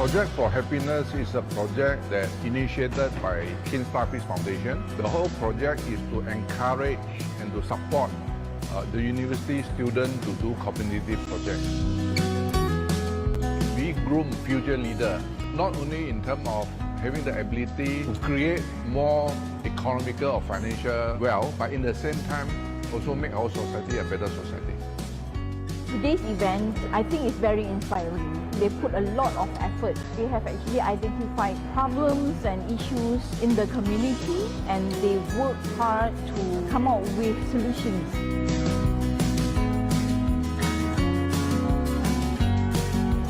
Project for Happiness is a project that initiated by Starfish Foundation. The whole project is to encourage and to support the university students to do community projects. We groom future leaders, not only in terms of having the ability to create more economical or financial wealth, but in the same time also make our society a better society. Today's event, I think, is very inspiring. They put a lot of effort. They have actually identified problems and issues in the community, and they work hard to come up with solutions.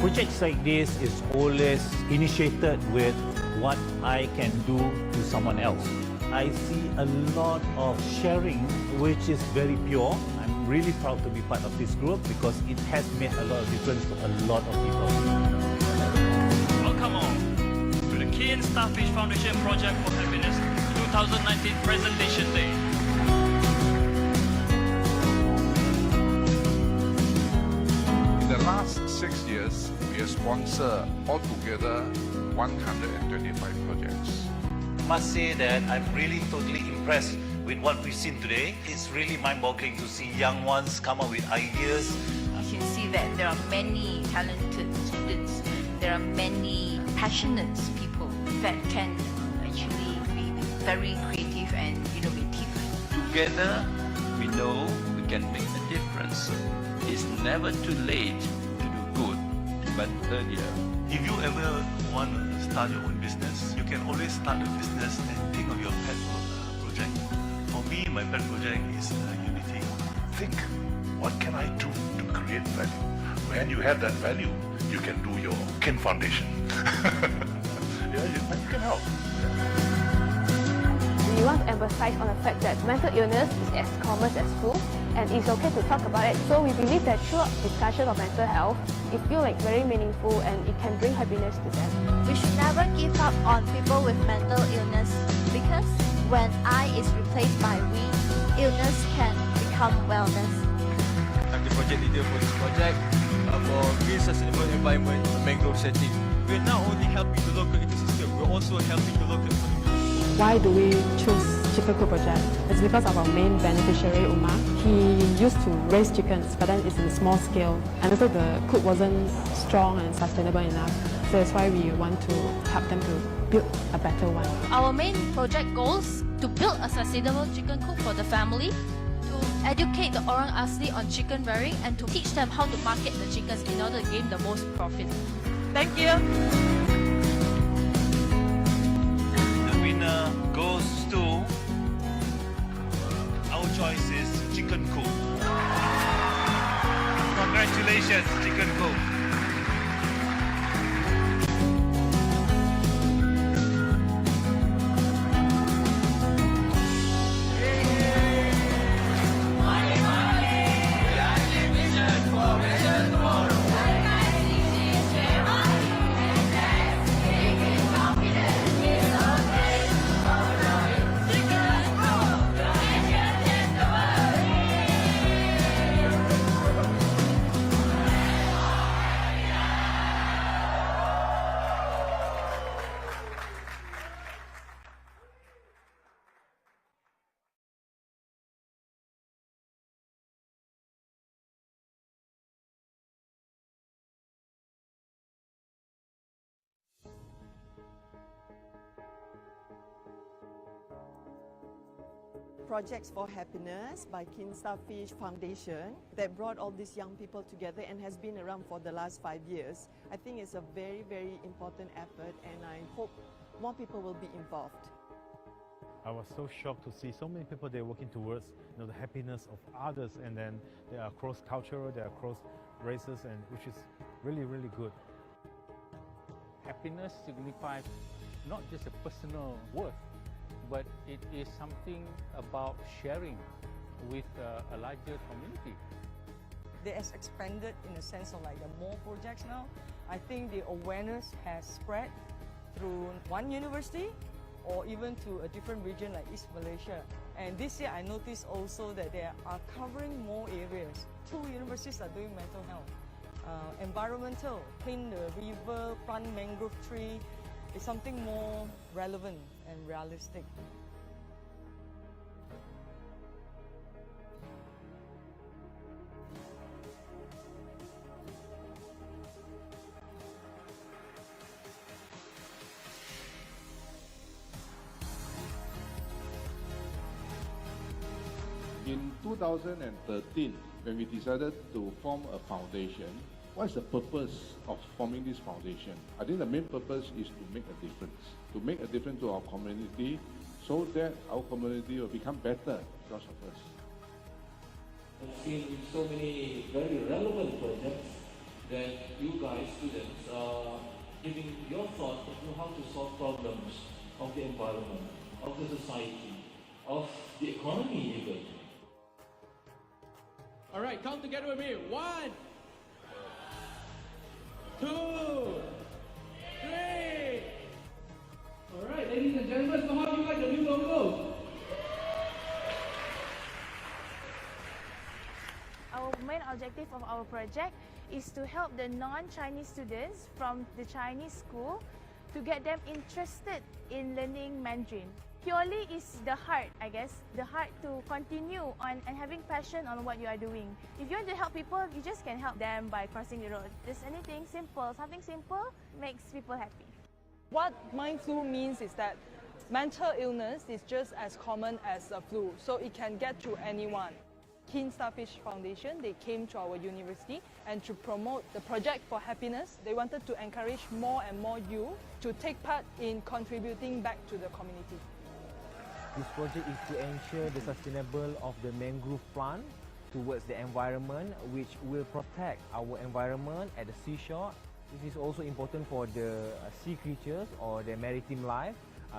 Projects like this is always initiated with what I can do to someone else. I see a lot of sharing, which is very pure. I'm really proud to be part of this group because it has made a lot of difference to a lot of people. Welcome all to the Starfish Foundation Project for Happiness 2019 Presentation Day. In the last 6 years, we have sponsored altogether 125 projects. I must say that I'm really totally impressed with what we've seen today. It's really mind-boggling to see young ones come up with ideas. You can see that there are many talented students. There are many passionate people that can actually be very creative and innovative. Together, we know we can make a difference. It's never too late to do good, but earlier. If you ever want to start your own business, you can always start a business and think of your pet project. For me, my pet project is Unity. Think, what can I do to create value? When you have that value, you can do your Kin Foundation. You can help. We want to emphasize on the fact that mental illness is as common as flu, and it's okay to talk about it. So we believe that through discussion of mental health, it feels like very meaningful and it can bring happiness to them. We should never give up on people with mental illness, because when I is replaced by we, illness can become wellness. I'm the project leader for this project for green sustainable environment mangrove setting. We're not only helping the local ecosystem, we're also helping the local economy. Why do we choose chicken coop project? It's because of our main beneficiary, Umar. He used to raise chickens, but then it's in a small scale. And also the coop wasn't strong and sustainable enough. So that's why we want to help them to build a better one. Our main project goals to build a sustainable chicken coop for the family, to educate the orang asli on chicken rearing, and to teach them how to market the chickens in order to gain the most profit. Thank you. Goes to our choice is chicken coop. Congratulations, chicken coop. Projects for Happiness by Starfish Foundation that brought all these young people together and has been around for the last 5 years. I think it's a very, very important effort, and I hope more people will be involved. I was so shocked to see so many people they're working towards the happiness of others, and then they are cross-cultural, they are cross-races, and which is really, really good. Happiness signifies not just a personal worth, but it is something about sharing with a larger community. They has expanded in the sense of like there are more projects now. I think the awareness has spread through one university or even to a different region like East Malaysia. And this year I noticed also that they are covering more areas. 2 universities are doing mental health. environmental, clean the river, plant mangrove tree, is something more relevant and realistic. In 2013, when we decided to form a foundation, what's the purpose of forming this foundation? I think the main purpose is to make a difference to our community, so that our community will become better because of us. I've seen so many very relevant projects that you guys, students, are giving your thoughts on how to solve problems of the environment, of the society, of the economy even. All right, come together with me. 1, 2, 3. All right, ladies and gentlemen, so how do you like the new logo? Our main objective of our project is to help the non-Chinese students from the Chinese school to get them interested in learning Mandarin. Purely is the heart, I guess, the heart to continue on and having passion on what you are doing. If you want to help people, you just can help them by crossing the road. Just anything simple, something simple makes people happy. What mind flu means is that mental illness is just as common as a flu, so it can get to anyone. Keen Starfish Foundation, they came to our university, and to promote the project for happiness, they wanted to encourage more and more youth to take part in contributing back to the community. This project is to ensure the sustainable of the mangrove plant towards the environment, which will protect our environment at the seashore. This is also important for the sea creatures or the maritime life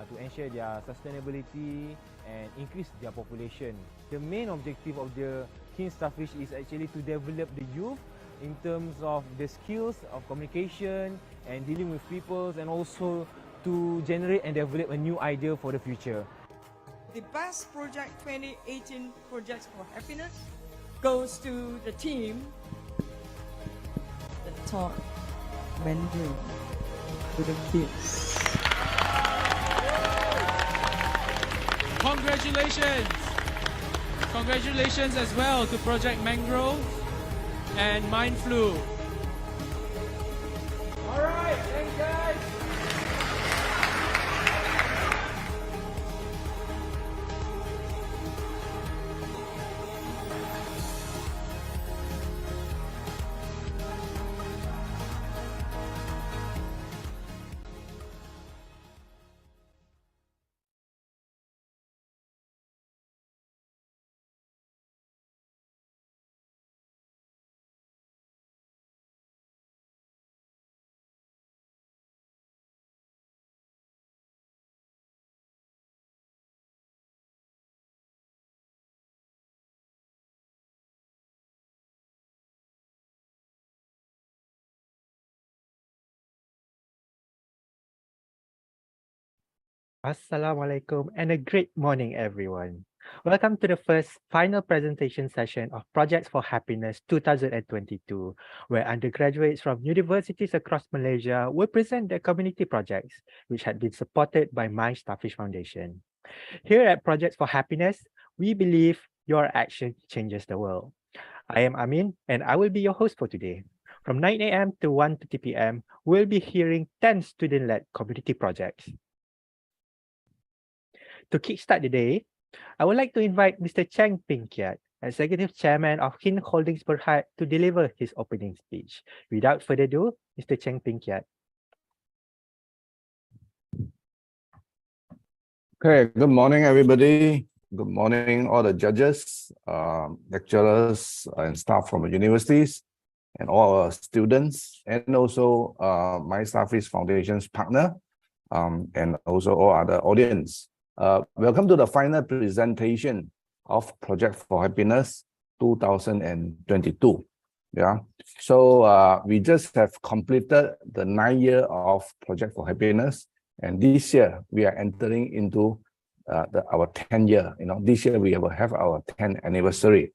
to ensure their sustainability and increase their population. The main objective of the Keen Starfish is actually to develop the youth in terms of the skills of communication and dealing with people, and also to generate and develop a new idea for the future. The best project 2018 Projects for Happiness goes to the team that taught Mandarin to the kids. Congratulations! Congratulations as well to Project Mangrove and Mind Flu. All right, thanks guys! Assalamualaikum and a great morning, everyone. Welcome to the first final presentation session of Projects for Happiness 2022, where undergraduates from universities across Malaysia will present their community projects, which had been supported by My Starfish Foundation. Here at Projects for Happiness, we believe your action changes the world. I am Amin, and I will be your host for today. From 9 a.m. to 1:30 p.m., we'll be hearing 10 student-led community projects. To kickstart the day, I would like to invite Mr. Cheng Ping Kiat, Executive Chairman of Hin Holdings Berhad, to deliver his opening speech. Without further ado, Mr. Cheng Ping Kiat. Okay, good morning, everybody. Good morning, all the judges, lecturers, and staff from the universities, and all our students, and also My Starfish Foundation's partner, and also all other audience. Welcome to the final presentation of Project for Happiness 2022. Yeah, so we just have completed the 9 year of Project for Happiness, and this year we are entering into our 10 year. This year we will have our 10th anniversary.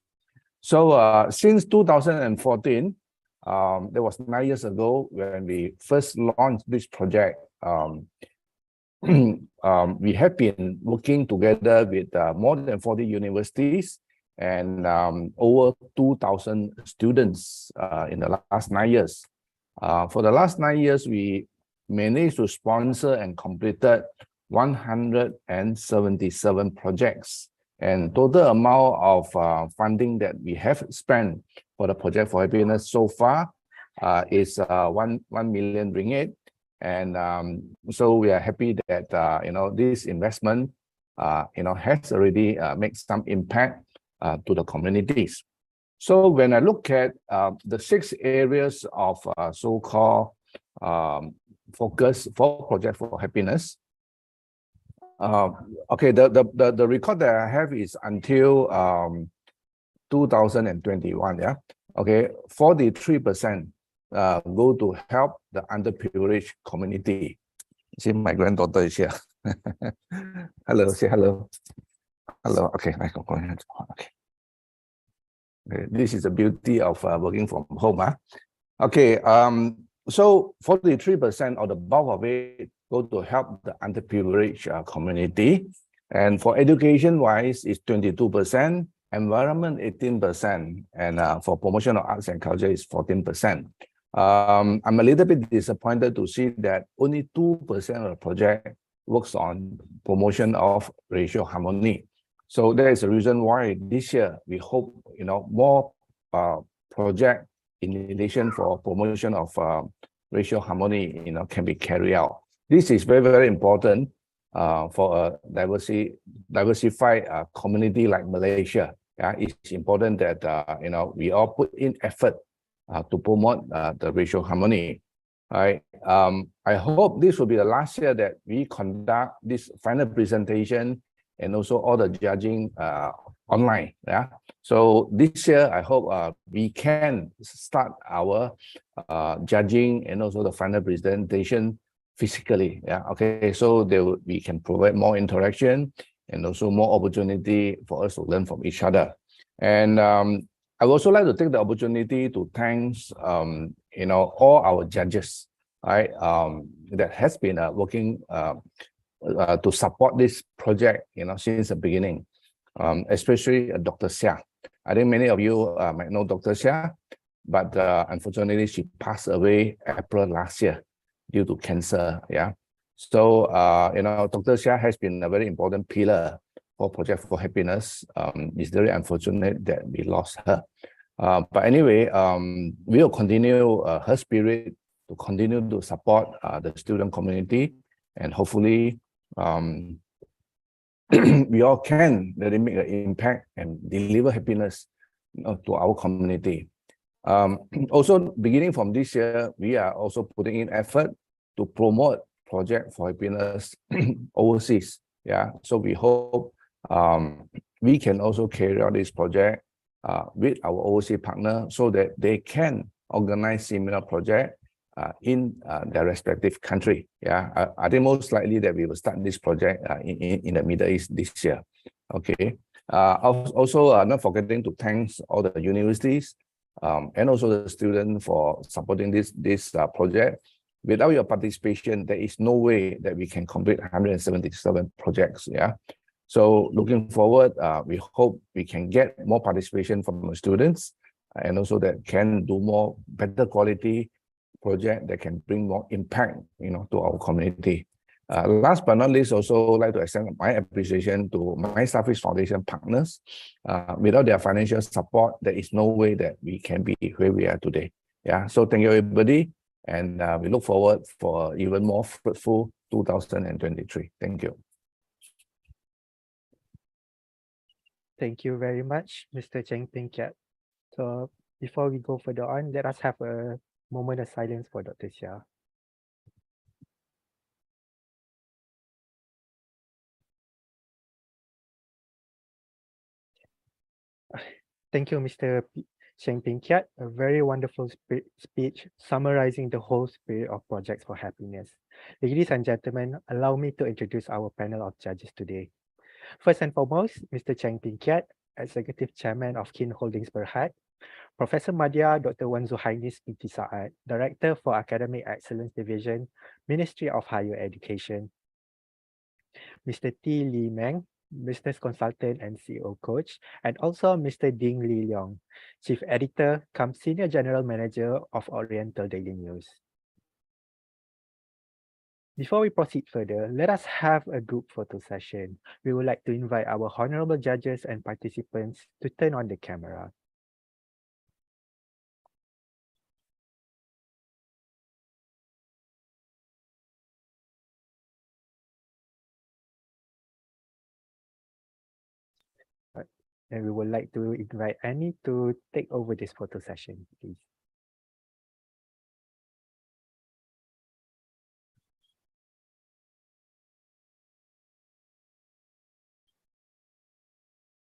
So since 2014, That was 9 years ago when we first launched this project. We have been working together with more than 40 universities and over 2,000 students in the last 9 years. For the last 9 years, we managed to sponsor and completed 177 projects, and total amount of funding that we have spent for the Project for Happiness so far is 1 million ringgit. And so we are happy that this investment has already made some impact to the communities. So when I look at the 6 areas of so-called focus for Project for Happiness, okay, the record that I have is until 2021. Yeah, okay, 43% go to help the underprivileged community. See, my granddaughter is here. Hello, say hello. Hello. Okay, go ahead. Okay. This is the beauty of working from home. Okay, so 43% of the bulk of it go to help the underprivileged community. And for education-wise, it's 22%, environment 18%, and for promotion of arts and culture is 14%. I'm a little bit disappointed to see that only 2% of the project works on promotion of racial harmony. So that is the reason why this year we hope more project in relation for promotion of racial harmony can be carried out. This is very, very important for a diversified community like Malaysia. Yeah, it's important that we all put in effort to promote the racial harmony. Right. I hope this will be the last year that we conduct this final presentation and also all the judging online. Yeah. So this year, I hope we can start our judging and also the final presentation physically. Yeah. Okay. So we can provide more interaction and also more opportunity for us to learn from each other. And I would also like to take the opportunity to thank all our judges, right? That has been working to support this project, since the beginning, especially Dr. Xia. I think many of you might know Dr. Xia, but unfortunately she passed away April last year due to cancer. Yeah. So Dr. Xia has been a very important pillar for Project for Happiness. It's very unfortunate that we lost her. But anyway, we will continue her spirit to continue to support the student community, and hopefully we all can really make an impact and deliver happiness to our community. Also, beginning from this year, we are also putting in effort to promote Project for Happiness overseas. Yeah, so we hope we can also carry out this project with our overseas partner so that they can organize similar project in their respective country. Yeah, I think most likely that we will start this project in the Middle East this year. Okay. Also, not forgetting to thank all the universities and also the students for supporting this project. Without your participation, there is no way that we can complete 177 projects. Yeah. So looking forward, we hope we can get more participation from the students and also that can do more better quality project that can bring more impact, to our community. Last but not least, also like to extend my appreciation to my Starfish Foundation partners. Without their financial support, there is no way that we can be where we are today. Yeah. So thank you, everybody, and we look forward for even more fruitful 2023. Thank you. Thank you very much, Mr. Cheng Ping Kiat. So before we go further on, let us have a moment of silence for Dr. Xia. Thank you, Mr. Cheng Ping Kiat. A very wonderful speech summarizing the whole spirit of Projects for Happiness. Ladies and gentlemen, allow me to introduce our panel of judges today. First and foremost, Mr. Cheng Ping Kiat, Executive Chairman of Kin Holdings Berhad. Professor Madya Dr. Wan Zuhainis binti Saad, Director for Academic Excellence Division, Ministry of Higher Education. Mr. T. Lee Meng, Business Consultant and CEO Coach, and also Mr. Ding Lee Leong, Chief Editor cum Senior General Manager of Oriental Daily News. Before we proceed further, let us have a group photo session. We would like to invite our honorable judges and participants to turn on the camera. And we would like to invite Annie to take over this photo session, please.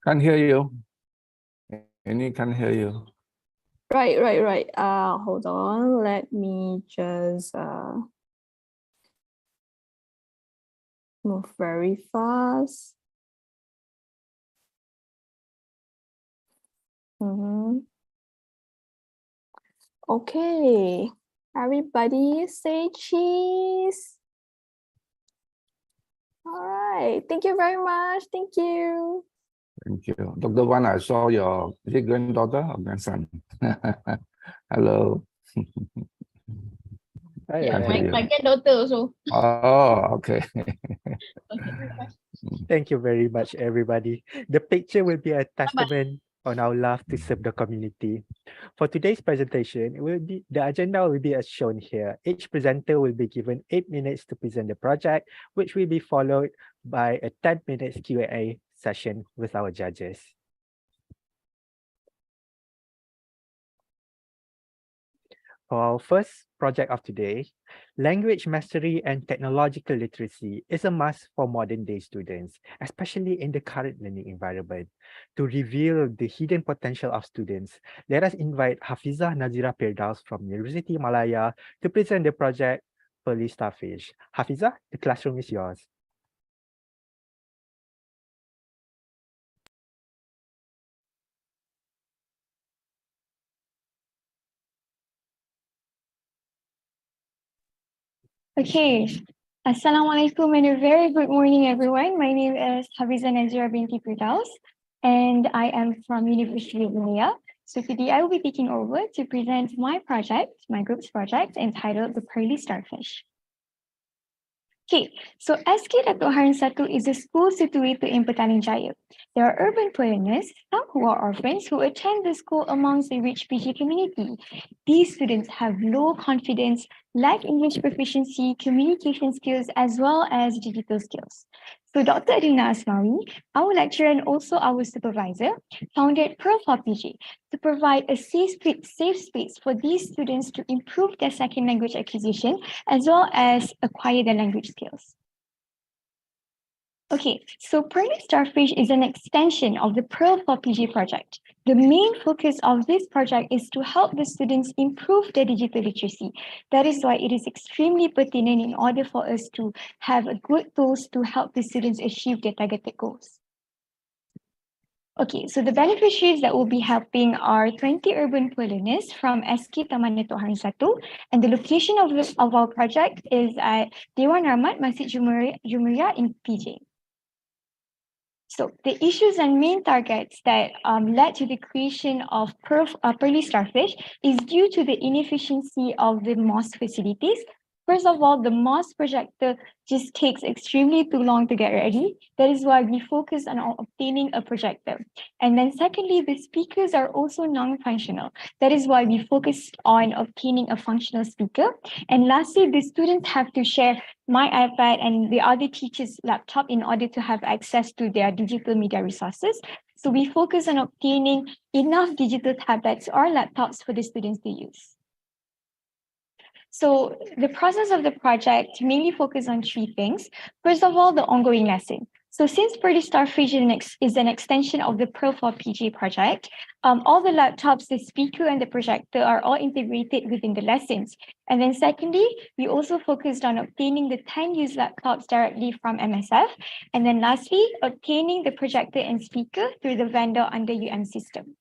Can't hear you. Annie can't hear you. Right. Hold on. Let me just move very fast. Okay. Everybody say cheese. All right. Thank you very much. Thank you. Thank you. Dr. Wan, I saw your, is it granddaughter or grandson? Hello. Yeah, my granddaughter also. Oh, okay. Thank you very much, everybody. The picture will be a testament on our love to serve the community. For today's presentation, the agenda will be as shown here. Each presenter will be given 8 minutes to present the project, which will be followed by a 10 minutes Q&A session with our judges. For our first project of today, language mastery and technological literacy is a must for modern day students, especially in the current learning environment. To reveal the hidden potential of students, let us invite Hafizah Nazira Firdaus from Universiti Malaya to present the project Pearly Starfish. Hafizah, the classroom is yours. Okay, Assalamualaikum and a very good morning, everyone. My name is Hafizah Nazira binti Firdaus, and I am from Universiti of Malaya. So today I will be taking over to present my project, my group's project, entitled The Pearly Starfish. Okay, so SK Dato' Haran Satu is a school situated in Petaling Jaya. There are urban poor learners, some who are orphans, who attend the school amongst the rich PG community. These students have low confidence, lack English proficiency, communication skills, as well as digital skills. So Dr. Adina Asmawi, our lecturer and also our supervisor, founded Pearl for PG to provide a safe space for these students to improve their second language acquisition as well as acquire their language skills. Okay, so Pearly Starfish is an extension of the Pearl for PG project. The main focus of this project is to help the students improve their digital literacy. That is why it is extremely pertinent in order for us to have good tools to help the students achieve their targeted goals. Okay, so the beneficiaries that will be helping are 20 urban poor learners from SK Taman Dato' Haran Satu, and the location of our project is at Dewan Rahmat Masjid Jumeirah in PJ. So the issues and main targets that led to the creation of Pearly Starfish is due to the inefficiency of the MOS facilities. First of all, the MOS projector just takes extremely too long to get ready. That is why we focus on obtaining a projector. And then secondly, the speakers are also non-functional. That is why we focus on obtaining a functional speaker. And lastly, the students have to share my iPad and the other teachers' laptop in order to have access to their digital media resources. So we focus on obtaining enough digital tablets or laptops for the students to use. So the process of the project mainly focuses on 3 things. First of all, the ongoing lesson. So since Pearly Starfish is an extension of the Pearl for PG project, all the laptops, the speaker and the projector are all integrated within the lessons. And then secondly, we also focused on obtaining the 10 used laptops directly from MSF. And then lastly, obtaining the projector and speaker through the vendor under UM system.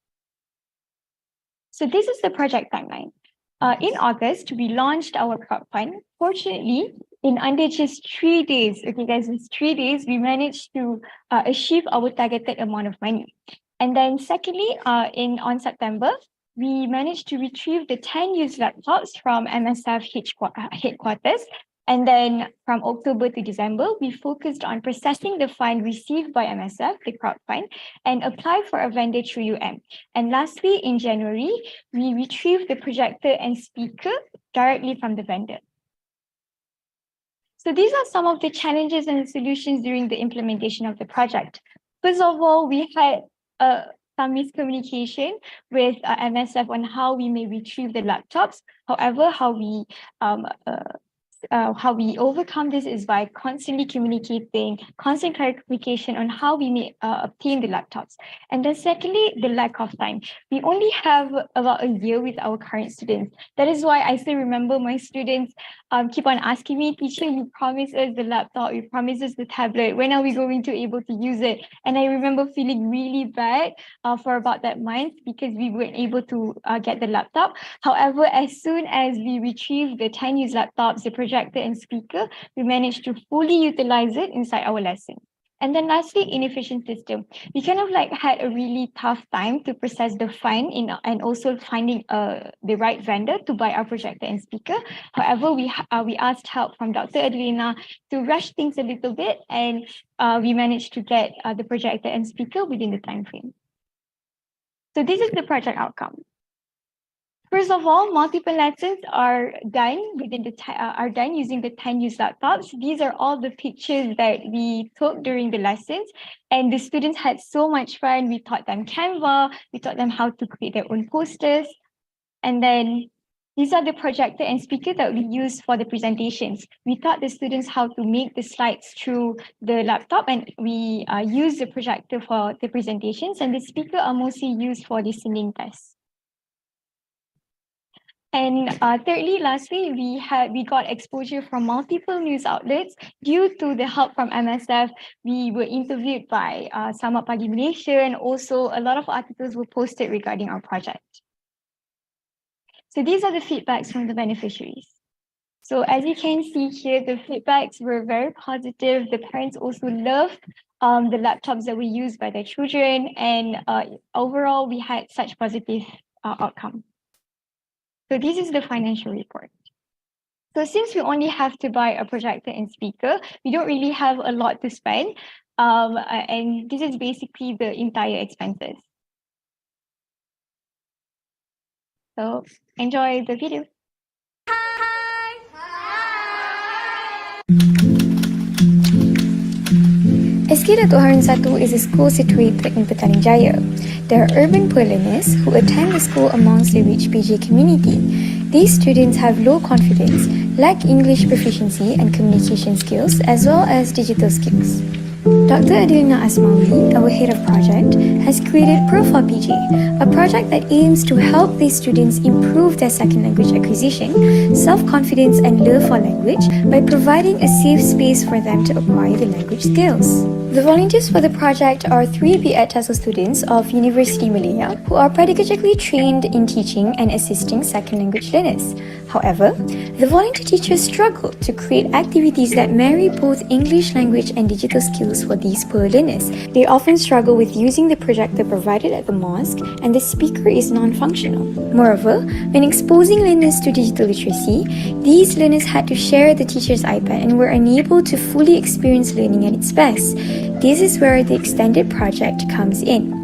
So this is the project timeline. In August, we launched our crowdfund. Fortunately, in under just 3 days, okay guys, in 3 days, we managed to achieve our targeted amount of money. And then secondly, on September, we managed to retrieve the 10 used laptops from MSF headquarters. And then from October to December, we focused on processing the fund received by MSF, the crowdfund, and apply for a vendor through UM. And lastly, in January, we retrieved the projector and speaker directly from the vendor. So these are some of the challenges and solutions during the implementation of the project. First of all, we had some miscommunication with MSF on how we may retrieve the laptops. However, how we overcome this is by constantly communicating, constant clarification on how we may obtain the laptops. And then secondly, the lack of time. We only have about a year with our current students. That is why I still remember my students keep on asking me, teacher, you promised us the laptop, you promised us the tablet, when are we going to be able to use it? And I remember feeling really bad for about that month because we weren't able to get the laptop. However, as soon as we retrieved the 10 used laptops, the projector and speaker, we managed to fully utilize it inside our lesson. And then lastly, inefficient system. We kind of like had a really tough time to process the fund and also finding the right vendor to buy our projector and speaker. However, we asked help from Dr. Adelina to rush things a little bit, and we managed to get the projector and speaker within the time frame. So this is the project outcome. First of all, multiple lessons are done using the 10 used laptops. These are all the pictures that we took during the lessons, and the students had so much fun. We taught them Canva, we taught them how to create their own posters, and then these are the projector and speaker that we use for the presentations. We taught the students how to make the slides through the laptop, and we use the projector for the presentations, and the speaker are mostly used for listening tests. And thirdly, lastly, we got exposure from multiple news outlets. Due to the help from MSF, we were interviewed by Selamat Pagi Malaysia, and also a lot of articles were posted regarding our project. So these are the feedbacks from the beneficiaries. So as you can see here, the feedbacks were very positive. The parents also loved the laptops that were used by their children, and overall, we had such positive outcome. So this is the financial report. So since we only have to buy a projector and speaker, we don't really have a lot to spend. And this is basically the entire expenses. So enjoy the video. SK Datuk Harun 1 is a school situated in Petaling Jaya. There are urban poor learners who attend the school amongst the rich PJ community. These students have low confidence, lack English proficiency and communication skills, as well as digital skills. Dr. Adelina Asmawi, our head of project, has created Pro4 PJ, a project that aims to help these students improve their second language acquisition, self-confidence and love for language by providing a safe space for them to acquire the language skills. The volunteers for the project are 3 B.Ed TESOL students of Universiti Malaya who are pedagogically trained in teaching and assisting second language learners. However, the volunteer teachers struggle to create activities that marry both English language and digital skills for these poor learners. They often struggle with using the projector provided at the mosque, and the speaker is non-functional. Moreover, when exposing learners to digital literacy, these learners had to share the teacher's iPad and were unable to fully experience learning at its best. This is where the extended project comes in.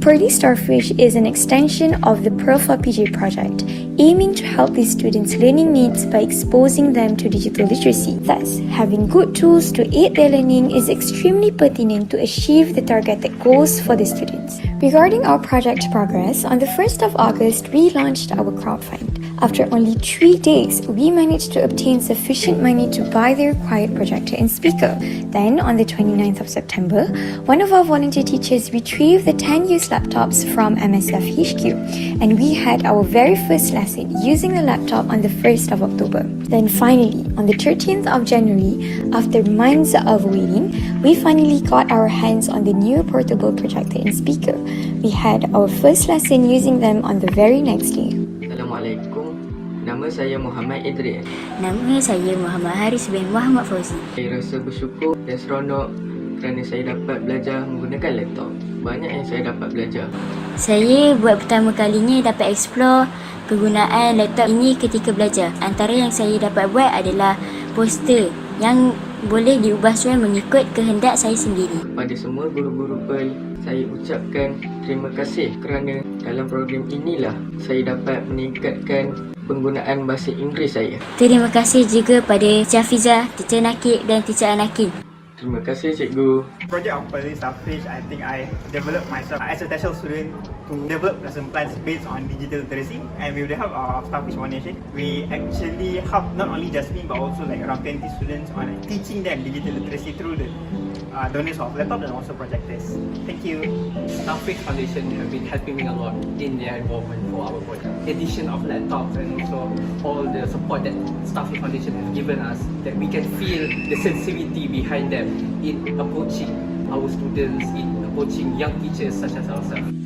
Pearly Starfish is an extension of the Pro4 PJ project, aiming to help these students' learning needs by exposing them to digital literacy. Thus, having good tools to aid their learning is extremely pertinent to achieve the targeted goals for the students. Regarding our project progress, on the 1st of August, we launched our crowdfund. After only 3 days, we managed to obtain sufficient money to buy the required projector and speaker. Then, on the 29th of September, one of our volunteer teachers retrieved the 10 used laptops from MSF HQ, and we had our very first lesson using the laptop on the 1st of October. Then finally, on the 13th of January, after months of waiting, we finally got our hands on the new portable projector and speaker. We had our first lesson using them on the very next day. Assalamualaikum. Nama saya Muhammad Idris. Nama saya Muhammad Haris bin Muhammad Fauzi. Saya rasa bersyukur dan seronok kerana saya dapat belajar menggunakan laptop. Banyak yang saya dapat belajar. Saya buat pertama kalinya dapat explore penggunaan laptop ini ketika belajar. Antara yang saya dapat buat adalah poster yang boleh diubah sesuai mengikut kehendak saya sendiri. Pada semua guru-guru Pearl, saya ucapkan terima kasih kerana dalam program inilah saya dapat meningkatkan penggunaan bahasa Inggeris saya. Terima kasih juga pada Teacher Fiza, Teacher Nakib dan Teacher Anakin. Terima kasih cikgu. Project of Pearly Starfish, I think I developed myself as a tertial student to develop lesson plans based on digital literacy, and with the help of Starfish Foundation, we actually help not only just me but also like around 20 students on teaching them digital literacy through the donation of laptop and also projectors. Thank you. Starfish Foundation have been helping me a lot in their involvement for our project. Addition of laptops and also all the support that Starfish Foundation has given us, that we can feel the sensitivity behind them in approaching our students, in approaching young teachers such as ourselves.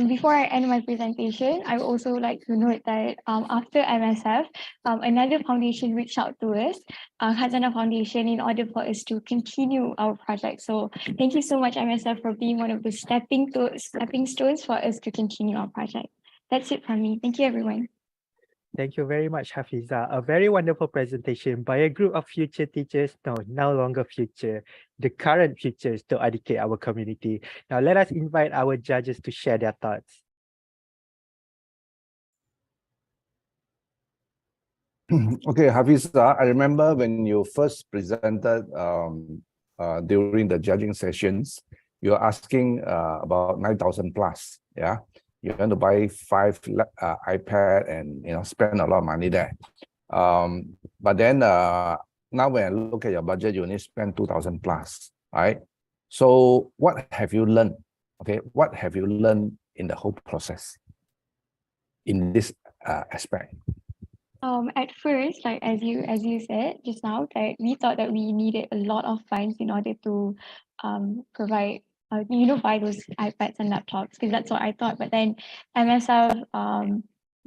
Before I end my presentation, I would also like to note that after MSF, another foundation reached out to us, Khazanah Foundation, in order for us to continue our project. So thank you so much, MSF, for being one of the stepping stones for us to continue our project. That's it from me. Thank you, everyone. Thank you very much, Hafiza. A very wonderful presentation by a group of future teachers, no longer future, the current futures to educate our community. Now, let us invite our judges to share their thoughts. Okay, Hafiza, I remember when you first presented during the judging sessions, you were asking about 9,000 plus, yeah? You want to buy 5 iPad and spend a lot of money there. But then now when I look at your budget, you only spend 2,000 plus, right? So what have you learned? Okay, what have you learned in the whole process in this aspect? At first, like as you said just now, that we thought that we needed a lot of funds in order to provide buy those iPads and laptops, because that's what I thought. But then MSF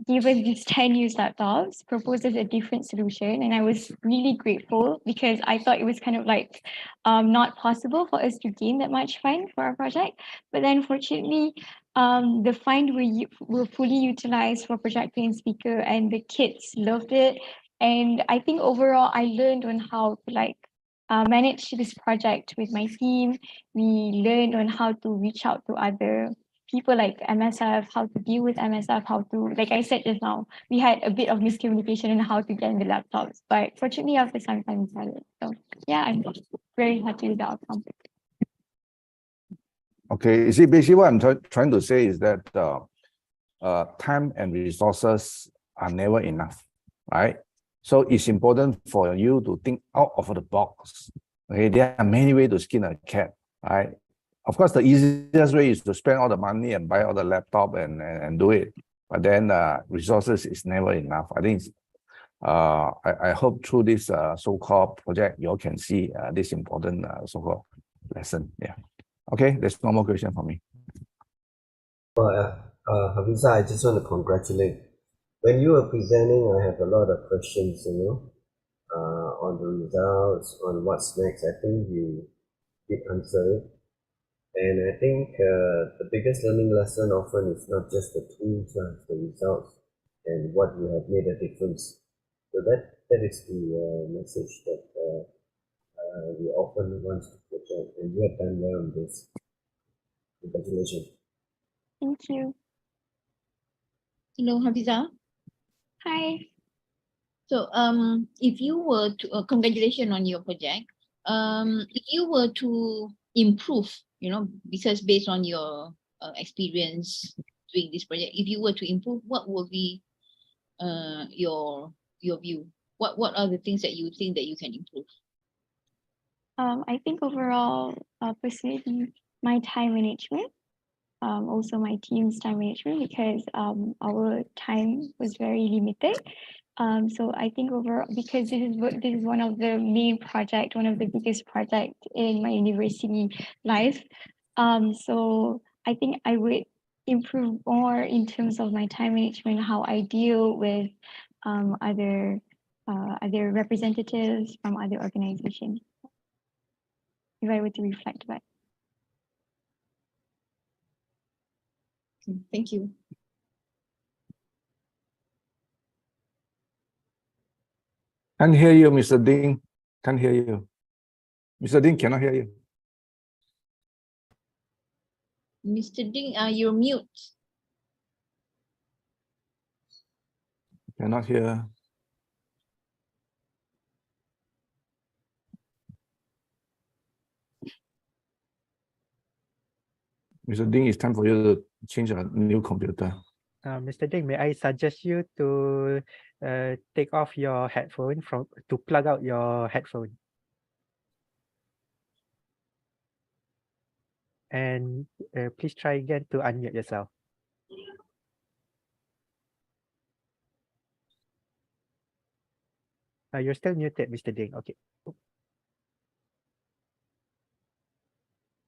gave us these 10 used laptops, proposed us a different solution, and I was really grateful because I thought it was kind of like not possible for us to gain that much fund for our project. But then fortunately, the fund were fully utilized for projector and speaker, and the kids loved it. And I think overall, I learned on how to manage this project with my team. We learned on how to reach out to other people like MSF, how to deal with MSF, how to, like I said just now, we had a bit of miscommunication on how to get the laptops, but fortunately after some time we got it. So yeah, I'm very happy with the outcome. Okay, you see, basically what I'm trying to say is that time and resources are never enough, right? So it's important for you to think out of the box. Okay, there are many ways to skin a cat, right? Of course, the easiest way is to spend all the money and buy all the laptop and do it. But then resources is never enough. I think I hope through this so-called project, you all can see this important so-called lesson. Yeah. Okay, there's no more question for me. Hafiza, I just want to congratulate. When you were presenting, I have a lot of questions, on the results, on what's next. I think you did answer it. And I think the biggest learning lesson often is not just the tools, the results, and what you have made a difference. So that is the message that we often want to project, and you have done well on this. Congratulations. Thank you. Hello, Hafiza. Hi. So, if you were to congratulations on your project. If you were to improve, because based on your experience doing this project? If you were to improve, what will be your view? What are the things that you think that you can improve? I think overall, personally, my time management, also my team's time management, because our time was very limited. So I think overall, because this is one of the main project, one of the biggest project in my university life. So I think I would improve more in terms of my time management, how I deal with other representatives from other organizations. If I were to reflect back. Thank you. Can't hear you, Mr. Ding. Can't hear you. Mr. Ding cannot hear you. Mr. Ding, you're mute. Cannot hear. Mr. Ding, it's time for you to change a new computer. Mr. Ding, may I suggest you to take off your headphone to plug out your headphone. And please try again to unmute yourself. You're still muted, Mr. Ding. Okay.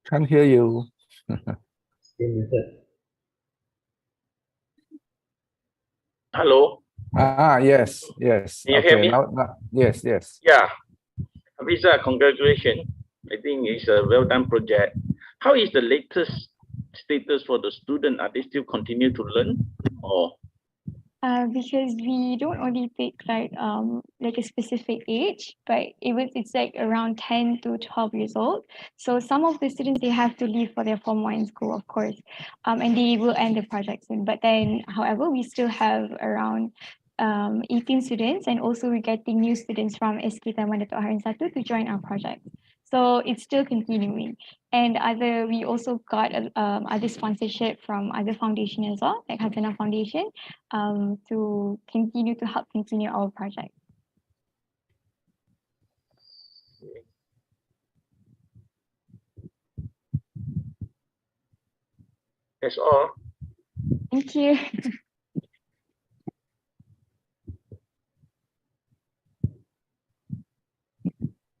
Can't hear you. Still muted. Hello. Yes. Can you hear me? Yes. Yeah. Afiza, congratulations. I think it's a well done project. How is the latest status for the student? Are they still continue to learn? Or Because we don't only pick like a specific age, but it's like around 10 to 12 years old. So some of the students, they have to leave for their Form 1 school, of course, and they will end the project soon. But then, however, we still have around 18 students, and also we're getting new students from S.W.I.M to join our project. So it's still continuing. And we also got other sponsorship from other foundation as well, like Hazana Foundation, to help continue our project. that's all. Thank you.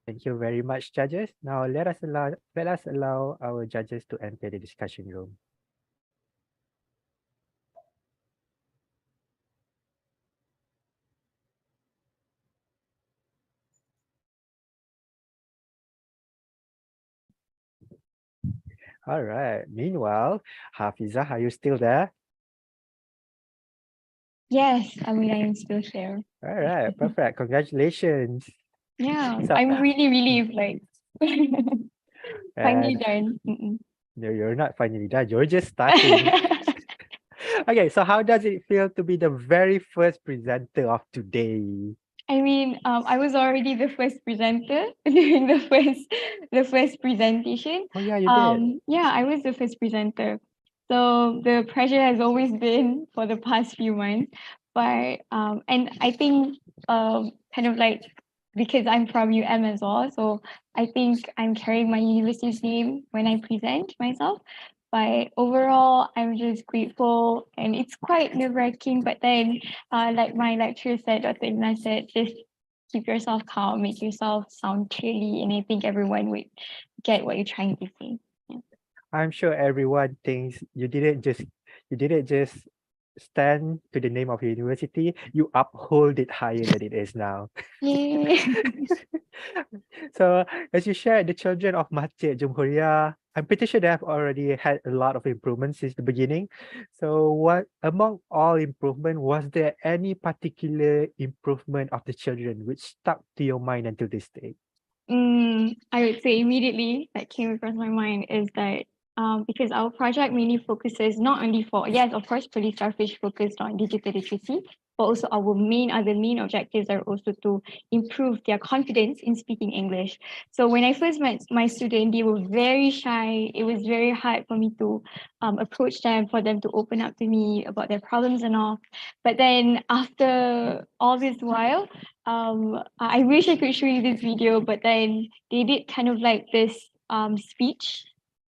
Thank you very much, judges. Now let us allow our judges to enter the discussion room. All right. Meanwhile, Hafiza, are you still there? Yes, I am still here. All right, perfect. Congratulations. Yeah, So- I'm really relieved, like finally And- done. No, you're not finally done. You're just starting. Okay, so how does it feel to be the very first presenter of today? I was already the first presenter during the first presentation. Oh yeah, you did. Yeah, I was the first presenter. So the pressure has always been for the past few months, but and I think kind of like because I'm from UM as well, so I think I'm carrying my university's name when I present myself. But overall, I'm just grateful, and it's quite nerve-wracking. But then, like my lecturer said, Dr. Igna said, just keep yourself calm, make yourself sound clearly, and I think everyone would get what you're trying to say. Yeah. I'm sure everyone thinks you didn't just stand to the name of your university, you uphold it higher than it is now. Yay. So as you shared, the children of Masjid Jumhuriyah, I'm pretty sure they have already had a lot of improvements since the beginning. So what among all improvement, was there any particular improvement of the children which stuck to your mind until this day? I would say immediately that came across my mind is that because our project mainly focuses not only for, yes, of course, Pearly Starfish focused on digital literacy, but also our main objectives are also to improve their confidence in speaking English. So when I first met my students, they were very shy. It was very hard for me to approach them, for them to open up to me about their problems and all. But then after all this while, I wish I could show you this video, but then they did kind of like this speech.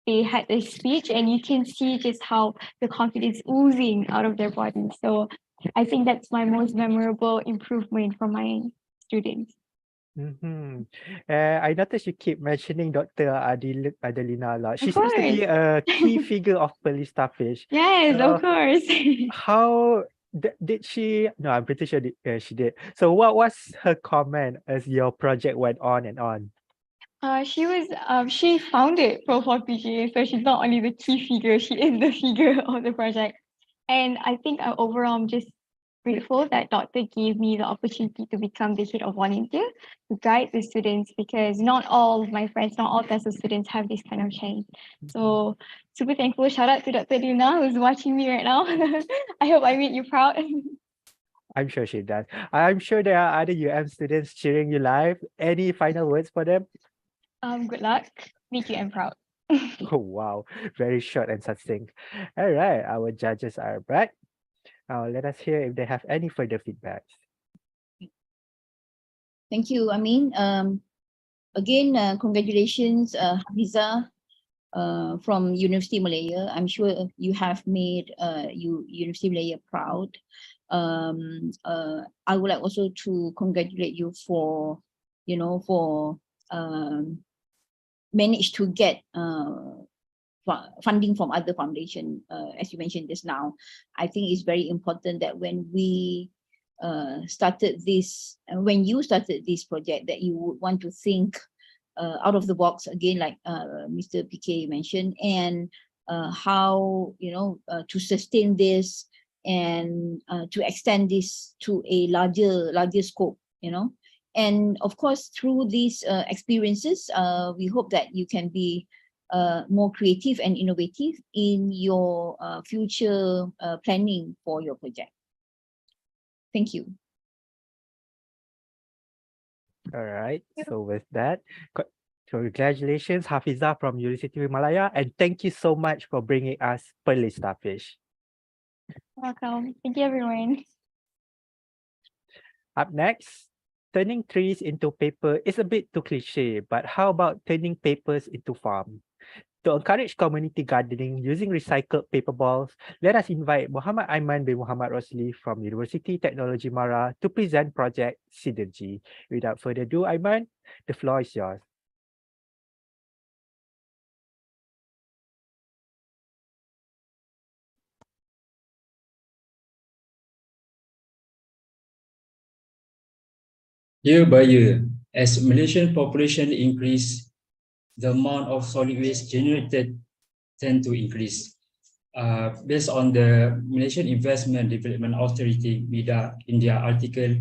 They had this speech, and you can see just how the confidence oozing out of their body. So I think that's my most memorable improvement from my students. Mm-hmm. I noticed you keep mentioning Dr. Adelina a lot. She Of seems to be course. a key figure of Pearly Starfish. Yes, So of course. how did she? No, I'm pretty sure she did. So what was her comment as your project went on and on? She founded Profile PGA, so she's not only the key figure, she is the figure of the project. And I think overall, I'm just grateful that Doctor gave me the opportunity to become the head of volunteer to guide the students, because not all of my friends, not all TESOL students have this kind of chance. So super thankful. Shout out to Dr. Lina who's watching me right now. I hope I made you proud. I'm sure she does. I'm sure there are other students cheering you live. Any final words for them? Good luck. Make you proud. Oh, wow. Very short and succinct. All right. Our judges are back. Now, let us hear if they have any further feedbacks. Thank you, Amin. Again, congratulations, Hafiza, from Universiti Malaya. I'm sure you have made Universiti Malaya proud. I would like also to congratulate you for, managed to get funding from other foundation, as you mentioned just now. I think it's very important that when we started this, when you started this project, that you would want to think out of the box again, like Mr. PK mentioned, and how to sustain this and to extend this to a larger scope, and of course through these experiences, we hope that you can be more creative and innovative in your future planning for your project. Thank you. All right. So with that, congratulations, Hafiza from Universiti Malaya, and thank you so much for bringing us Pearly Starfish. Welcome. Thank you, everyone. Up next, turning trees into paper is a bit too cliche, but how about turning papers into farm? To encourage community gardening using recycled paper balls, let us invite Muhammad Aiman bin Muhammad Rosli from Universiti Teknologi Mara to present project Seedergy. Without further ado, Aiman, the floor is yours. Year by year, as Malaysian population increase, the amount of solid waste generated tend to increase. Based on the Malaysian Investment Development Authority, MIDA, in their article,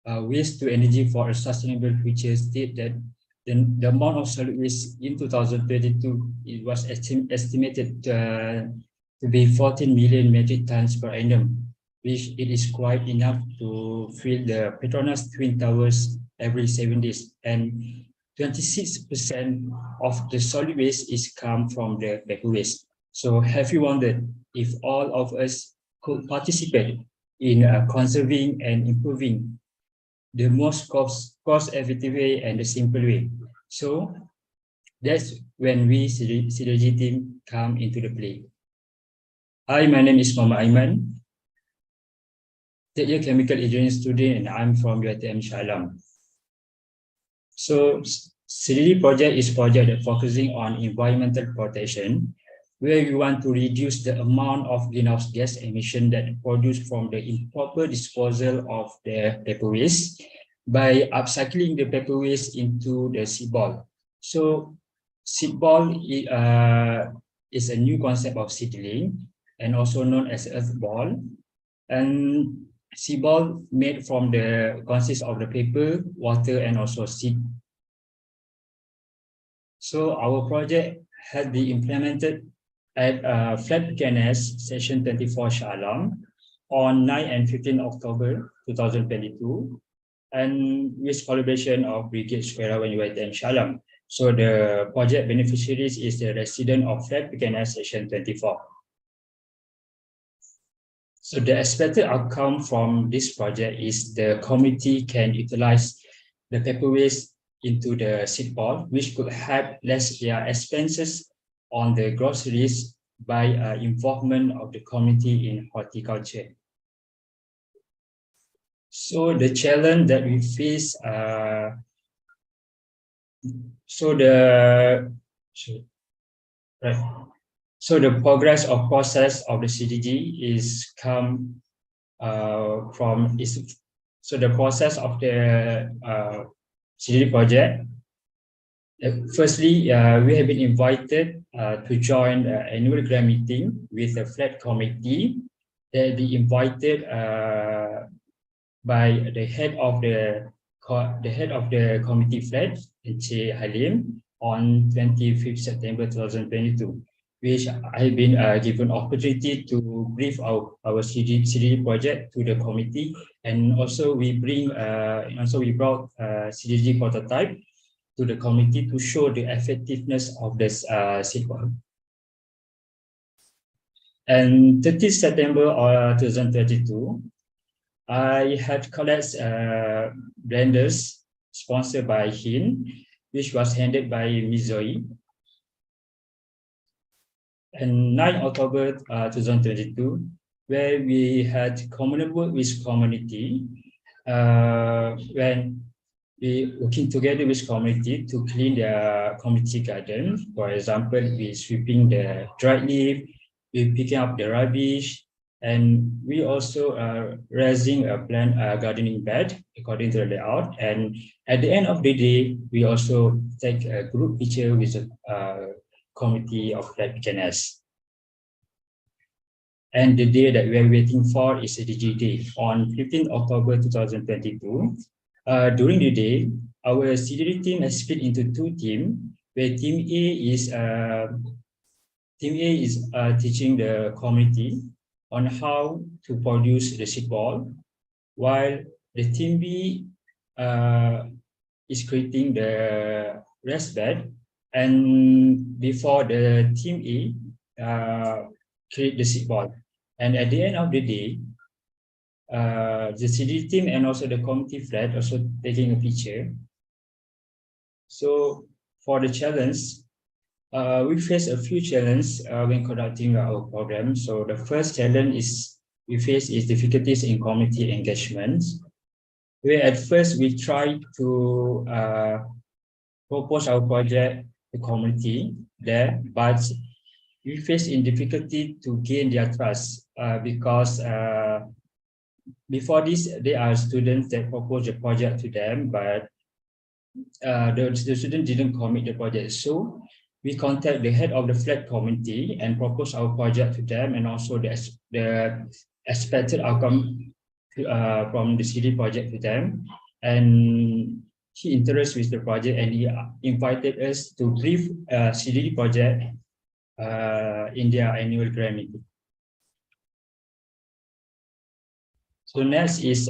Waste to Energy for a Sustainable Future, state that the amount of solid waste in 2022, it was estimated to be 14 million metric tons per annum, which it is quite enough to fill the Petronas Twin Towers every 7 days. And 26% of the solid waste is come from the paper waste. So have you wondered if all of us could participate in conserving and improving the most cost-effective way and the simple way? So that's when we Seedergy team come into the play. Hi, my name is Muhammad Aiman, third year chemical engineering student, and I'm from UiTM Shalom. So Seedergy project is project that focusing on environmental protection, where we want to reduce the amount of greenhouse gas emission that produced from the improper disposal of the paper waste by upcycling the paper waste into the seed ball. So seed ball is a new concept of seedling and also known as earth ball. And seed ball made from the consists of the paper, water, and also seed. So our project had been implemented at Flat KNS Section 24 Shah Alam on 9 and 15 October 2022, and with collaboration of Brigade Square and UiTM Shalom. So the project beneficiaries is the resident of flat PKNS Section 24. So the expected outcome from this project is the community can utilize the paper waste into the seed ball, which could help less their expenses on the groceries by involvement of the community in horticulture. So the challenge that we face, so the progress of process of the Seedergy is come from is so the process of the Seedergy project. Firstly, we have been invited to join the annual grant meeting with a flat committee. They'll be invited by the head of the committee flat, Encik Halim, on 25th September 2022, which I have been given opportunity to brief our Seedergy project to the committee, and also we brought Seedergy prototype to the committee to show the effectiveness of this seed ball. And 30th September 2022, I had collected blenders sponsored by HIN, which was handed by Mizoi. And 9 October 2022, where we had common work with community, when we working together with community to clean the community garden. For example, we sweeping the dried leaf, we picking up the rubbish, and we also raising a plant gardening bed according to the layout. And at the end of the day, we also take a group picture with a committee of flat PKNS. And the day that we are waiting for is the DG day on 15th October 2022. During the day, our Seedergy team has split into two teams, where team A is teaching the community on how to produce the seed ball, while the team B is creating the rest bed, and before the team A create the seed ball. And at the end of the day, the Seedergy team and also the community flat also taking a picture. So for the challenge, we face a few challenges when conducting our program. So the first challenge we face is difficulties in community engagement, where at first we try to propose our project to community there, but we face in difficulty to gain their trust because before this, there are students that propose the project to them, but the student didn't commit the project. So we contact the head of the flat committee and propose our project to them, and also the expected outcome from the Seedergy project to them. And he interested with the project, and he invited us to brief Seedergy project in their annual grant meeting. So next is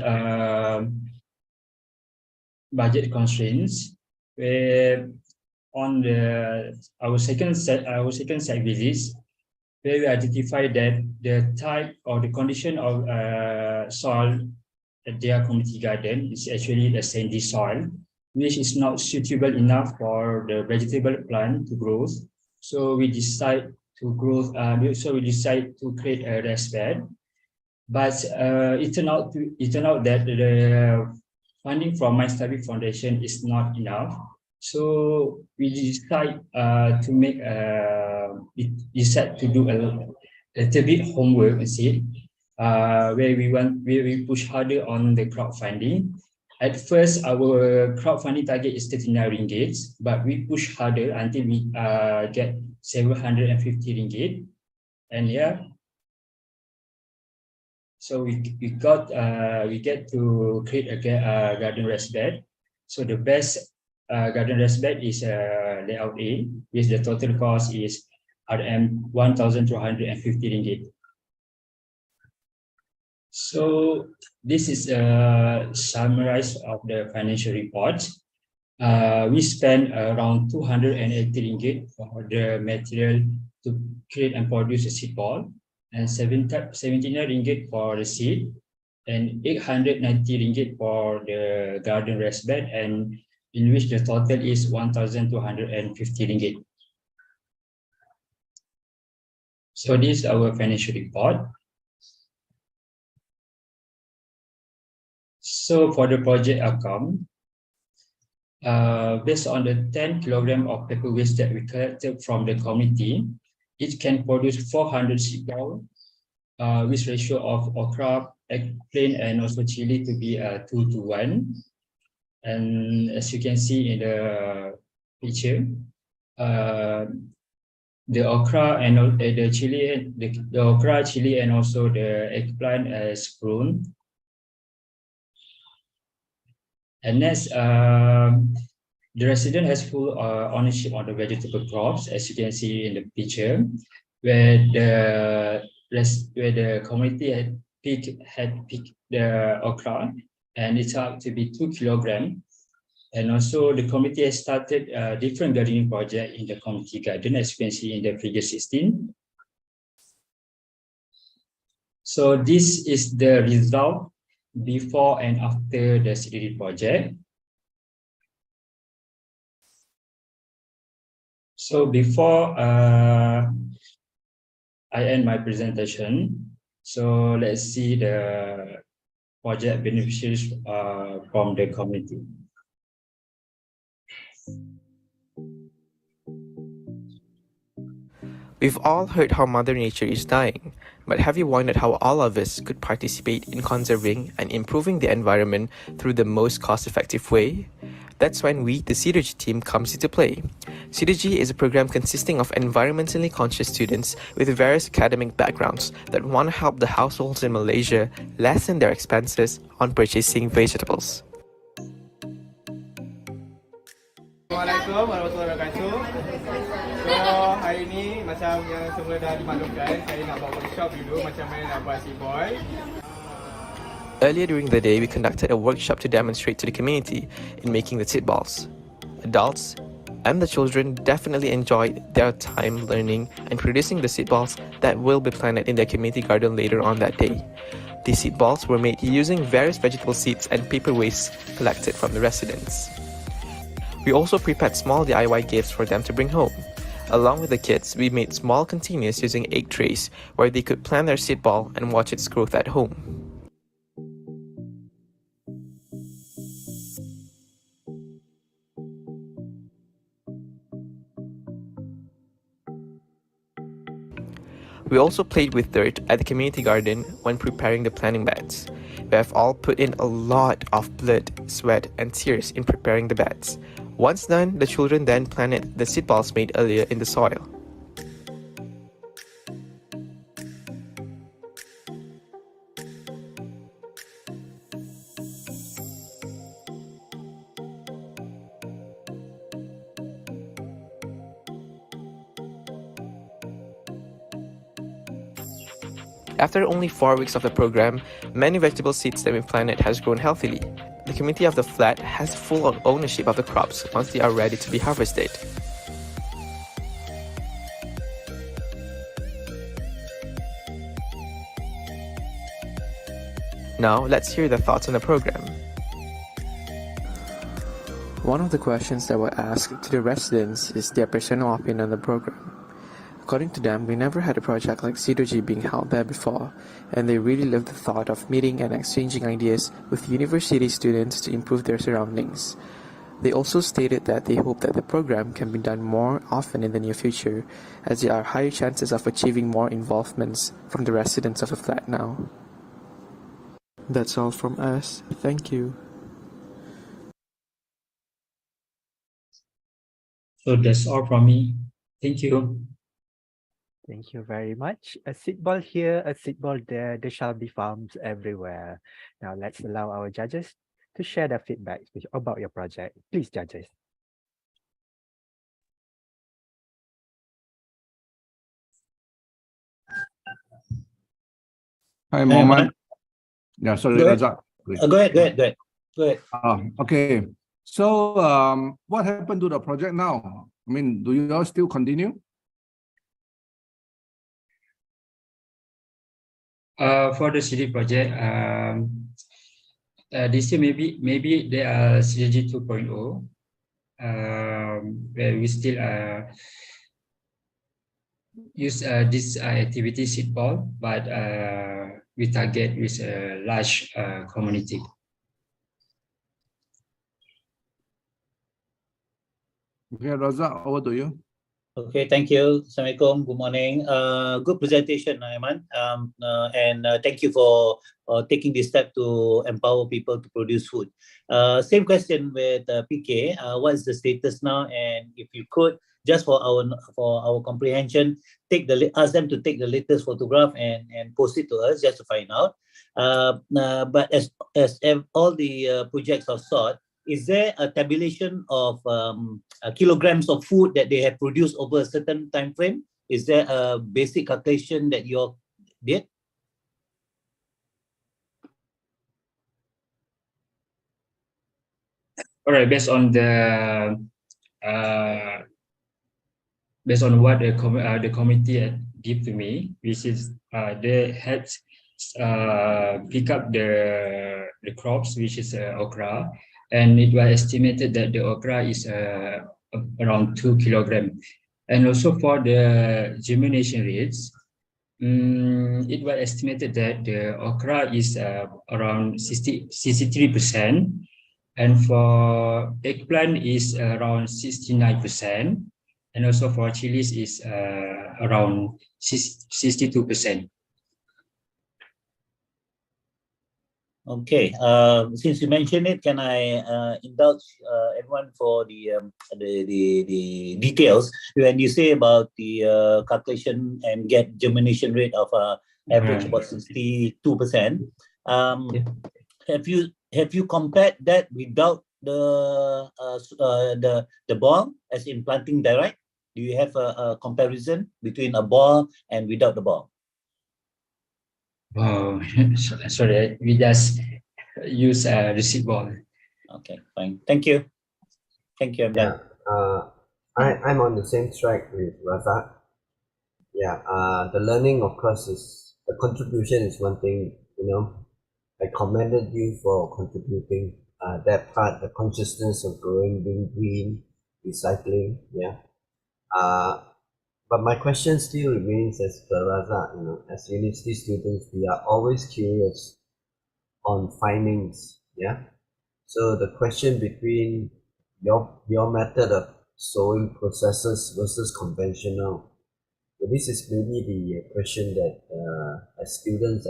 budget constraints, where on our second site visits, where we identify that the type or the condition of soil at their community garden is actually the sandy soil, which is not suitable enough for the vegetable plant to grow. So we decide to create a rest bed. But it turned out that the funding from My Starfish Foundation is not enough. So we decide to do a little bit homework instead, where we push harder on the crowdfunding. At first, our crowdfunding target is 39 ringgit, but we push harder until we get 750 ringgit. And yeah, so we get to create a garden rest bed. So the best garden rest bed is layout A, which the total cost is RM 1,250 ringgit. So this is a summarize of the financial report. We spent around 280 ringgit for the material to create and produce a seed ball, and 79 ringgit for the seed, and 890 ringgit for the garden raised bed, and in which the total is 1,250 ringgit. So this is our financial report. So for the project outcome, based on the 10 kilogram of paper waste that we collected from the community, it can produce 400 seed ball, with ratio of okra, eggplant, and also chili to be 2:1. And as you can see in the picture, the okra and the chili, the okra, chili, and also the eggplant is grown. And next, the resident has full ownership on the vegetable crops, as you can see in the picture, where the community had picked the okra, and it's up to be 2 kilogram. And also the committee has started a different gardening project in the community garden, as you can see in the figure 16. So this is the result before and after the Seedergy project. So before I end my presentation, so let's see the project beneficiaries from the community. We've all heard how Mother Nature is dying, but have you wondered how all of us could participate in conserving and improving the environment through the most cost-effective way? That's when we, the Seedergy team, comes into play. Seedergy is a program consisting of environmentally conscious students with various academic backgrounds that want to help the households in Malaysia lessen their expenses on purchasing vegetables. Assalamualaikum warahmatullahi wabarakatuh. So hari ni macam yang semua dah dimaklumkan, saya nak buat workshop dulu macam mana nak buat seed ball. Earlier during the day, we conducted a workshop to demonstrate to the community in making the seed balls. Adults and the children definitely enjoyed their time learning and producing the seed balls that will be planted in their community garden later on that day. These seed balls were made using various vegetable seeds and paper waste collected from the residents. We also prepared small DIY gifts for them to bring home. Along with the kids, we made small containers using egg trays where they could plant their seed ball and watch its growth at home. We also played with dirt at the community garden when preparing the planting beds. We have all put in a lot of blood, sweat, and tears in preparing the beds. Once done, the children then planted the seed balls made earlier in the soil. After only 4 weeks of the program, many vegetable seeds that we planted has grown healthily. The community of the flat has full ownership of the crops once they are ready to be harvested. Now, let's hear the thoughts on the program. One of the questions that were asked to the residents is their personal opinion on the program. According to them, we never had a project like Seedergy being held there before, and they really loved the thought of meeting and exchanging ideas with university students to improve their surroundings. They also stated that they hope that the program can be done more often in the near future, as there are higher chances of achieving more involvements from the residents of the flat now. That's all from us. Thank you. So that's all from me. Thank you. Thank you very much. A seed ball here, a seed ball there. There shall be farms everywhere. Now let's allow our judges to share their feedback about your project. Please, judges. Hi, Mohammed. Yeah, sorry, Go ahead. Razak. Please. Go ahead. Go ahead. Okay. So, what happened to the project now? I mean, do you all still continue? For the city project, this year maybe there are Synergy 2.0, where we still use this activity seed ball, but we target with a large community. Okay, Razak, over to you. Okay, thank you. Assalamualaikum. Good morning. Good presentation, Aiman. And thank you for taking this step to empower people to produce food. Same question with PK. What is the status now? And if you could, just for our comprehension, ask them to take the latest photograph and post it to us just to find out. But as all the projects are sought, is there a tabulation of kilograms of food that they have produced over a certain time frame? Is there a basic calculation that you all did? All right, based on what the committee give to me, which is they had pick up the crops, which is okra, and it was estimated that the okra is around 2 kilograms. And also for the germination rates, it was estimated that the okra is around 63%, and for eggplant is around 69%, and also for chilies is around 62%. Okay. Since you mentioned it, can I indulge everyone for the details when you say about the calculation and get germination rate of average about 62%? Have you compared that without the ball, as in planting direct? Do you have a comparison between a ball and without the ball? Oh, sorry, we just use the seed ball. Okay, fine. Thank you. Thank you. I'm done. I'm on the same track with Razak. Yeah, the learning, of course, is the contribution is one thing. I commended you for contributing that part, the consciousness of growing, being green, recycling. Yeah. But my question still remains as per Razak, as university students, we are always curious on findings. Yeah. So the question between your method of sowing processes versus conventional. So this is maybe the question that as students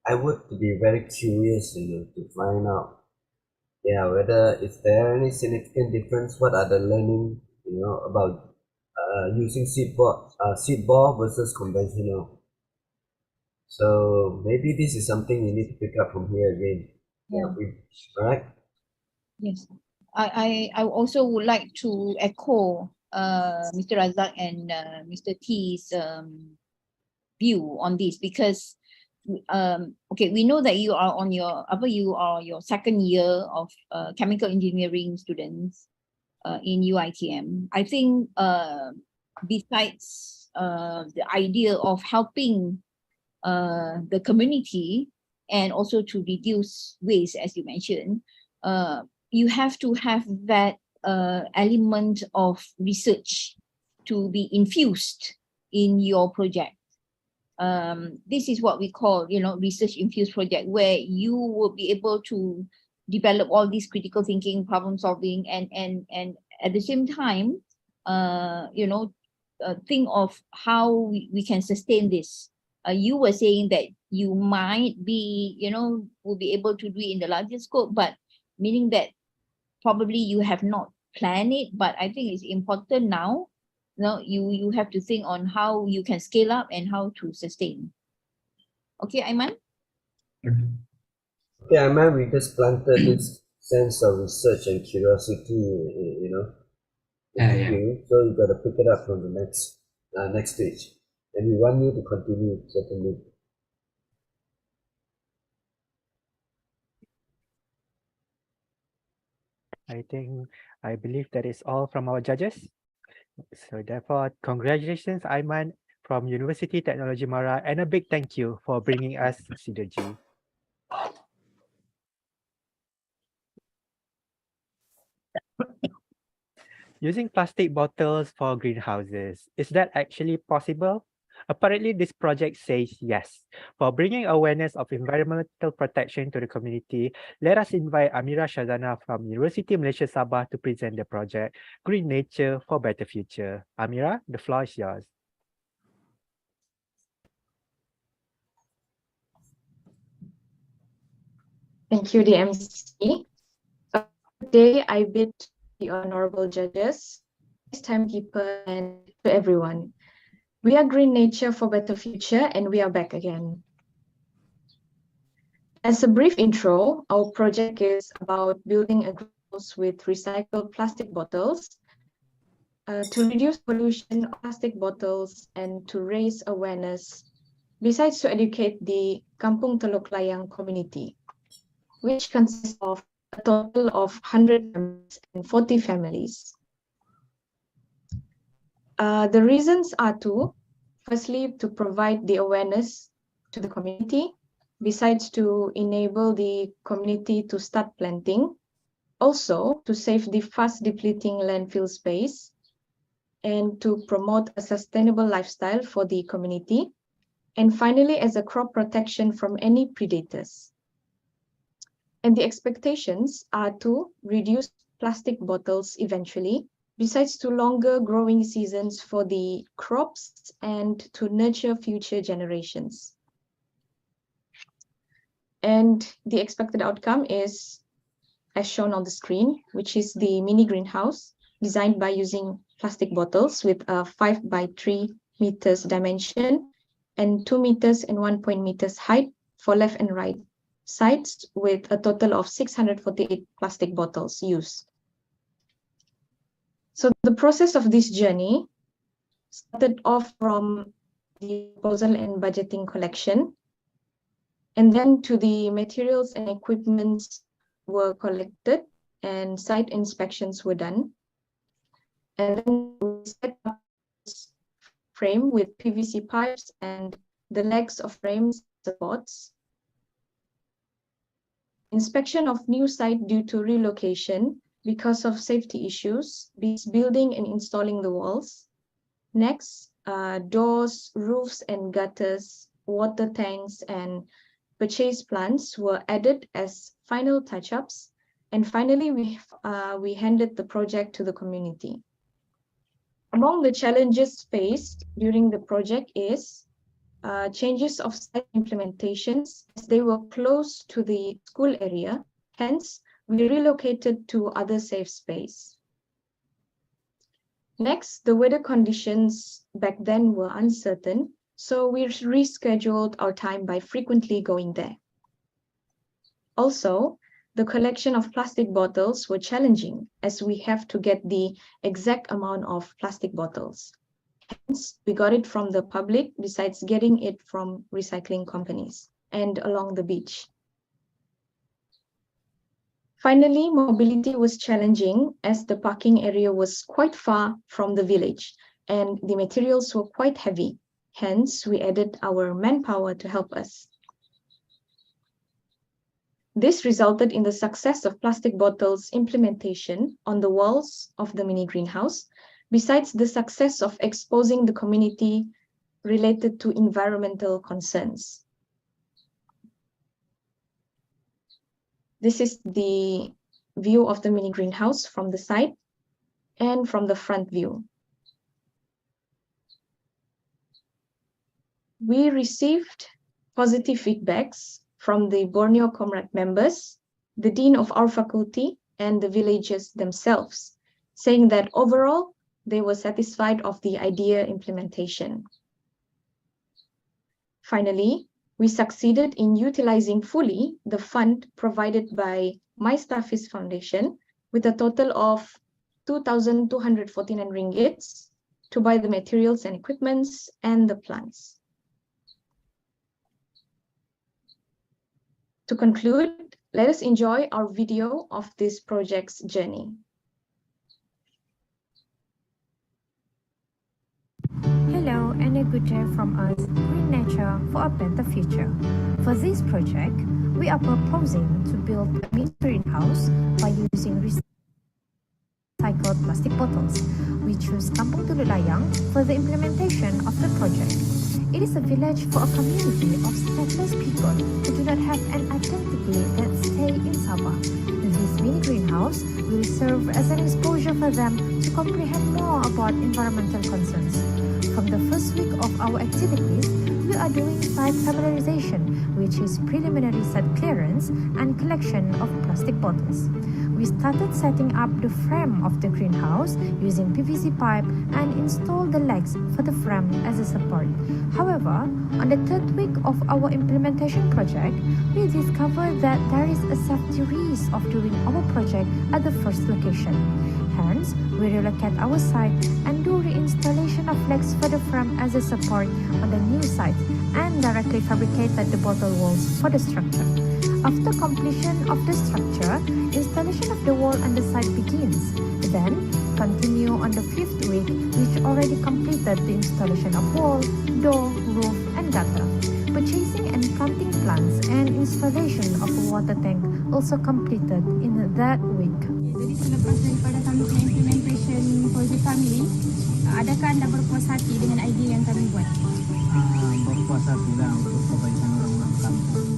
I would be very curious, to find out, whether is there any significant difference? What are the learning, about using seed ball versus conventional? So maybe this is something you need to pick up from here again. Yeah. All right. Yes, I also would like to echo Mr. Razak and Mr. T's view on this, because okay, we know that you are on your second year of chemical engineering students in UiTM. I think besides the idea of helping the community and also to reduce waste, as you mentioned, you have to have that element of research to be infused in your project. This is what we call, research infused project, where you will be able to develop all these critical thinking, problem solving, and at the same time, think of how we can sustain this. You were saying that you might be, will be able to do it in the larger scope, but meaning that probably you have not planned it. But I think it's important now. You have to think on how you can scale up and how to sustain. Okay, Aiman? Okay, Aiman, we just planted this sense of research and curiosity, into you. So you got to pick it up from the next stage. And we want you to continue, certainly. I believe that is all from our judges. So therefore, congratulations, Aiman from Universiti Teknologi Malaya, and a big thank you for bringing us Seedergy. Using plastic bottles for greenhouses, is that actually possible? Apparently, this project says yes. For bringing awareness of environmental protection to the community, let us invite Amira Shazana from Universiti Malaysia Sabah to present the project, Green Nature for Better Future. Amira, the floor is yours. Thank you, DMC. Today, I bid the honorable judges, timekeeper, and to everyone. We are Green Nature for Better Future, and we are back again. As a brief intro, our project is about building a greenhouse with recycled plastic bottles to reduce pollution of plastic bottles and to raise awareness, besides to educate the Kampung Teluk Layang community, which consists of a total of 100 families and 40 families. The reasons are firstly, to provide the awareness to the community, besides to enable the community to start planting, also to save the fast depleting landfill space, and to promote a sustainable lifestyle for the community, and finally as a crop protection from any predators. And the expectations are to reduce plastic bottles eventually, besides to longer growing seasons for the crops and to nurture future generations. And the expected outcome is as shown on the screen, which is the mini greenhouse designed by using plastic bottles with a 5 by 3 meters dimension and 2 meters and 1 meters height for left and right sides, with a total of 648 plastic bottles used. So the process of this journey started off from the proposal and budgeting collection, and then to the materials and equipments were collected and site inspections were done. And then we set up frame with PVC pipes and the legs of frames supports. Inspection of new site due to relocation because of safety issues, building and installing the walls. Next, doors, roofs and gutters, water tanks and purchase plants were added as final touch-ups. And finally, we handed the project to the community. Among the challenges faced during the project is changes of site implementations, as they were close to the school area. Hence, we relocated to other safe space. Next, the weather conditions back then were uncertain, so we rescheduled our time by frequently going there. Also, the collection of plastic bottles were challenging, as we have to get the exact amount of plastic bottles. Hence, we got it from the public, besides getting it from recycling companies and along the beach. Finally, mobility was challenging, as the parking area was quite far from the village and the materials were quite heavy. Hence, we added our manpower to help us. This resulted in the success of plastic bottles implementation on the walls of the mini greenhouse, besides the success of exposing the community related to environmental concerns. This is the view of the mini greenhouse from the side and from the front view. We received positive feedbacks from the Borneo Comrade members, the dean of our faculty, and the villagers themselves, saying that overall, they were satisfied of the idea implementation. Finally, we succeeded in utilizing fully the fund provided by My Starfish Foundation with a total of 2,249 ringgits to buy the materials and equipments and the plants. To conclude, Let us enjoy our video of this project's journey. Hello and a good day from us, Green Nature for a Better Future. For this project, we are proposing to build a mini greenhouse by using recycled plastic bottles. We choose Kampung Tuluk Layang for the implementation of the project. It is a village for a community of stateless people who do not have an identity that stay in Sabah. This mini greenhouse will serve as an exposure for them to comprehend more about environmental concerns. From the first week of our activities, we are doing site familiarization, which is preliminary site clearance and collection of plastic bottles. We started setting up the frame of the greenhouse using PVC pipe and installed the legs for the frame as a support. However, on the third week of our implementation project, we discovered that there is a safety risk of doing our project at the first location. Hence, we relocate our site and do reinstallation of legs for the frame as a support on the new site and directly fabricated the bottle walls for the structure. After completion of the structure, installation of the wall on the site begins. Then, continue on the fifth week, which already completed the installation of wall, door, roof, and gutter. Purchasing and planting plants and installation of a water tank also completed in that week. Jadi selepas daripada kami punya implementation projek kami, adakah anda berpuas hati dengan idea yang kami buat? Berpuas hati lah untuk kebaikan orang-orang kampung.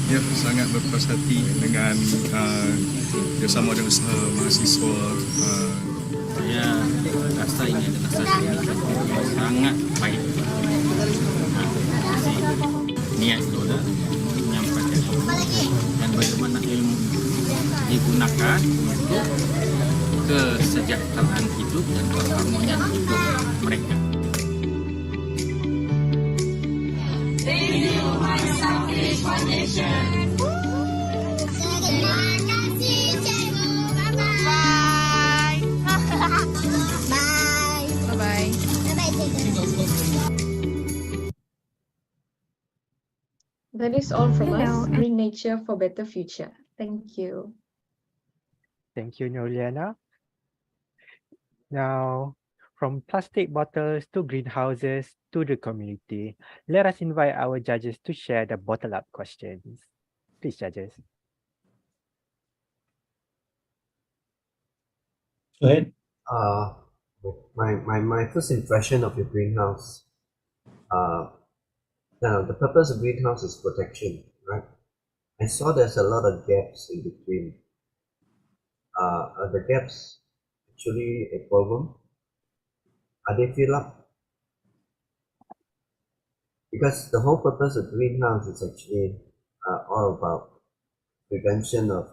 Ya, sangat berpuas hati dengan bersama dengan mahasiswa. Saya rasa ini adalah satu yang sangat baik. Niat kita menyampaikan dan bagaimana ilmu digunakan untuk kesejahteraan hidup dan keharmonian hidup mereka. Starfish Foundation. Terima kasih cikgu. Bye-bye. Bye. Bye-bye. Bye-bye cikgu. That is all from us, Green Nature for Better Future. Thank you. Thank you, Noliana. Now, from plastic bottles to greenhouses to the community, let us invite our judges to share the bottle-up questions. Please, judges. Go ahead. My first impression of your greenhouse. Now, the purpose of greenhouse is protection, right? I saw there's a lot of gaps in between. Are the gaps actually a problem? Are they filled up? Because the whole purpose of greenhouse is actually all about prevention of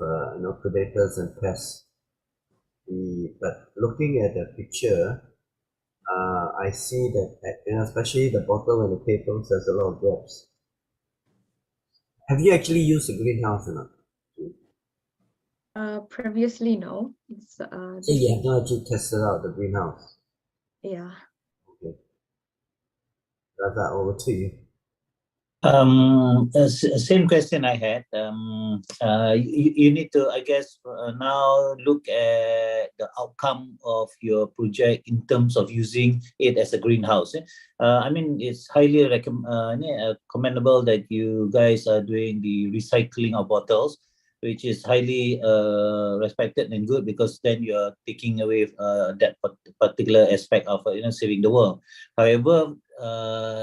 predators and pests. But looking at the picture, I see that especially the bottle and the papers, there's a lot of gaps. Have you actually used a greenhouse or not? Previously, no. So you have not actually tested out the greenhouse? Yeah. Okay. Raza, over to you. Same question I had. You need to, I guess, now look at the outcome of your project in terms of using it as a greenhouse. I mean, it's highly commendable that you guys are doing the recycling of bottles, which is highly respected and good, because then you're taking away that particular aspect of saving the world. However,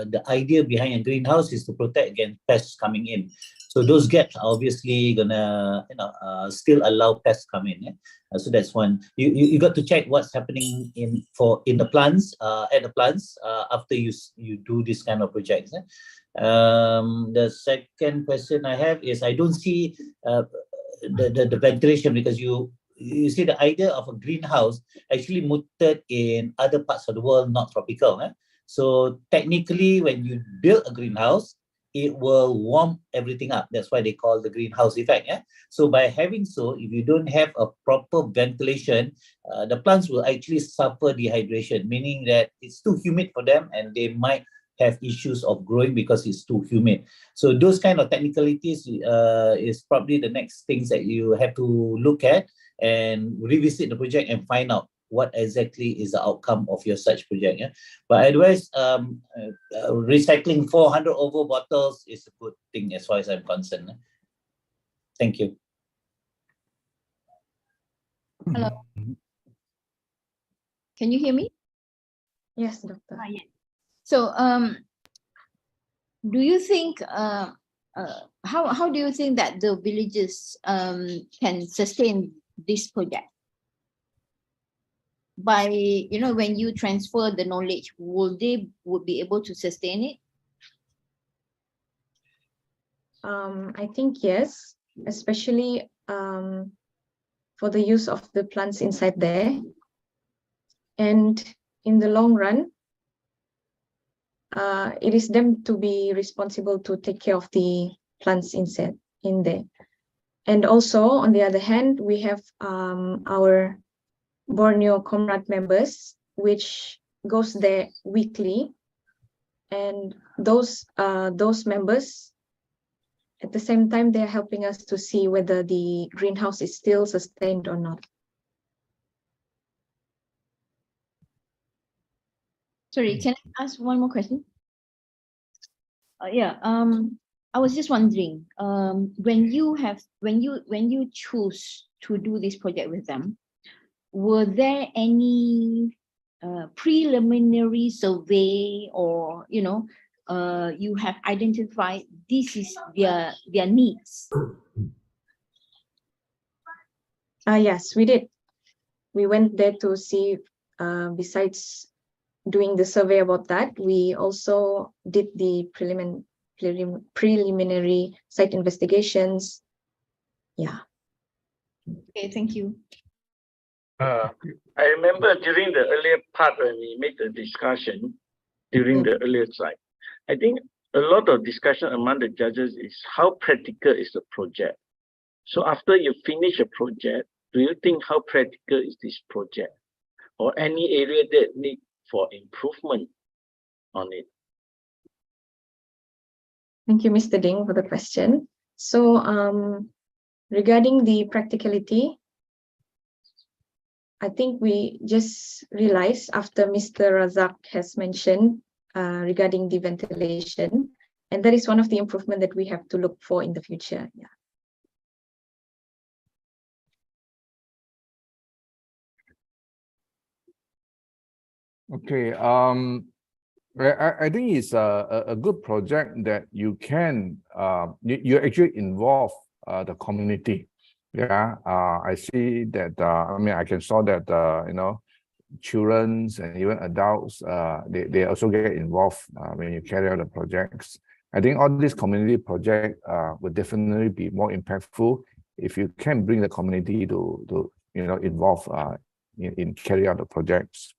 the idea behind a greenhouse is to protect against pests coming in. So those gaps are obviously gonna still allow pests come in. Yeah? So that's one. You got to check what's happening in the plants at the plants after you do this kind of projects. Yeah? The second question I have is, I don't see the ventilation, because you see the idea of a greenhouse actually muted in other parts of the world, not tropical. So technically, when you build a greenhouse, it will warm everything up. That's why they call the greenhouse effect. Yeah? So by having so, if you don't have a proper ventilation, the plants will actually suffer dehydration, meaning that it's too humid for them and they might have issues of growing because it's too humid. So those kind of technicalities is probably the next things that you have to look at and revisit the project and find out what exactly is the outcome of your such project. Yeah? But otherwise, recycling 400 over bottles is a good thing as far as I'm concerned. Thank you. Hello. Can you hear me? Yes, Doctor. Yeah. So, do you think how do you think that the villages can sustain this project? By when you transfer the knowledge, would be able to sustain it? I think yes, especially for the use of the plants inside there. And in the long run, it is them to be responsible to take care of the plants inside in there. And also, on the other hand, we have our Borneo Comrade members, which goes there weekly, and those members, at the same time, they're helping us to see whether the greenhouse is still sustained or not. Sorry, can I ask one more question? Yeah. I was just wondering, when you choose to do this project with them, were there any preliminary survey, or you have identified this is their needs? Yes, we did. We went there to see, besides doing the survey about that, we also did the preliminary site investigations. Yeah. Okay, thank you. I remember during the earlier part when we made the discussion during the earlier slide, I think a lot of discussion among the judges is how practical is the project. So after you finish a project, do you think how practical is this project, or any area that need for improvement on it? Thank you, Mr. Ding, for the question. So regarding the practicality, I think we just realized after Mr. Razak has mentioned regarding the ventilation, and that is one of the improvements that we have to look for in the future. Yeah. Okay. I think it's a good project that you can you actually involve the community. Yeah, I see that. I mean, I can saw that children and even adults they also get involved when you carry out the projects. I think all these community projects would definitely be more impactful if you can bring the community to involve in carry out the projects.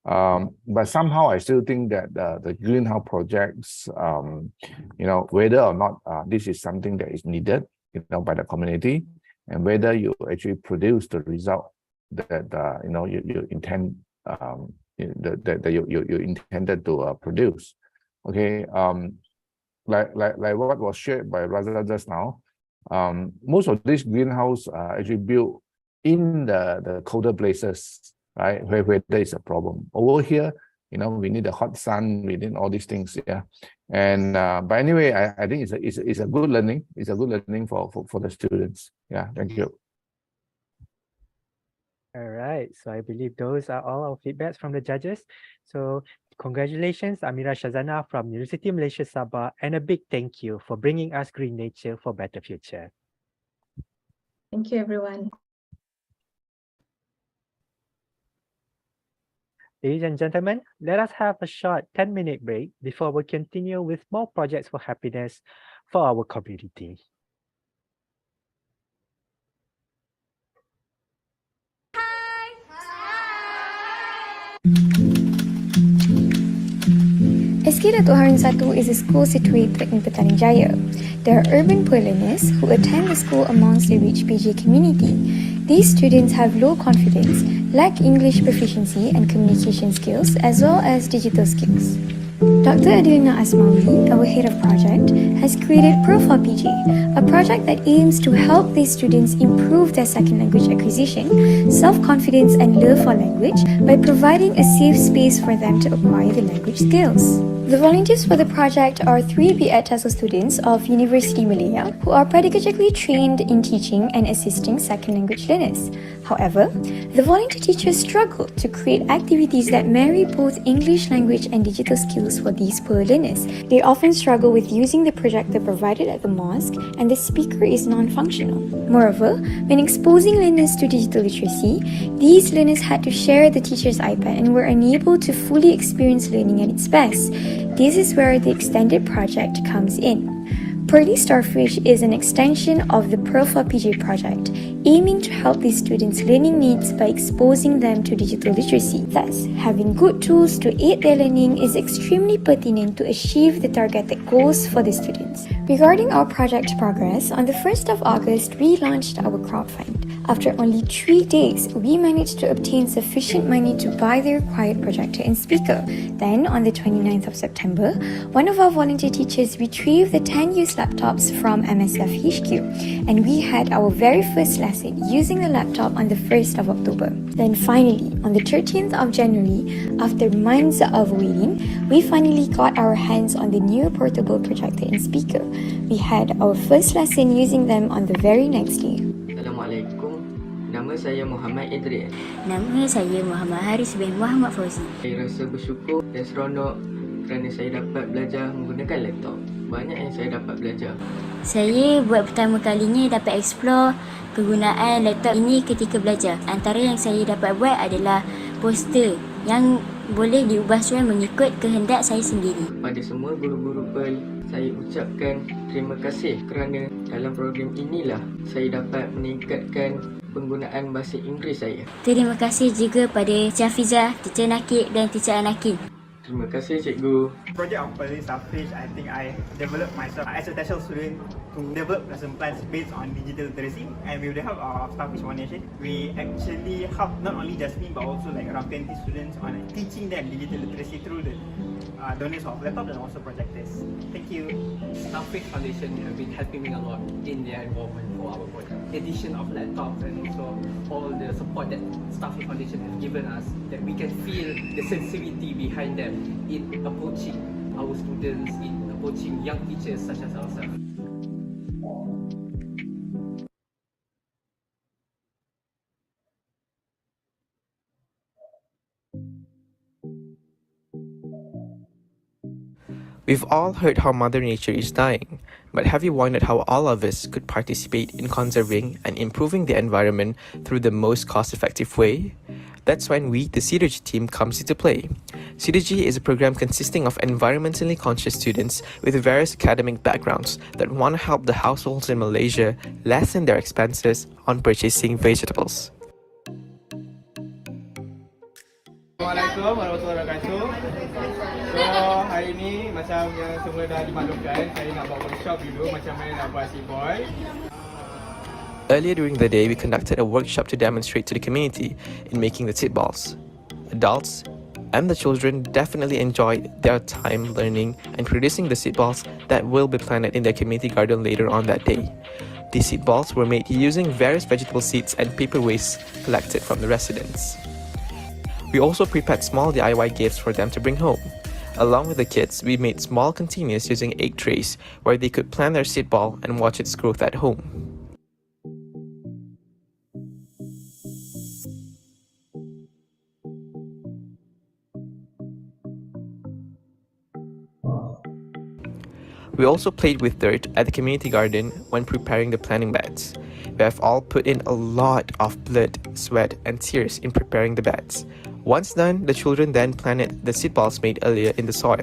But somehow I still think that the greenhouse projects, whether or not this is something that is needed, by the community, and whether you actually produce the result that you intend that you intended to produce. Okay. Like what was shared by Raza just now, most of these greenhouse are actually built in the colder places, right, where there is a problem. Over here, we need the hot sun, we need all these things. Yeah. And but anyway, I think it's a good learning. It's a good learning for the students. Yeah. Thank you. All right. So I believe those are all our feedbacks from the judges. So congratulations, Amira Shazana from Universiti Malaysia Sabah, and a big thank you for bringing us green nature for better future. Thank you, everyone. Ladies and gentlemen, let us have a short 10-minute break before we continue with more projects for happiness for our community. SK Datuk Harun 1 is a school situated in Petaling Jaya. There are urban poor learners who attend the school amongst the rich PJ community. These students have low confidence, lack English proficiency and communication skills, as well as digital skills. Dr. Adelina Asmawi, our head of project, has created Profile PJ, a project that aims to help these students improve their second language acquisition, self-confidence and love for language by providing a safe space for them to acquire the language skills. The volunteers for the project are 3 B.Ed TESOL students of Universiti Malaya who are pedagogically trained in teaching and assisting second language learners. However, the volunteer teachers struggle to create activities that marry both English language and digital skills for these poor learners. They often struggle with using the projector provided at the mosque and the speaker is non-functional. Moreover, when exposing learners to digital literacy, these learners had to share the teacher's iPad and were unable to fully experience learning at its best. This is where the extended project comes in. Pearly Starfish is an extension of the Profile PJ project, aiming to help these students' learning needs by exposing them to digital literacy. Thus, having good tools to aid their learning is extremely pertinent to achieve the targeted goals for the students. Regarding our project progress, on the 1st of August, we launched our crowdfund. After only 3 days, we managed to obtain sufficient money to buy the required projector and speaker. Then, on the 29th of September, one of our volunteer teachers retrieved the 10 used laptops from MSF HQ, and we had our very first lesson using the laptop on the 1st of October. Then finally, on the 13th of January, after months of waiting, we finally got our hands on the new portable projector and speaker. We had our first lesson using them on the very next day. Assalamualaikum. Nama saya Muhammad Idris. Nama saya Muhammad Haris bin Muhammad Fauzi. Saya rasa bersyukur dan seronok kerana saya dapat belajar menggunakan laptop. Banyak yang saya dapat belajar. Saya buat pertama kalinya dapat explore kegunaan laptop ini ketika belajar. Antara yang saya dapat buat adalah poster yang boleh diubah sesuai mengikut kehendak saya sendiri. Pada semua guru-guru Pearl, saya ucapkan terima kasih kerana dalam program inilah saya dapat meningkatkan penggunaan bahasa Inggeris saya. Terima kasih juga pada Syafizah, Teacher Nakib dan Teacher Anakin. Terima kasih cikgu. Project of Pearly Starfish, I think I developed myself as a TESOL student to develop lesson plans based on digital literacy, and with the help of Starfish Foundation, we actually help not only just me but also like around 20 students on teaching them digital literacy through the donation of laptops and also projectors. Thank you. Starfish Foundation have been helping me a lot in their involvement for our project. Addition of laptops and also all the support that Starfish Foundation has given us, that we can feel the sensitivity behind them in approaching our students, in approaching young teachers such as ourselves. We've all heard how Mother Nature is dying, but have you wondered how all of us could participate in conserving and improving the environment through the most cost-effective way? That's when we, the Seedergy team, comes into play. Seedergy is a program consisting of environmentally conscious students with various academic backgrounds that want to help the households in Malaysia lessen their expenses on purchasing vegetables. Assalamualaikum warahmatullahi wabarakatuh. So hari ni macam yang semua dah dimaklumkan, saya nak buat workshop dulu macam mana nak buat boy. Earlier during the day, we conducted a workshop to demonstrate to the community in making the tit balls. Adults and the children definitely enjoyed their time learning and producing the seed balls that will be planted in their community garden later on that day. These seed balls were made using various vegetable seeds and paper waste collected from the residents. We also prepared small DIY gifts for them to bring home. Along with the kids, we made small containers using egg trays where they could plant their seed ball and watch its growth at home. We also played with dirt at the community garden when preparing the planting beds. We have all put in a lot of blood, sweat and tears in preparing the beds. Once done, the children then planted the seed balls made earlier in the soil.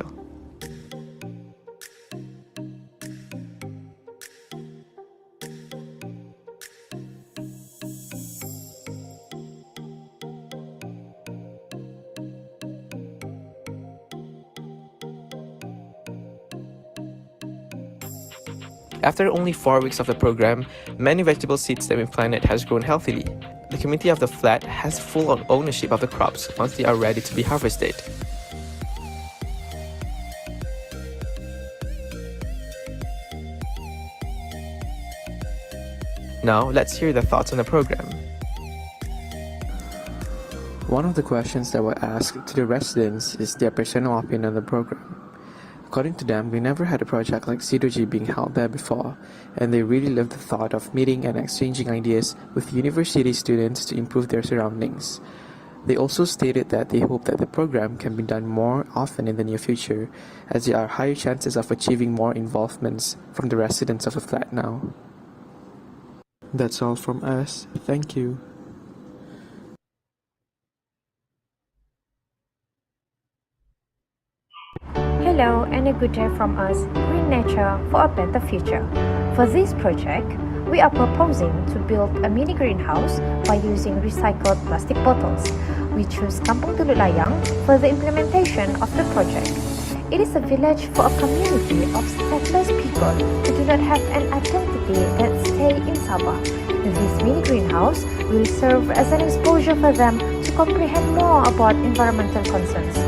After only 4 weeks of the program, many vegetable seeds that we planted has grown healthily. The community of the flat has full ownership of the crops once they are ready to be harvested. Now, let's hear their thoughts on the program. One of the questions that were asked to the residents is their personal opinion on the program. According to them, they never had a project like Seedergy being held there before, and they really loved the thought of meeting and exchanging ideas with university students to improve their surroundings. They also stated that they hope that the program can be done more often in the near future, as there are higher chances of achieving more involvements from the residents of the flat now. That's all from us. Thank you. Hello and a good day from us, Green Nature for a Better Future. For this project, we are proposing to build a mini greenhouse by using recycled plastic bottles. We choose Kampung Teluk Layang for the implementation of the project. It is a village for a community of stateless people who do not have an identity that stay in Sabah. This mini greenhouse will serve as an exposure for them to comprehend more about environmental concerns.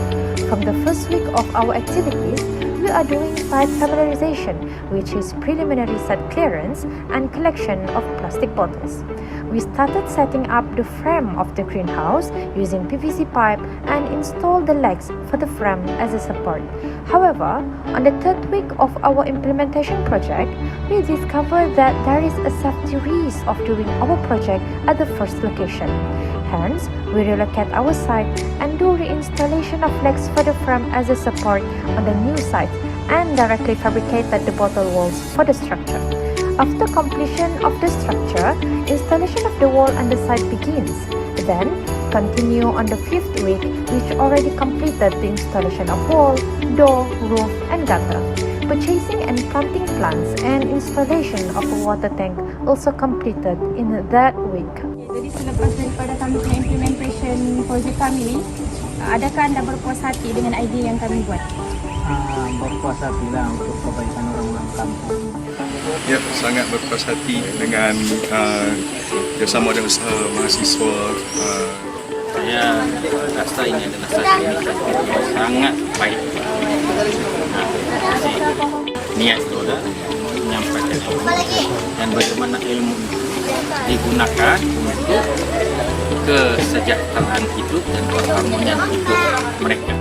From the first week of our activities, we are doing site familiarization, which is preliminary site clearance and collection of plastic bottles. We started setting up the frame of the greenhouse using PVC pipe and installed the legs for the frame as a support. However, on the third week of our implementation project, we discovered that there is a safety risk of doing our project at the first location. Hence, we relocate our site and do reinstallation of legs for the frame as a support on the new site and directly fabricated the bottle walls for the structure. After completion of the structure, installation of the wall and the site begins. Then, continue on the fifth week, which already completed the installation of wall, door, roof, and gutter. Purchasing and planting plants and installation of a water tank also completed in that week. Jadi selepas daripada kami punya implementation projek kami ni, adakah anda berpuas hati dengan idea yang kami buat? Berpuas hati lah untuk kebaikan orang-orang kampung. Ya, sangat berpuas hati dengan bersama dengan usaha mahasiswa. Saya rasa ini adalah satu inisiatif yang sangat baik. Niat saudara menyampaikan dan bagaimana ilmu digunakan untuk kesejahteraan hidup dan keharmonian hidup mereka.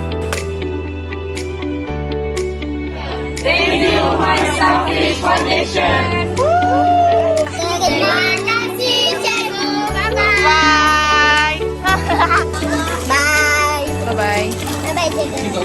Thank you, my Starfish Foundation. Terima kasih, cikgu. Bye-bye. Bye. Bye-bye. Bye-bye, cikgu.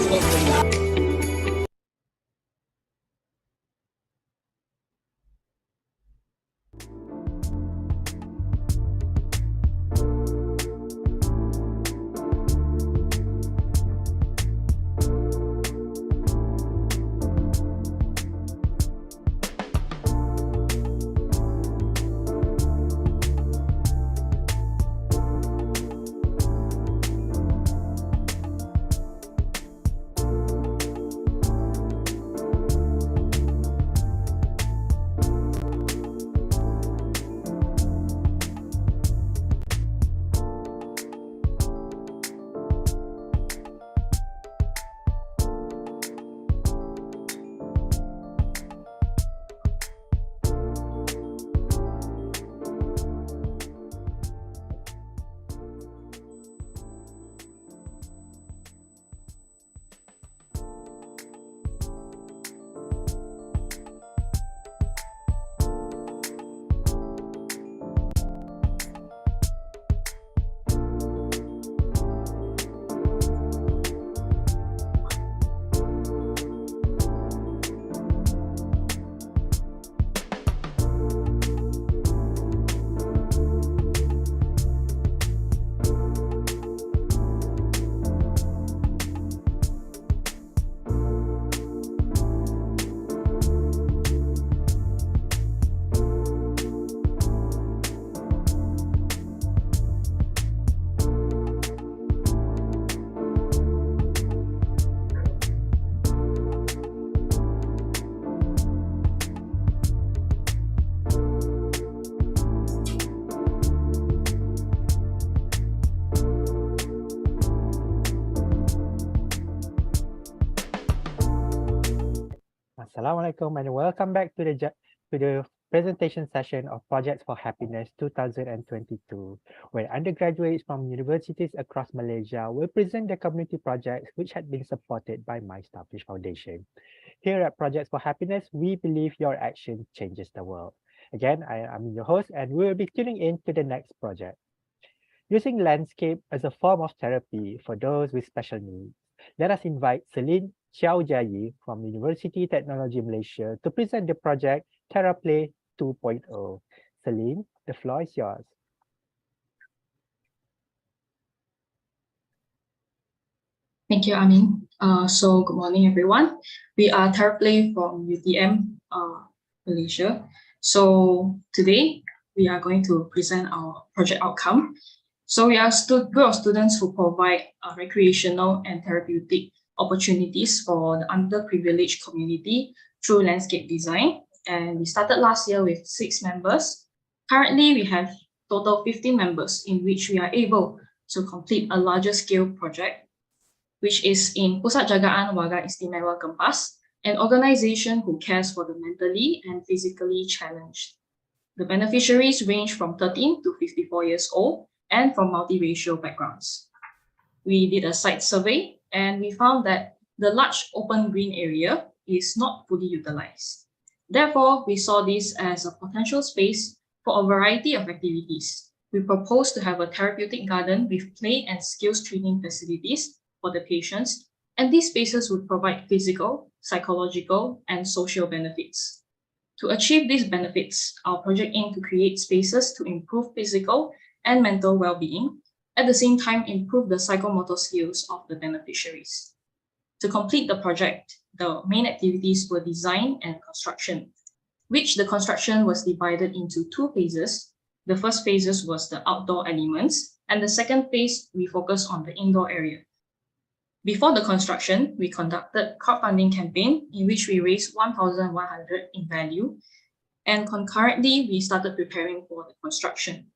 Assalamualaikum and welcome back to the presentation session of Projects for Happiness 2022, where undergraduates from universities across Malaysia will present their community projects which had been supported by My Starfish Foundation. Here at Projects for Happiness, we believe your action changes the world. Again, I am your host and we will be tuning in to the next project. Using landscape as a form of therapy for those with special needs, let us invite Celine Chiao-Jayi from Universiti Teknologi Malaysia to present the project Theraplay 2.0. Celine, the floor is yours. Thank you, Amin. So good morning, everyone. We are Theraplay from UiTM, Malaysia. So today we are going to present our project outcome. So we are a group of students who provide recreational and therapeutic opportunities for the underprivileged community through landscape design. And we started last year with 6 members. Currently, we have total 15 members in which we are able to complete a larger scale project, which is in Pusat Jagaan Warga Istimewa Kempas, an organization who cares for the mentally and physically challenged. The beneficiaries range from 13 to 54 years old and from multiracial backgrounds. We did a site survey and we found that the large open green area is not fully utilized. Therefore, we saw this as a potential space for a variety of activities. We proposed to have a therapeutic garden with play and skills training facilities for the patients, and these spaces would provide physical, psychological, and social benefits. To achieve these benefits, our project aimed to create spaces to improve physical and mental well-being, at the same time improve the psychomotor skills of the beneficiaries. To complete the project, the main activities were design and construction, which the construction was divided into 2 phases. The first phase was the outdoor elements, and the second phase, we focused on the indoor area. Before the construction, we conducted crowdfunding campaign in which we raised 1,100 in value, and concurrently, we started preparing for the construction.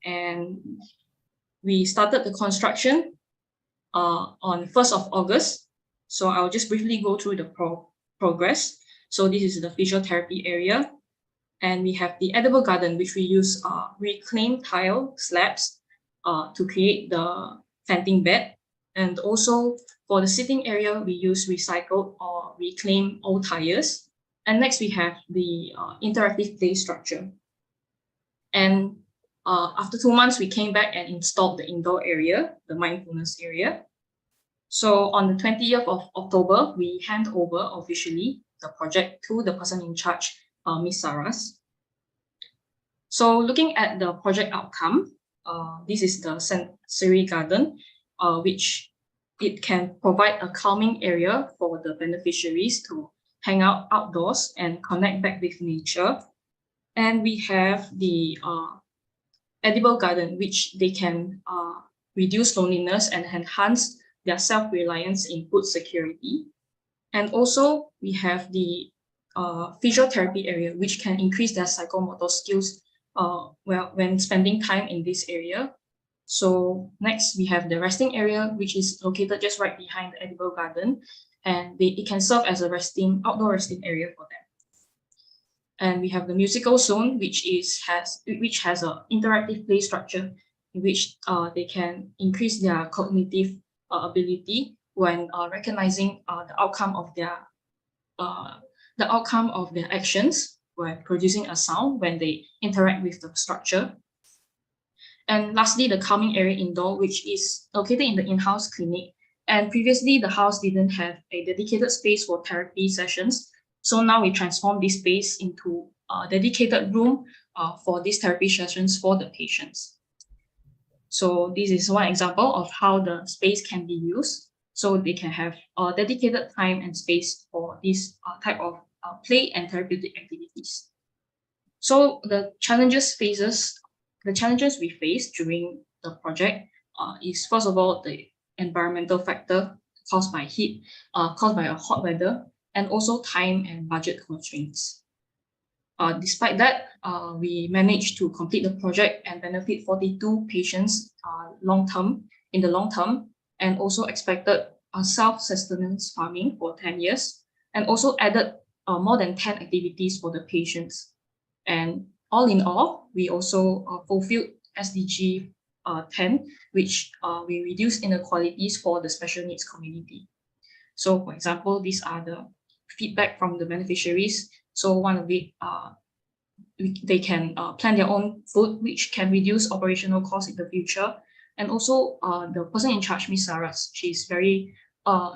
And we started the construction on 1st of August. So I'll just briefly go through the progress. So this is the physiotherapy area. And we have the edible garden, which we use reclaimed tile slabs to create the planting bed. And also for the sitting area, we use recycled or reclaimed old tires. And next we have the interactive play structure. And after 2 months, we came back and installed the indoor area, the mindfulness area. So on the 20th of October, we hand over officially the project to the person in charge, Ms. Saras. So looking at the project outcome, this is the sensory garden, which it can provide a calming area for the beneficiaries to hang out outdoors and connect back with nature. And we have the edible garden, which they can reduce loneliness and enhance their self-reliance in food security. And also we have the physiotherapy area, which can increase their psychomotor skills when spending time in this area. So next we have the resting area, which is located just right behind the edible garden, and it can serve as a outdoor resting area for them. And we have the musical zone, which has an interactive play structure in which they can increase their cognitive ability when recognizing the outcome of their actions when producing a sound when they interact with the structure. And lastly, the calming area indoor, which is located in the in-house clinic. And previously, the house didn't have a dedicated space for therapy sessions. So now we transform this space into a dedicated room for these therapy sessions for the patients. So this is one example of how the space can be used. So they can have dedicated time and space for this type of play and therapeutic activities. So the challenges we face during the project is, first of all, the environmental factor caused by heat, caused by a hot weather, and also time and budget constraints. Despite that, we managed to complete the project and benefit 42 patients in the long term, and also expected self-sustenance farming for 10 years, and also added more than 10 activities for the patients. And all in all, we also fulfilled SDG 10, which we reduce inequalities for the special needs community. So for example, these are the feedback from the beneficiaries. So one of it, they can plan their own food, which can reduce operational costs in the future. And also the person in charge, Ms. Saras, she's very,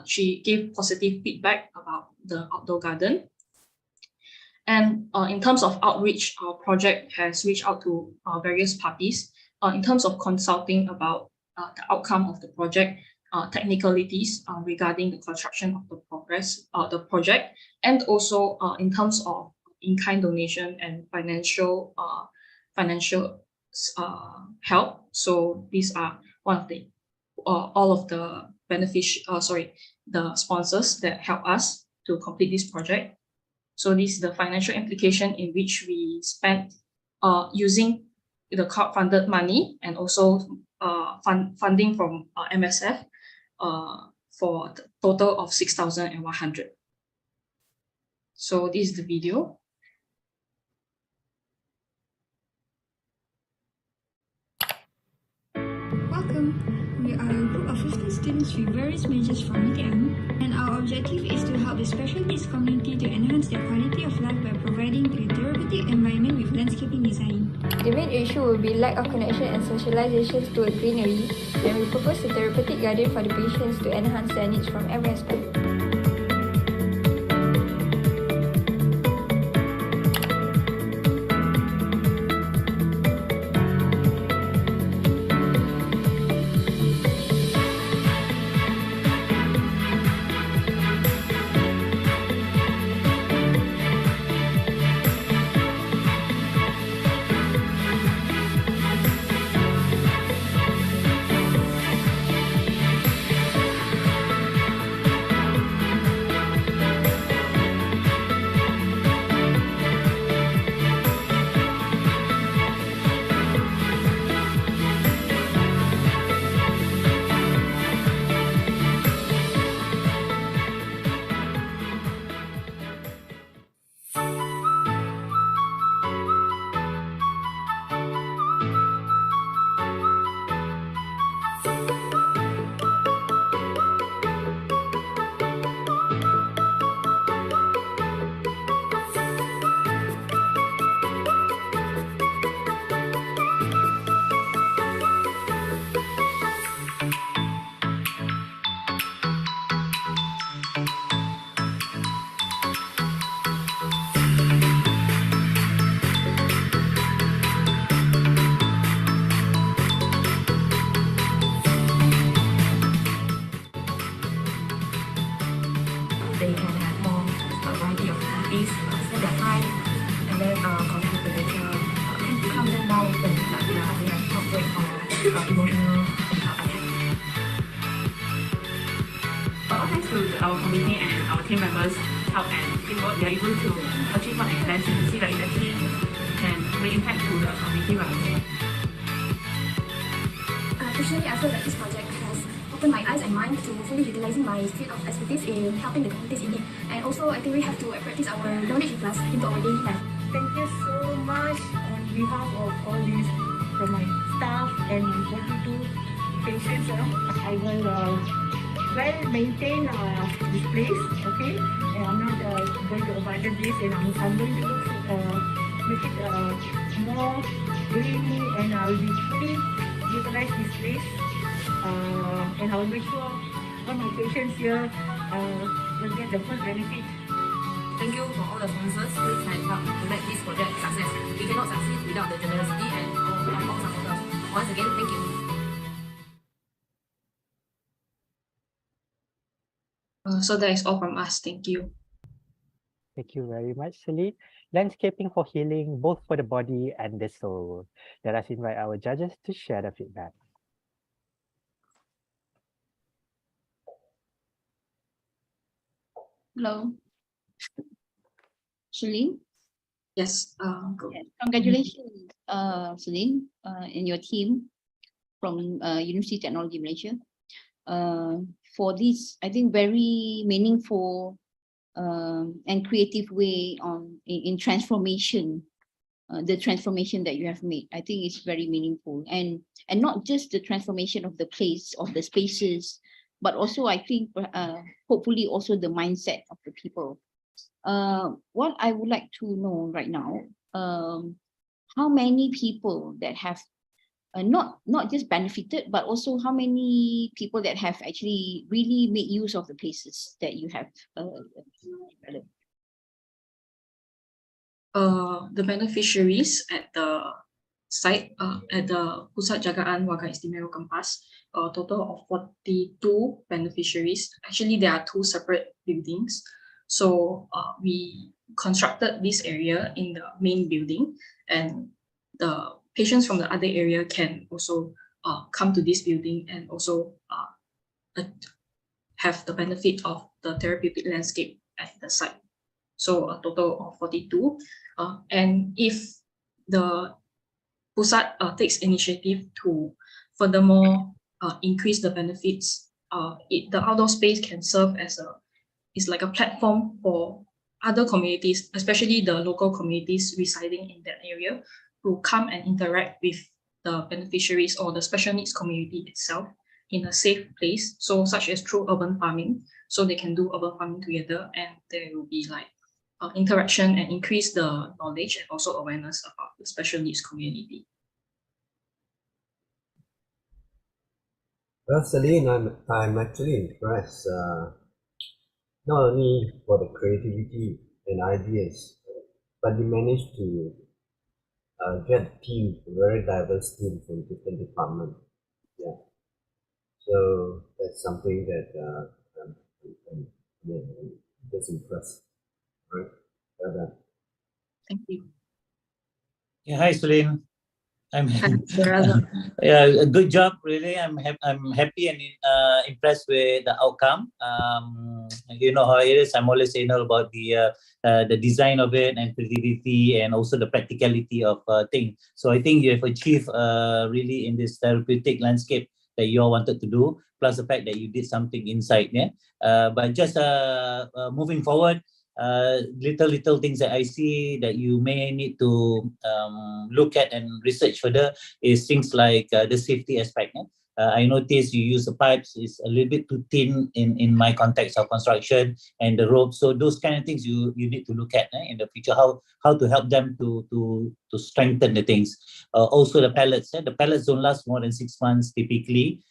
she gave positive feedback about the outdoor garden. And in terms of outreach, our project has reached out to various parties in terms of consulting about the outcome of the project, technicalities regarding the construction of the project, and also in terms of in-kind donation and financial help. So these are one of the all of the the sponsors that help us to complete this project. So this is the financial implication in which we spent using the crowd-funded money and also funding from MSF for a total of 6,100. So this is the video. Welcome. We are a group of 15 students with various majors from UiTM, and our objective is to help the special needs community to enhance their quality of life by providing a therapeutic environment with landscaping design. The main issue will be lack of connection and socialization to a greenery, and we propose a therapeutic garden for the patients to enhance their needs from every aspect. They can have more variety of activities, spend their time, and then contribute to nature, and calm them down when they have outbreak or emotional attack. All thanks to our committee and our team members' help and teamwork, we are able to achieve what we planned. You can see that it actually can make impact to the community. Personally, I feel that this project has opened my eyes and mind to fully utilizing my field of expertise in helping the communities in need. And also, I think we have to practice our knowledge in class into our daily life. Thank you so much on behalf of all these from my staff and 42 patients. I will well maintain this place, okay? And I'm not going to abandon this, and I'm going to make it more greeny, and I will be fully utilize this place, and I will make sure all my patients here will get the full benefit. Thank you for all the sponsors who can help to make this project a success. We cannot succeed without the generosity and all supporters. Once again, thank you. So that is all from us. Thank you. Thank you very much, Celine. Landscaping for healing, both for the body and the soul. Let us invite our judges to share the feedback. Hello. Celine? Yes. Go. Yes. Congratulations, Celine, and your team from Universiti Teknologi Malaysia. For this, I think, very meaningful and creative way in transformation. The transformation that you have made, I think it's very meaningful, and not just the transformation of the place, of the spaces, but also I think hopefully also the mindset of the people. What I would like to know right now, how many people that have not just benefited, but also how many people that have actually really made use of the places that you have developed? The beneficiaries at the site, at the Pusat Jagaan Warga Istimewa Kempas, a total of 42 beneficiaries. Actually, there are two separate buildings. So we constructed this area in the main building, and the patients from the other area can also come to this building and also have the benefit of the therapeutic landscape at the site. So a total of 42. And if the Pusat takes initiative to furthermore increase the benefits, the outdoor space can serve as it's like a platform for other communities, especially the local communities residing in that area, to come and interact with the beneficiaries or the special needs community itself in a safe place. So such as through urban farming, so they can do urban farming together, and there will be like interaction and increase the knowledge and also awareness about the special needs community. Well, Celine, I'm actually impressed, not only for the creativity and ideas, but you managed to get a team, a very diverse team from different departments. Yeah. So that's something that I'm just impressed. Right? Well done. Thank you. Yeah, hi, Celine. Yeah, a good job. Really, I'm happy and impressed with the outcome. You know how it is. I'm always saying about the design of it and creativity and also the practicality of things. So I think you have achieved really in this therapeutic landscape that you all wanted to do. Plus the fact that you did something inside. Yeah. But just moving forward. Little things that I see that you may need to look at and research further is things like the safety aspect. I noticed you use the pipes is a little bit too thin in my context of construction, and the rope. So those kind of things you need to look at in the future, how to help them to strengthen the things. Also the pellets. The pellets don't last more than 6 months typically.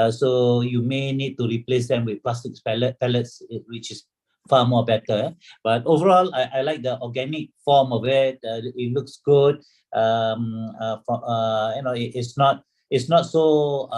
So you may need to replace them with plastic pellets, which is far more better. But overall, I like the organic form of it. It looks good. You know, it's not so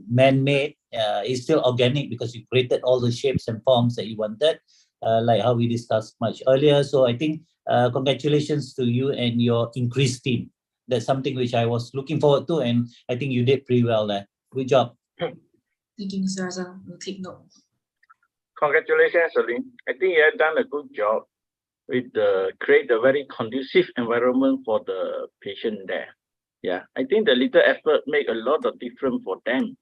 man-made. It's still organic because you created all the shapes and forms that you wanted, like how we discussed much earlier. So I think congratulations to you and your increased team. That's something which I was looking forward to, and I think you did pretty well there. Good job. Thank you, Mr. Raza. We'll take note. Congratulations, Celine. I think you have done a good job with create a very conducive environment for the patient there. Yeah, I think the little effort make a lot of difference for them.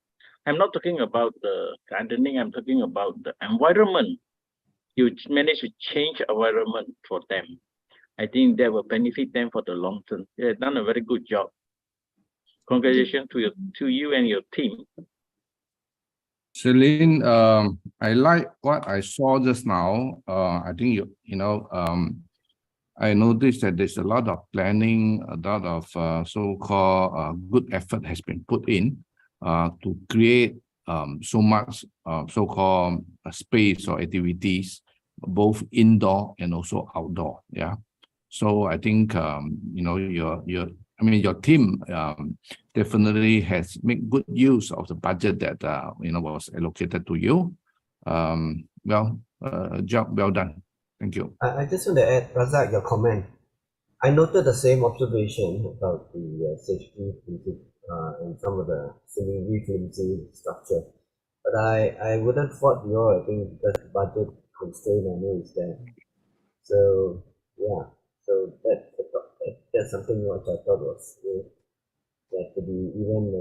I'm not talking about the gardening, I'm talking about the environment. You manage to change environment for them. I think that will benefit them for the long term. You have done a very good job. Congratulations to you and your team. Celine, I like what I saw just now. I think I noticed that there's a lot of planning, a lot of so-called good effort has been put in to create so much so-called space or activities, both indoor and also outdoor. Yeah. So I think your team definitely has made good use of the budget that was allocated to you. Job well done. Thank you. I just want to add, Razak, your comment. I noted the same observation about the safety and some of the seemingly flimsy structure. But I wouldn't fault you all. I think because the budget constraint I know is there. So yeah, so that's something which I thought was that to be even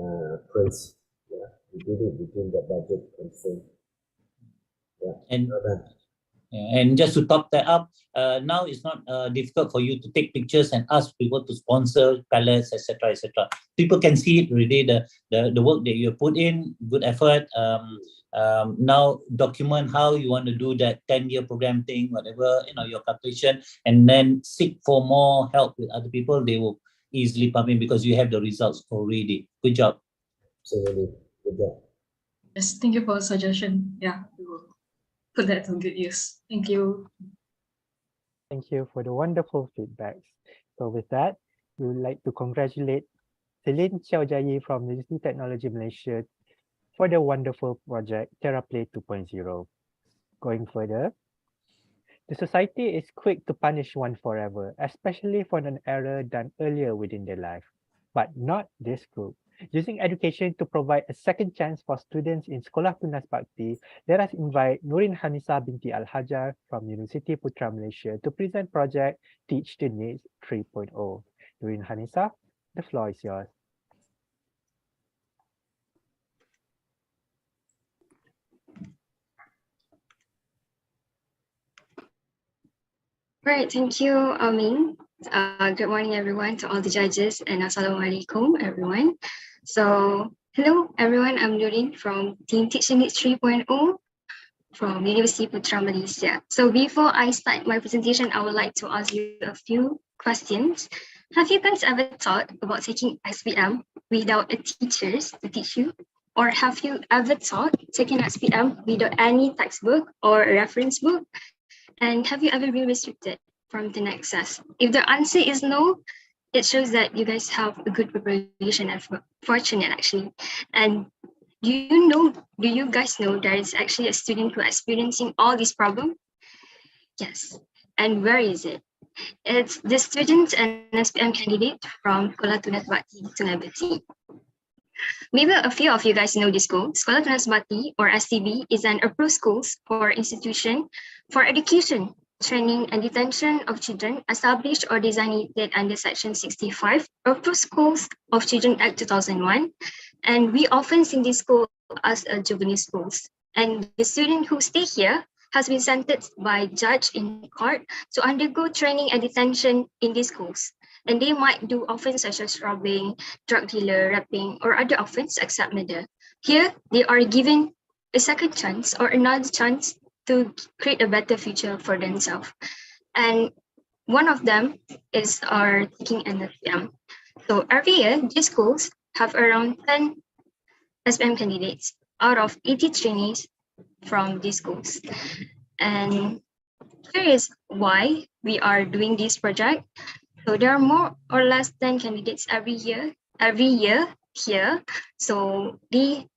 praised. Yeah, we did it within the budget constraint. Yeah, and well done. And just to top that up, now it's not difficult for you to take pictures and ask people to sponsor pallets, etc., etc. People can see it really, the work that you put in, good effort. Now document how you want to do that 10-year program thing, whatever, your calculation, and then seek for more help with other people. They will easily pump in because you have the results already. Good job. Absolutely. Good job. Yes, thank you for the suggestion. Yeah, we will put that to good use. Thank you. Thank you for the wonderful feedbacks. So with that, we would like to congratulate Celine Xiaojiayi from Universiti Teknologi Malaysia for the wonderful project Theraplay 2.0. Going further, the society is quick to punish one forever, especially for an error done earlier within their life. But not this group. Using education to provide a second chance for students in Sekolah Tunas Bakti, let us invite Nurin Hanisa binti Al-Hajar from Universiti Putra Malaysia to present project Teach the Needs 3.0. Nurin Hanisa, the floor is yours. Right, thank you, Amin. Good morning, everyone, to all the judges, and Assalamualaikum, everyone. So, hello, everyone. I'm Nurin from Team Teach the Needs 3.0 from Universiti Putra Malaysia. So, before I start my presentation, I would like to ask you a few questions. Have you guys ever thought about taking S.W.I.M without a teacher to teach you? Or have you ever thought taking S.W.I.M without any textbook or a reference book? And have you ever been restricted from the access? If the answer is no, it shows that you guys have a good preparation and fortunate actually. And do you guys know there is actually a student who is experiencing all these problems? Yes. And where is it? It's the student and S.W.I.M candidate from Sekolah Tunas Bakti Tunabati. Maybe a few of you guys know this school. Sekolah Tunas Bakti, or STB, is an approved school for institution for education, training, and detention of children established or designated under Section 65 Approved Schools of Children Act 2001. And we often see this school as a juvenile schools. And the student who stay here has been sentenced by judge in court to undergo training and detention in these schools. And they might do offense such as robbing, drug dealer, raping, or other offense except murder. Here, they are given a second chance or another chance to create a better future for themselves. And one of them is our taking an S.W.I.M. So every year, these schools have around 10 S.W.I.M candidates out of 80 trainees from these schools. And here is why we are doing this project. So there are more or less 10 candidates every year here. So they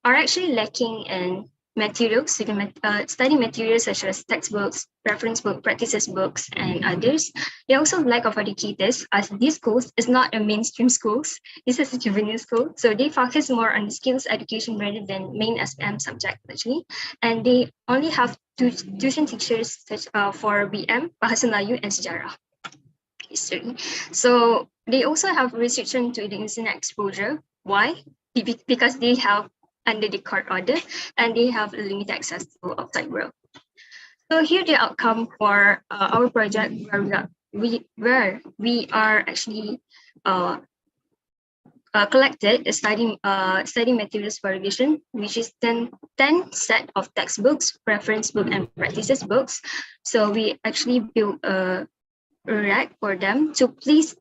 are actually lacking in materials, study materials such as textbooks, reference book, practices books, and others. They also lack of educators, as these schools is not a mainstream schools. This is a juvenile school, so they focus more on skills education rather than main S.W.I.M subject actually. And they only have two tuition teachers such for BM, Bahasa Melayu, and Sejarah. History. So they also have restriction to the internet exposure. Why? Because they have under the court order and they have limited access to outside world. So here the outcome for our project where we are actually collected study materials for revision, which is 10 set of textbooks, reference book, and practices books. So we actually built a rack for them to place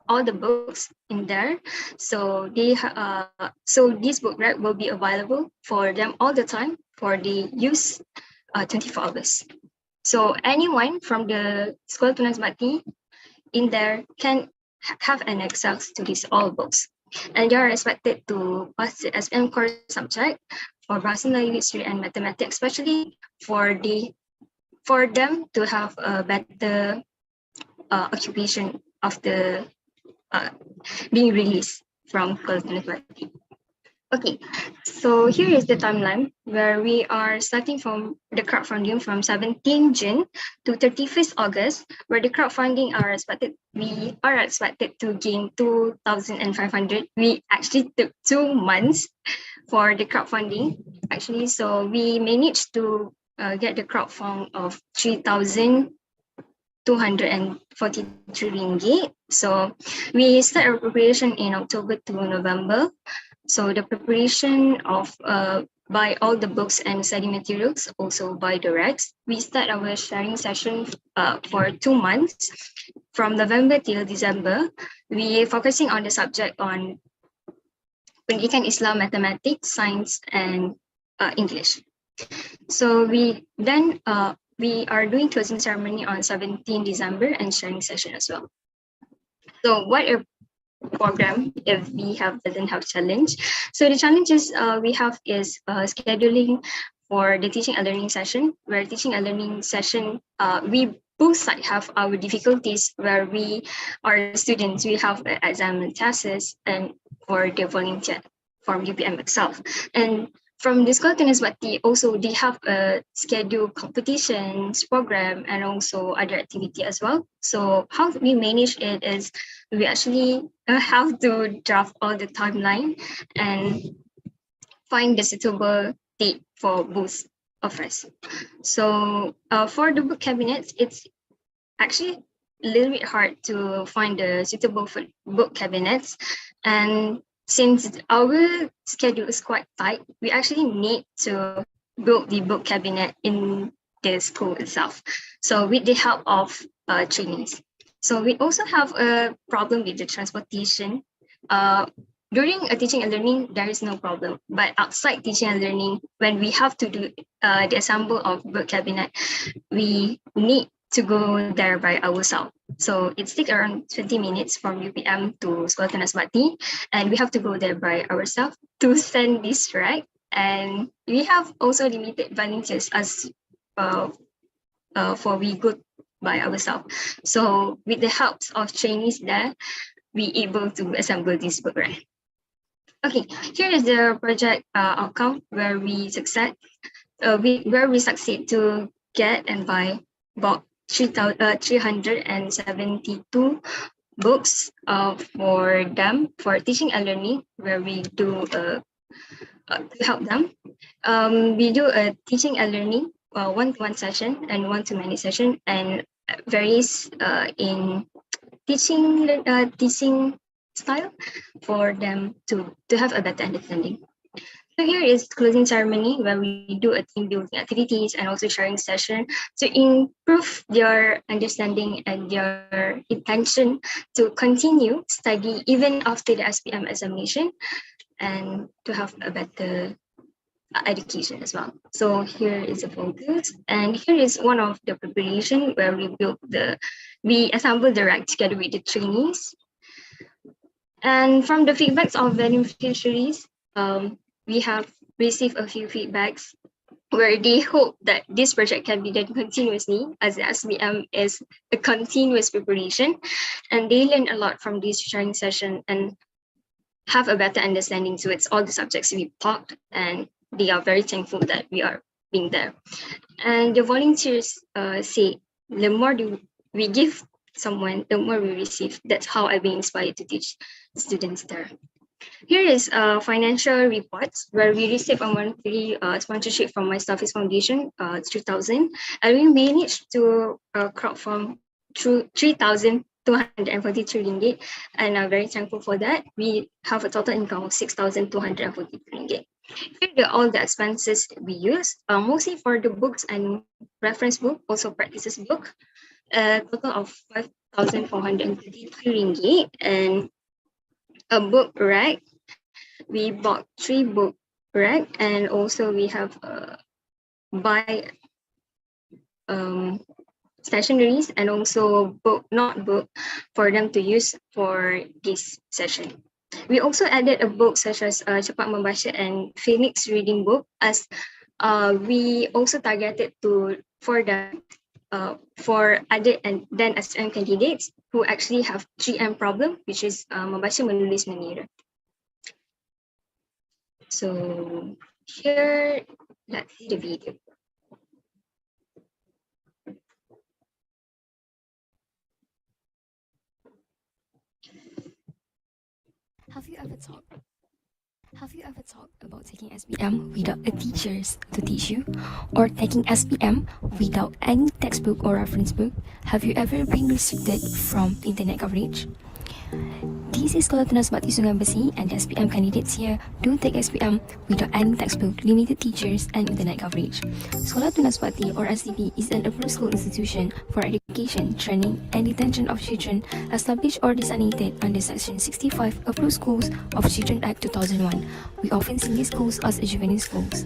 all the books in there. So this book rack will be available for them all the time for the use 24 hours. So anyone from the Sekolah Tunas Bakti in there can have an access to these all books. And they are expected to pass the S.W.I.M core subject for Bahasa Melayu, history, and mathematics, especially for them to have a better occupation after being released from Sekolah Tunas Bakti. Okay, so here is the timeline where we are starting from the crowdfunding from 17 June to 31st August, where the crowdfunding we are expected to gain 2,500. We actually took 2 months for the crowdfunding actually, so we managed to get the crowd fund of 3,243 ringgit. So we start our preparation in October to November. So the preparation of buy all the books and study materials, also buy the racks. We start our sharing session for 2 months, from November till December. We are focusing on the subject on Pendidikan Islam, mathematics, science, and English. So we are doing closing ceremony on 17 December and sharing session as well. So what a program if we doesn't have challenge. So the challenges we have is scheduling for the teaching and learning session. Where teaching and learning session, we both sides have our difficulties where we are students, we have exam and tests, and for the volunteer from UPM itself. And from the Sekolah Tenisbati, also they have a schedule competitions program and also other activity as well. So how we manage it is we actually have to draft all the timeline and find the suitable date for both of us. So for the book cabinets, it's actually a little bit hard to find the suitable for book cabinets. And since our schedule is quite tight, we actually need to build the book cabinet in the school itself. So with the help of trainees. So we also have a problem with the transportation. During a teaching and learning, there is no problem. But outside teaching and learning, when we have to do the assemble of book cabinet, we need to go there by ourselves. So it takes around 20 minutes from UPM to Sekolah Tenisbati, and we have to go there by ourselves to send this rack. And we have also limited volunteers as for we go by ourselves. So with the help of trainees there, we able to assemble this book rack. Okay, here is the project outcome where we succeed to get and buy about 372 books for them for teaching and learning, where we do to help them. We do a teaching and learning one-to-one session and one-to-many session, and varies in teaching style for them to have a better understanding. So here is closing ceremony where we do a team building activities and also sharing session to improve their understanding and their intention to continue study even after the S.W.I.M examination and to have a better education as well. So here is the focus, and here is one of the preparation where we assemble the rack together with the trainees. And from the feedbacks of beneficiaries, we have received a few feedbacks where they hope that this project can be done continuously, as the S.W.I.M is a continuous preparation, and they learn a lot from this sharing session and have a better understanding towards all the subjects we taught, and they are very thankful that we are being there. And the volunteers say the more we give someone, the more we receive. That's how I've been inspired to teach students there. Here is financial reports where we received a monthly sponsorship from my Starfish Foundation, 3,000, and we managed to crowd from 3,243 ringgit, and I'm very thankful for that. We have a total income of 6,243 ringgit. Here are all the expenses we use, mostly for the books and reference book, also practices book, a total of 5,433 ringgit, and a book rack. We bought 3 book rack, and also we have buy stationaries and also notebook for them to use for this session. We also added a book such as Cepat Membaca and Phoenix reading book, as we also targeted for them for other and then S.W.I.M candidates who actually have 3M problem, which is membaca, menulis, mengira. So here, let's see the video. Have you ever talked? Have you ever thought about taking S.W.I.M without a teacher to teach you? Or taking S.W.I.M without any textbook or reference book? Have you ever been restricted from internet coverage? This is Sekolah Tunas Bakti Sungai Besi, and the S.W.I.M candidates here do take S.W.I.M without any textbook, limited teachers and internet coverage. Sekolah Tunas Bakti or STB is an approved school institution for education, training and detention of children established or designated under Section 65 Approved Schools of Children Act 2001. We often see these schools as juvenile schools.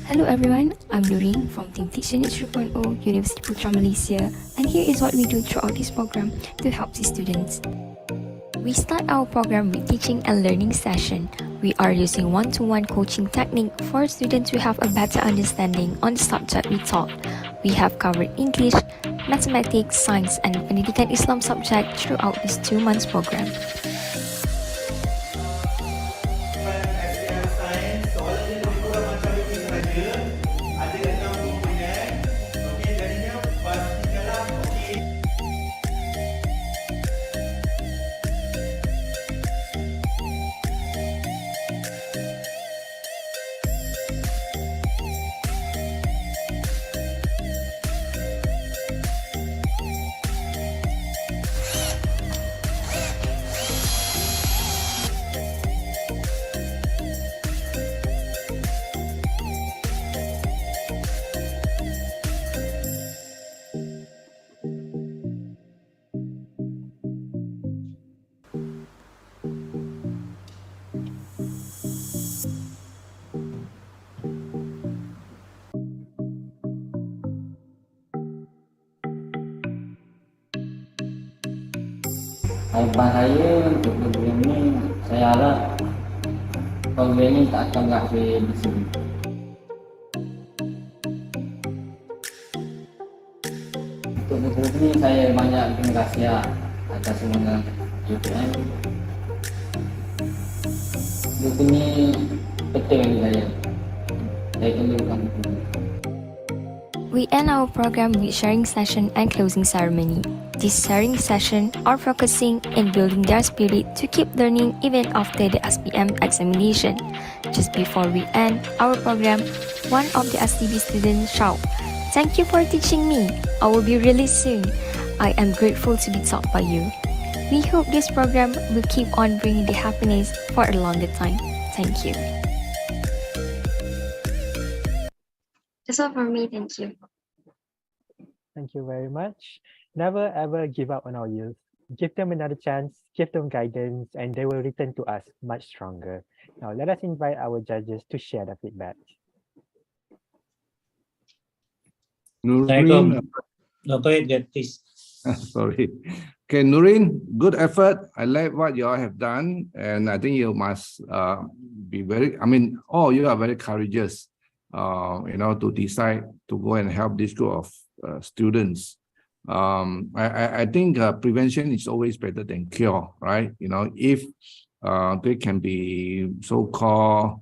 Hello everyone, I'm Nurin from Team Teknologi 3.0 Universiti Putra, Malaysia, and here is what we do throughout this program to help the students. We start our program with teaching and learning session. We are using one-to-one coaching technique for students to have a better understanding on the subject we taught. We have covered English, mathematics, science and Pendidikan Islam subject throughout this 2 months program. Harapan saya untuk program ini, saya harap program ini tak akan berakhir di sini. Untuk program ini saya banyak terima kasih atas semangat UiTM. Grup ini penting bagi saya. Saya perlukan itu. We end our program with sharing session and closing ceremony. This sharing session are focusing in building their spirit to keep learning even after the S.W.I.M examination. Just before we end our program, one of the STB students shout, "Thank you for teaching me. I will be released soon. I am grateful to be taught by you." We hope this program will keep on bringing the happiness for a longer time. Thank you. That's all from me. Thank you. Thank you very much. Never ever give up on our youth. Give them another chance, give them guidance, and they will return to us much stronger. Now, let us invite our judges to share the feedback. Nurin, No, go ahead, please. sorry. Okay, Nurin, good effort. I like what you all have done, and I think you must be very. I mean, you are very courageous. To decide to go and help this group of students. I think prevention is always better than cure, right? If they can be so-called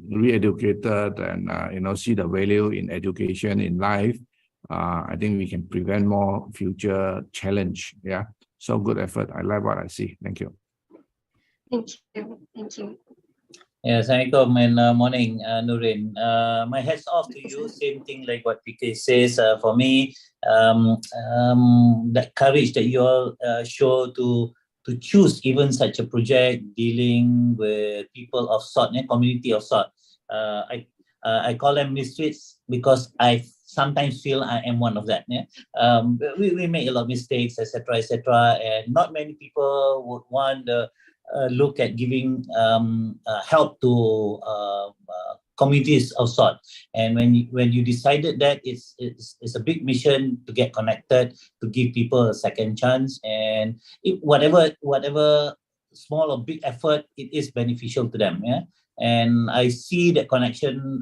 re-educated and see the value in education in life, I think we can prevent more future challenge. Yeah, so good effort. I like what I see. Thank you. Thank you. Thank you. Yes, Assalamualaikum and morning, Nurin. My hats off to you. Same thing like what PK says. For me, that courage that you all show to choose even such a project dealing with people of sort, community of sort. I call them misfits because I sometimes feel I am one of that. Yeah, we make a lot of mistakes, etc., etc., and not many people would want the look at giving help to communities of sort. And when you decided that it's a big mission to get connected, to give people a second chance, and whatever small or big effort, it is beneficial to them. Yeah. And I see that connection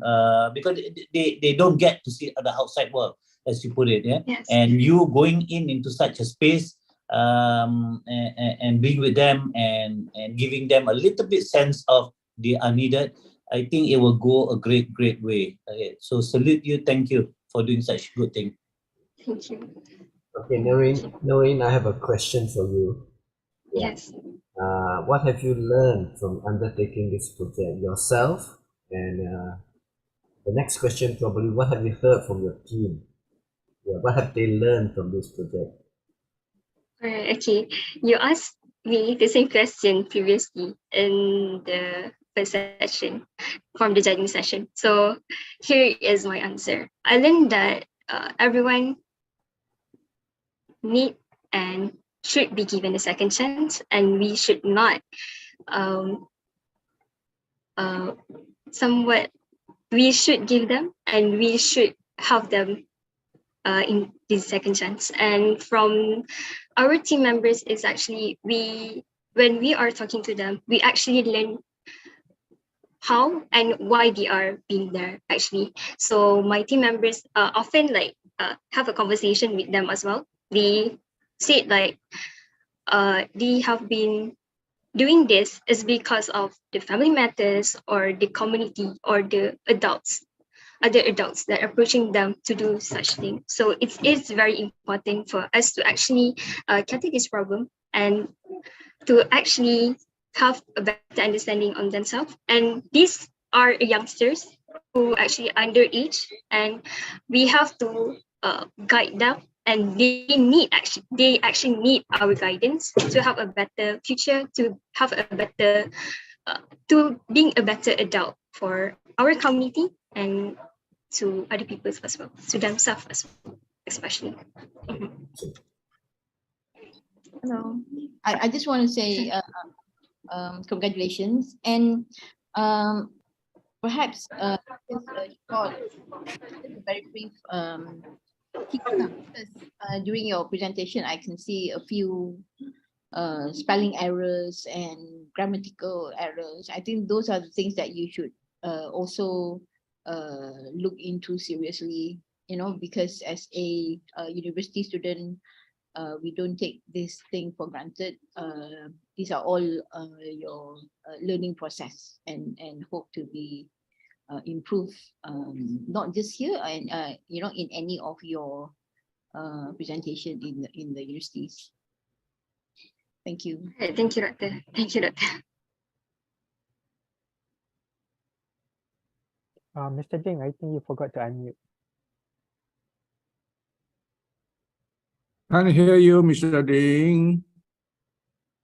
because they don't get to see the outside world, as you put it. Yeah. Yes. And you going into such a space and being with them and giving them a little bit sense of they are needed, I think it will go a great way. Okay, so salute you, thank you for doing such good thing. Thank you. Okay, Noreen, I have a question for you. Yes. What have you learned from undertaking this project yourself? And the next question probably, what have you heard from your team? What have they learned from this project? Okay, you asked me the same question previously in the first session from the judging session. So here is my answer. I learned that everyone need and should be given a second chance, and we should not somewhat we should give them and we should have them in this second chance. And from our team members is actually when we are talking to them, we actually learn how and why they are being there actually. So my team members often have a conversation with them as well. They said they have been doing this is because of the family matters or the community or the other adults that are approaching them to do such thing. So it is very important for us to actually tackle this problem and to actually have a better understanding on themselves. And these are youngsters who actually underage, and we have to guide them. And they actually need our guidance to have a better future, to have a better, to being a better adult for our community and to other people as well, to themselves as well, especially. Hello. I just want to say congratulations, and perhaps just a very brief because during your presentation I can see a few spelling errors and grammatical errors. I think those are the things that you should also look into seriously, because as a university student, we don't take this thing for granted. These are all your learning process and hope to be improved, not just here and in any of your presentation in the universities. Thank you. Thank you, Doctor. Thank you, Doctor. Mr. Ding, I think you forgot to unmute. Can't hear you, Mr. Ding.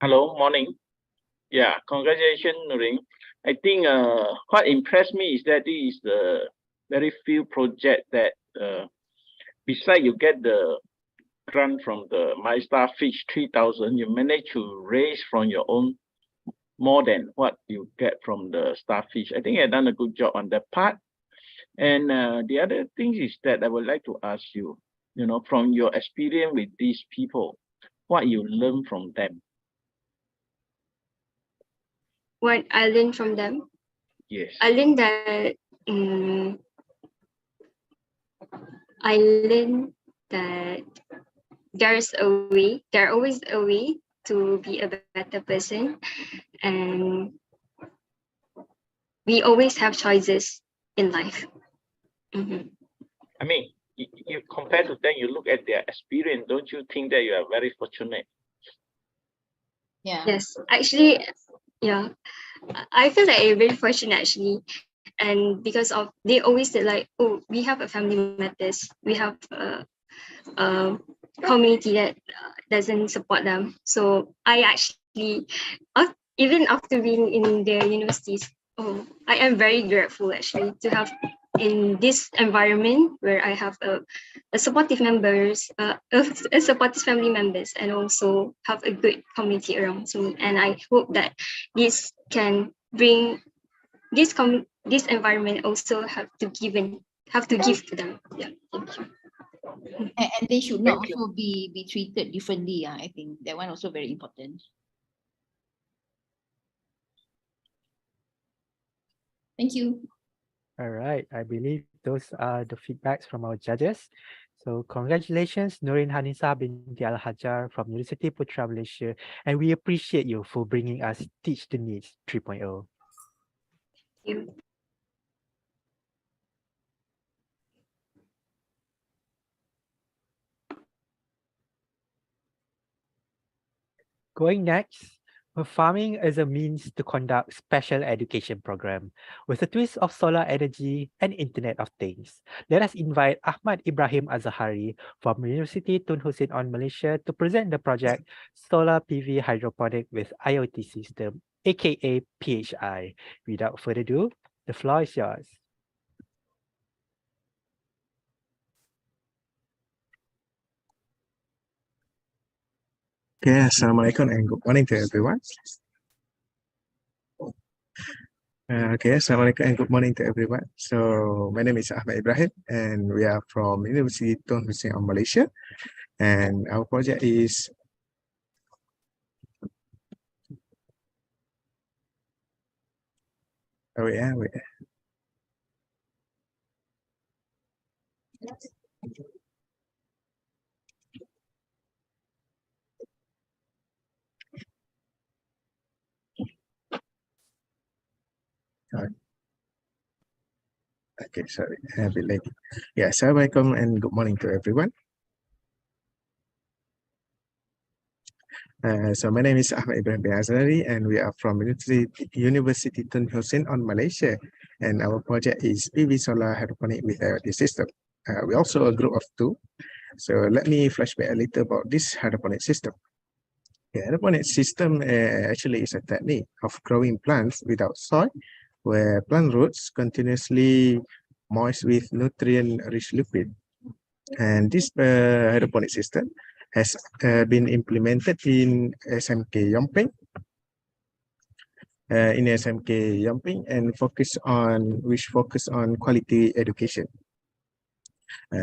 Hello, morning. Yeah, congratulations, Nurin. I think what impressed me is that this is the very few project that besides you get the grant from the My Starfish 3,000, you manage to raise from your own more than what you get from the Starfish. I think you've done a good job on that part. And the other thing is that I would like to ask you, from your experience with these people, what you learn from them. What I learned from them? Yes. I learned that there's always a way to be a better person, and we always have choices in life. I mean, you compare to them, you look at their experience, don't you think that you are very fortunate? Yeah. Yes, actually, yeah, I feel like I'm very fortunate actually, and because of they always said like, oh, we have a family matters, we have a community that doesn't support them. So I actually, even after being in the universities, I am very grateful actually to have in this environment where I have a supportive members, a supportive family members, and also have a good community around me. And I hope that this can bring this environment also have to give to them. Yeah, thank you. And they should not also be treated differently. I think that one also very important. Thank you. All right, I believe those are the feedbacks from our judges. So congratulations, Nurin Hanisa binti Al-Hajar from Universiti Putra, Malaysia. And we appreciate you for bringing us Teach the Needs 3.0. Thank you. Going next, farming is a means to conduct special education program with a twist of solar energy and Internet of Things. Let us invite Ahmad Ibrahim Azahari from Universiti Tun Hussein on Malaysia to present the project Solar PV Hydroponic with IoT System, aka PHI. Without further ado, the floor is yours. Okay, Assalamualaikum and good morning to everyone. Assalamualaikum and good morning to everyone. So my name is Ahmad Ibrahim and we are from Universiti Tun Hussein of Malaysia, and our project is okay, sorry, a bit late. Yeah, Assalamualaikum and good morning to everyone. So my name is Ahmad Ibrahim bin Azhari and we are from Universiti Tun Hussein on Malaysia, and our project is PV Solar Hydroponic with IoT System. We're also a group of 2. So let me flashback a little about this hydroponic system. The hydroponic system actually is a technique of growing plants without soil, where plant roots continuously moist with nutrient-rich liquid. And this hydroponic system has been implemented in SMK Yomping, and focus on quality education.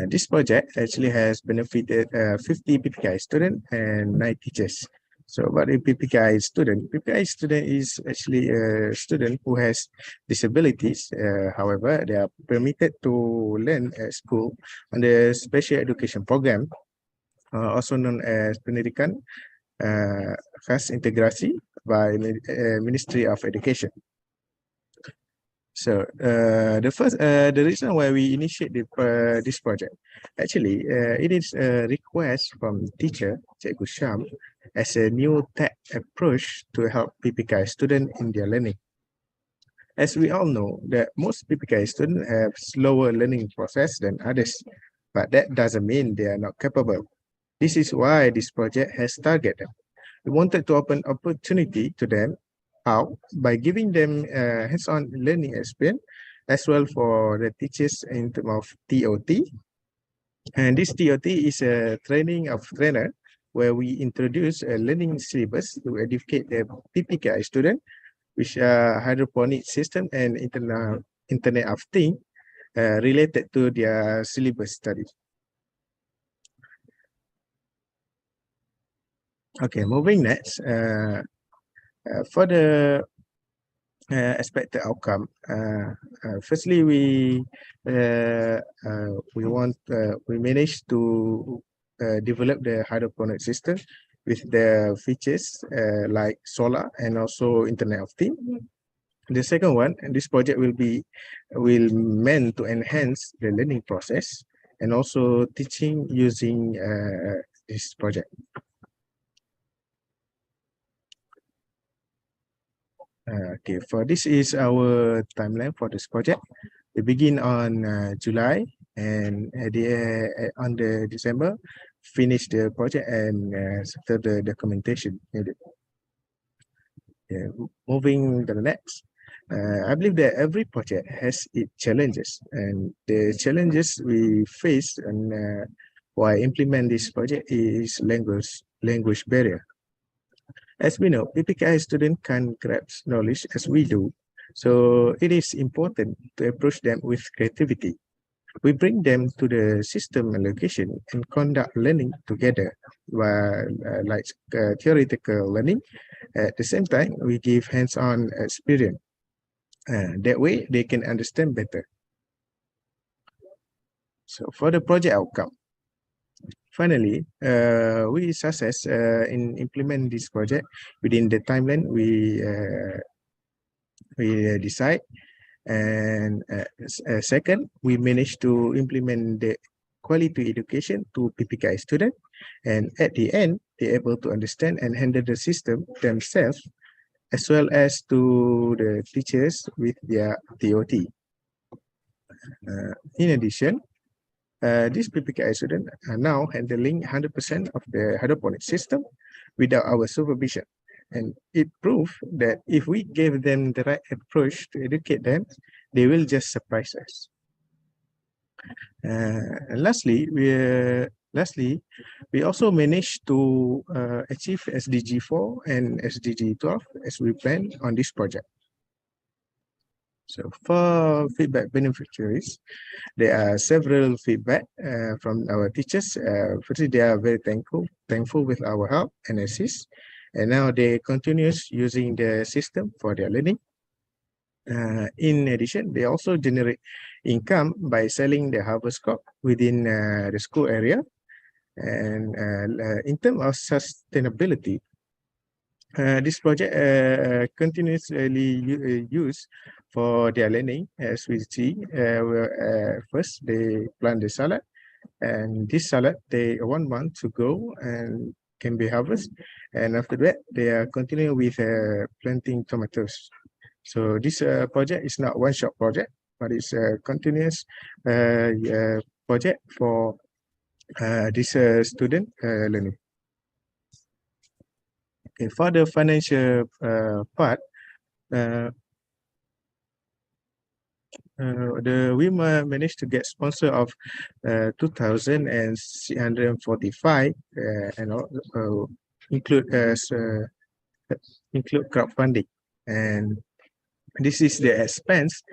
This project actually has benefited 50 PPKI students and 9 teachers. So what is PPKI student? PPKI student is actually a student who has disabilities. However, they are permitted to learn at school under special education program, also known as Pendidikan Khas Integrasi by Ministry of Education. So the reason why we initiate this project, actually, it is a request from teacher Cikgu Syam as a new tech approach to help PPKI students in their learning. As we all know, that most PPKI students have slower learning process than others, but that doesn't mean they are not capable. This is why this project has targeted them. We wanted to open opportunity to them. How? By giving them hands-on learning experience, as well for the teachers in terms of TOT. And this TOT is a training of trainer, where we introduce a learning syllabus to educate the PPKI student, which are hydroponic system and Internet of Things related to their syllabus study. Okay, moving next. For the expected outcome, firstly, we managed to develop the hydroponic system with the features like solar and also Internet of Things. The second one, and this project will meant to enhance the learning process and also teaching using this project. Okay, for this is our timeline for this project. We begin on July, and on the December, finish the project and settle the documentation needed. Yeah, moving to the next. I believe that every project has its challenges, and the challenges we face and while implement this project is language barrier. As we know, PPKI students can't grasp knowledge as we do, so it is important to approach them with creativity. We bring them to the system and location and conduct learning together, while theoretical learning. At the same time, we give hands-on experience. That way, they can understand better. So for the project outcome, finally, we success in implement this project within the timeline we decide. And second, we managed to implement the quality education to PPKI student. And at the end, be able to understand and handle the system themselves, as well as to the teachers with their TOT. In addition, these PPKI students are now handling 100% of the hydroponic system without our supervision. And it proved that if we gave them the right approach to educate them, they will just surprise us. And lastly, we also managed to achieve SDG 4 and SDG 12 as we planned on this project. So for feedback beneficiaries, there are several feedback from our teachers. Firstly, they are very thankful with our help and assist, and now they continue using the system for their learning. In addition, they also generate income by selling the harvest crop within the school area. And in terms of sustainability, this project continuously used for their learning. As we see, first they plant the salad, and this salad they 1 month to go and can be harvested, and after that they are continuing with planting tomatoes. So this project is not one-shot project, but it's a continuous project for this student learning. Okay, for the financial part, we managed to get sponsor of 2,645 and include crowdfunding, and this is the expense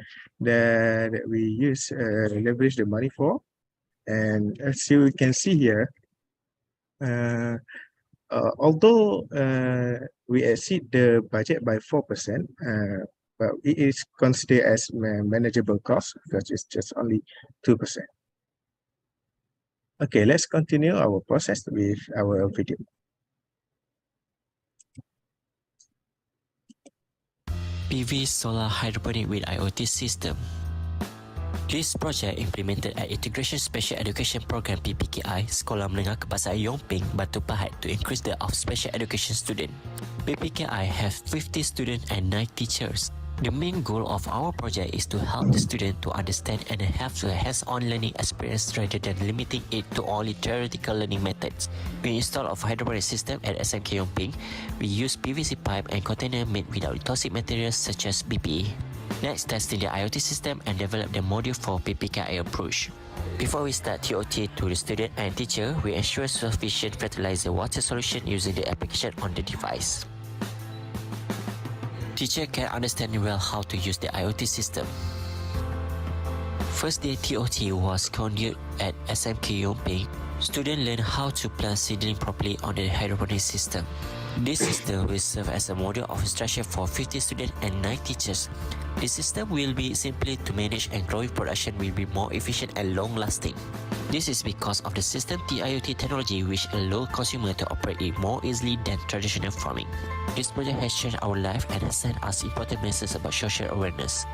that we use leverage the money for. And as you can see here, although we exceed the budget by 4%, but it is considered as manageable cost because it's just only 2%. Okay, let's continue our process with our video. PV solar hydroponic with IoT system. This project implemented at Integration Special Education Program PPKI Sekolah Menengah Kebangsaan Yomping, Batu Pahat to increase the of special education student. PPKI have 50 students and 9 teachers. The main goal of our project is to help the student to understand and have a hands-on learning experience rather than limiting it to only theoretical learning methods. We installed a hydroponic system at SMK Yomping. We use PVC pipe and container made without toxic materials such as BPA. Next, testing the IoT system and develop the module for PPKI approach. Before we start TOT to the student and teacher, we ensure sufficient fertilizer water solution using the application on the device. Teacher can understand well how to use the IoT system. First day TOT was conducted at SMK Yomping. Students learn how to plant seedling properly on the hydroponic system. This system will serve as a model of instruction for 50 students and 9 teachers. The system will be simply to manage, and growing production will be more efficient and long-lasting. This is because of the system IoT technology, which allows consumers to operate it more easily than traditional farming. This project has changed our life and has sent us important messages about social awareness.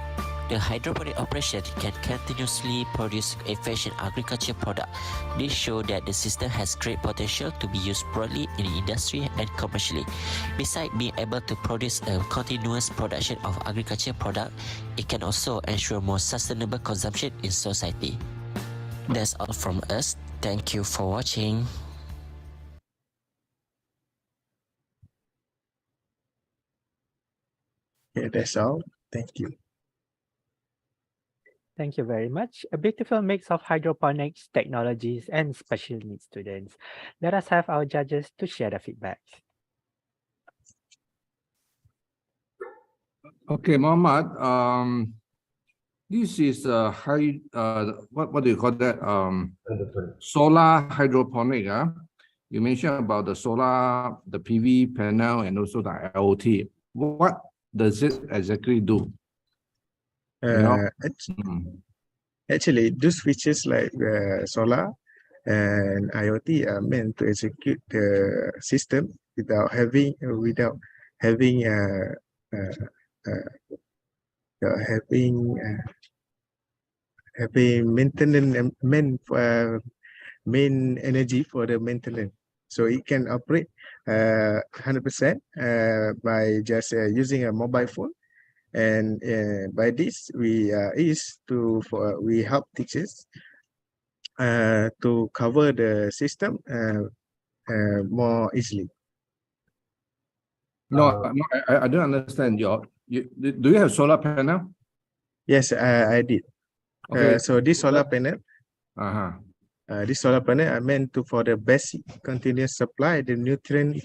The hydroponic operation can continuously produce efficient agriculture product. This shows that the system has great potential to be used broadly in the industry and commercially. Besides being able to produce a continuous production of agriculture product, it can also ensure more sustainable consumption in society. That's all from us. Thank you for watching. Yeah, that's all. Thank you. Thank you very much. A beautiful mix of hydroponics, technologies, and special needs students. Let us have our judges to share the feedback. Okay, Mohammed. This is what do you call that? Solar hydroponic. You mentioned about the solar, the PV panel, and also the IoT. What does it exactly do? Actually, those features like solar and IoT are meant to execute the system without having maintenance main energy for the maintenance. So it can operate 100% by just using a mobile phone. And by this, we we help teachers to cover the system more easily. No, I don't understand. Do you have solar panel? Yes, I did. Okay. So this solar panel, this solar panel are meant for the basic continuous supply the nutrient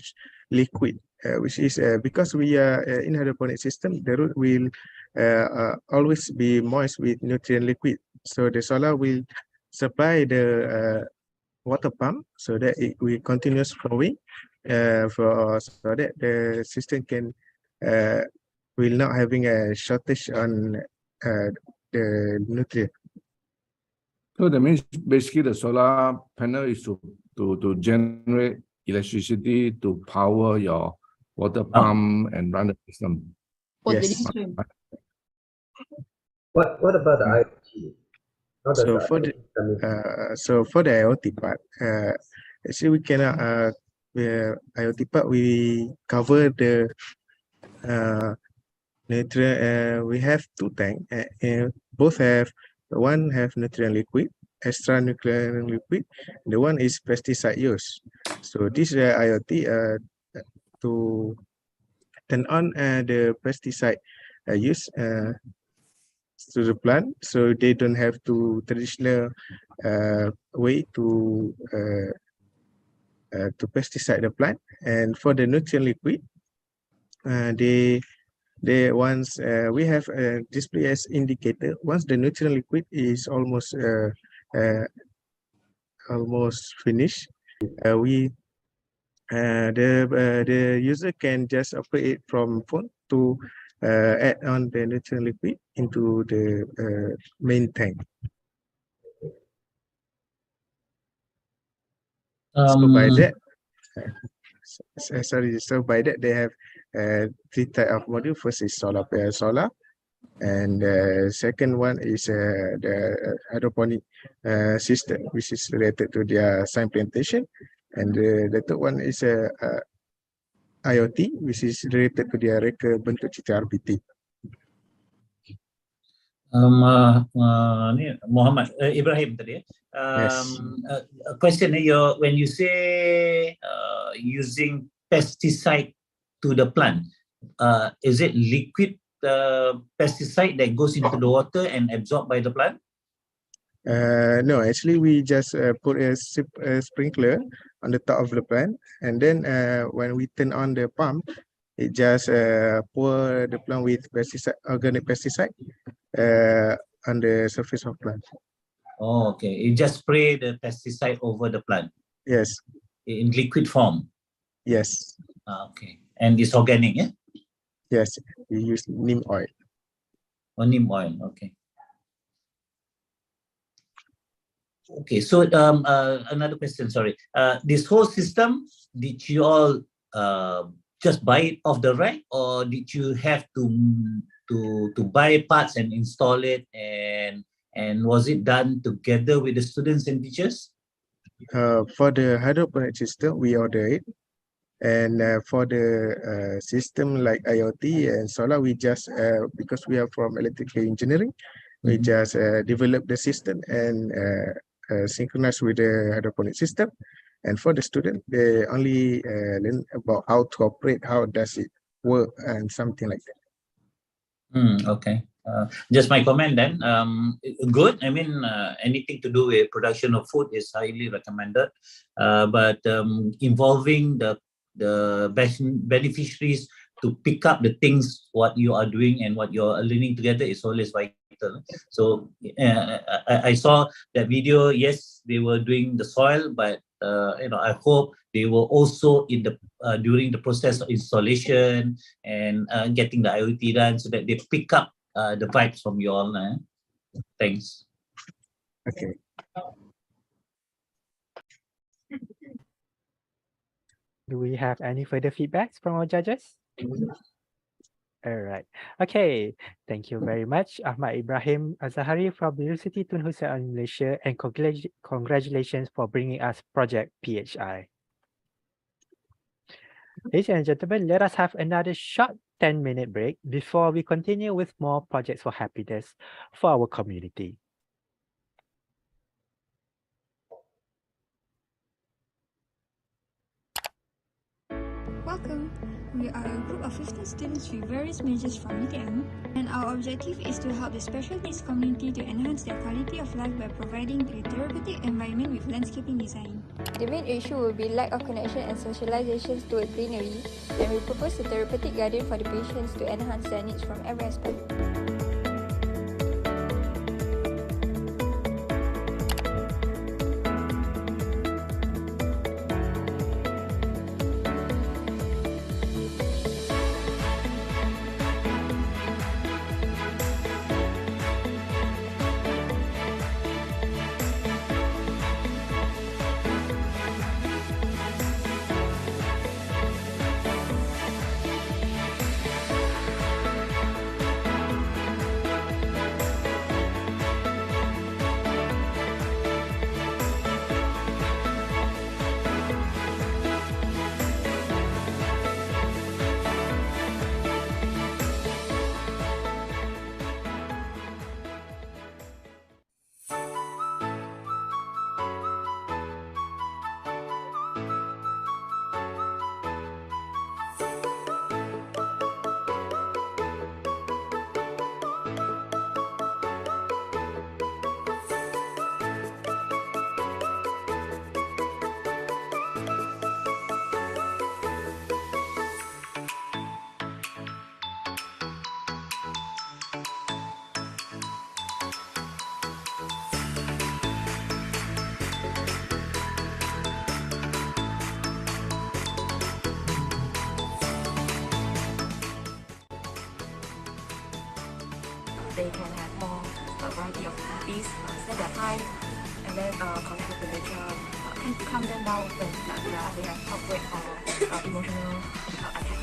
liquid, which is because we are in hydroponic system, the root will always be moist with nutrient liquid. So the solar will supply the water pump so that it will continuous flowing so that the system can will not having a shortage on the nutrient. So that means basically the solar panel is to generate electricity to power your water pump and run the system. Yes. What about the IoT? How does So the for the IoT come in? for the IoT part, actually we cannot IoT part we cover the nutrient. We have two tanks. Both have one have nutrient liquid, extra nutrient liquid. The one is pesticide use. So this IoT to turn on the pesticide use to the plant, so they don't have to traditional way to pesticide the plant. And for the nutrient liquid, they once we have a display as indicator. Once the nutrient liquid is almost finished, the user can just operate it from phone to add on the nutrient liquid into the main tank. So by that, so by that they have three type of module. First is solar, and the second one is the hydroponic system, which is related to their sign plantation, and the third one is IoT, which is related to their reka bentuk citra RBT. Muhammad Ibrahim tadi. Yes. A question here, when you say using pesticide to the plant, is it liquid pesticide that goes into the water and absorbed by the plant? No, actually we just put a sprinkler on the top of the plant, and then when we turn on the pump, it just pour the plant with pesticide, organic pesticide on the surface of plant. Oh, okay. You just spray the pesticide over the plant? Yes. In liquid form? Yes. Okay. And it's organic, yeah? Yes, we use neem oil. Oh, neem oil, okay. Okay, so another question, sorry. This whole system, did you all just buy it off the rack, or did you have to buy parts and install it, and was it done together with the students and teachers? For the hydroponic system, we order it, and for the system like IoT and solar, we just because we are from electrical engineering, we just develop the system and synchronize with the hydroponic system. And for the student, they only learn about how to operate, how does it work, and something like that. Okay. Just my comment then. Good. I mean, anything to do with production of food is highly recommended. But involving the beneficiaries to pick up the things what you are doing and what you're learning together is always vital. So I saw that video. Yes, they were doing the soil, but I hope they were also in the during the process of installation and getting the IoT done, so that they pick up the vibes from you all. Thanks. Okay. Do we have any further feedbacks from our judges? All right. Okay. Thank you very much, Ahmad Ibrahim Azahari from Universiti Tun Hussein, Malaysia, and congratulations for bringing us Project PHI. Ladies and gentlemen, let us have another short 10-minute break before we continue with more projects for happiness for our community. Welcome. We are a group of 15 students with various majors from UiTM, and our objective is to help the special needs community to enhance their quality of life by providing a therapeutic environment with landscaping design. The main issue will be lack of connection and socialization toward greenery, and we propose a therapeutic garden for the patients to enhance their needs from every aspect. They can have more variety of activities, spend their time, and then connect with the nature, can calm them down when they have outbreak or emotional attack.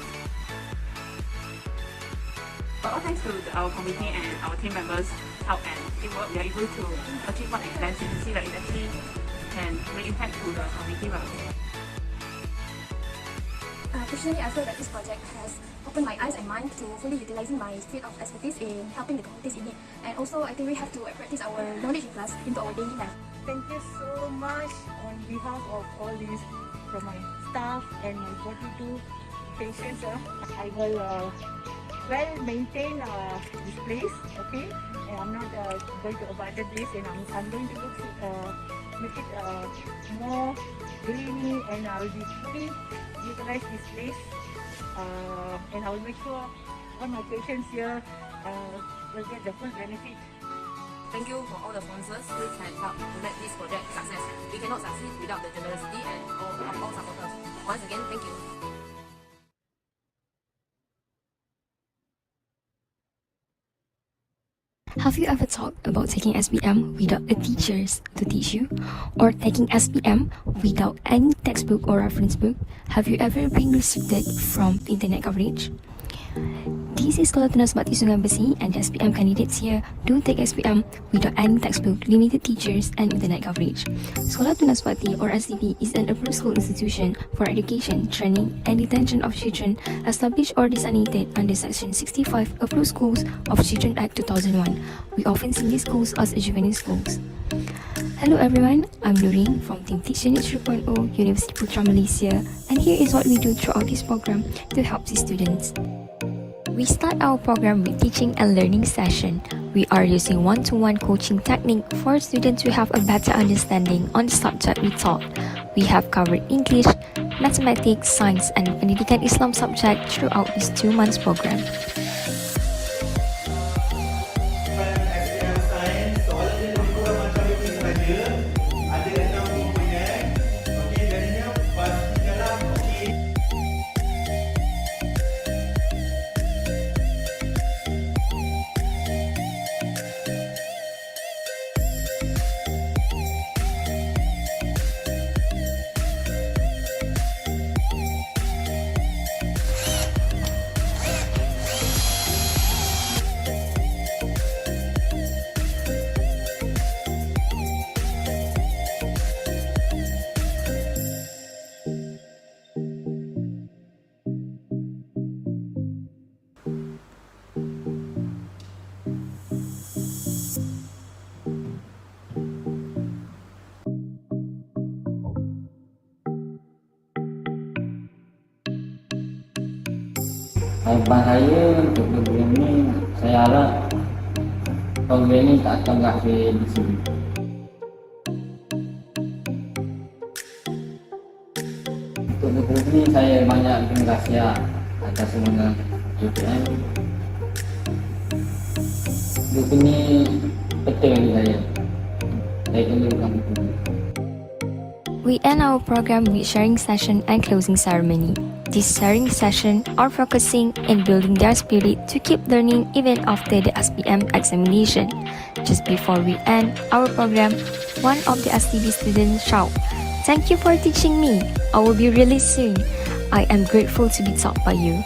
All thanks to our committee and our team members' help and teamwork, we are able to achieve what we planned. You can see that it actually can bring impact to the community. Personally, I feel that this project has opened my eyes and mind to fully utilizing my field of expertise in helping the communities in need. And also, I think we have to practice our knowledge in class into our daily life. Thank you so much on behalf of all these, from my staff and my 42 patients. I will well maintain this place, okay? And I'm not going to abandon this, and I'm going to look make it more greeny, and I will be fully utilize this place, and I will make sure all my patients here will get the full benefit. Thank you for all the sponsors who can help to make this project success. We cannot succeed without the generosity and all supporters. Once again, thank you. Have you ever thought about taking S.W.I.M without the teachers to teach you? Or taking S.W.I.M without any textbook or reference book? Have you ever been restricted from internet coverage? This is Sekolah Tunas Bakti Sungai Besi, and the S.W.I.M candidates here do take S.W.I.M without any textbook, limited teachers and internet coverage. Sekolah Tunas Bakti or STB is an approved school institution for education, training and detention of children established or designated under Section 65 Approved Schools of Children Act 2001. We often see these schools as juvenile schools. Hello everyone, I'm Nurin from Team Teach Unit 3.0, Universiti Putra, Malaysia, and here is what we do throughout this program to help the students. We start our program with teaching and learning session. We are using one-to-one coaching technique for students to have a better understanding on the subject we taught. We have covered English, mathematics, science and Pendidikan Islam subject throughout this 2 months program. Harapan saya untuk program ini, saya harap program ini tak akan berakhir di sini. Untuk program ini saya banyak terima kasih atas semua UiTM. Grup ini betul bagi saya. Saya perlukan itu. We end our program with sharing session and closing ceremony. This sharing session are focusing in building their spirit to keep learning even after the S.W.I.M examination. Just before we end our program, one of the STB students shout, "Thank you for teaching me. I will be really soon. I am grateful to be taught by you."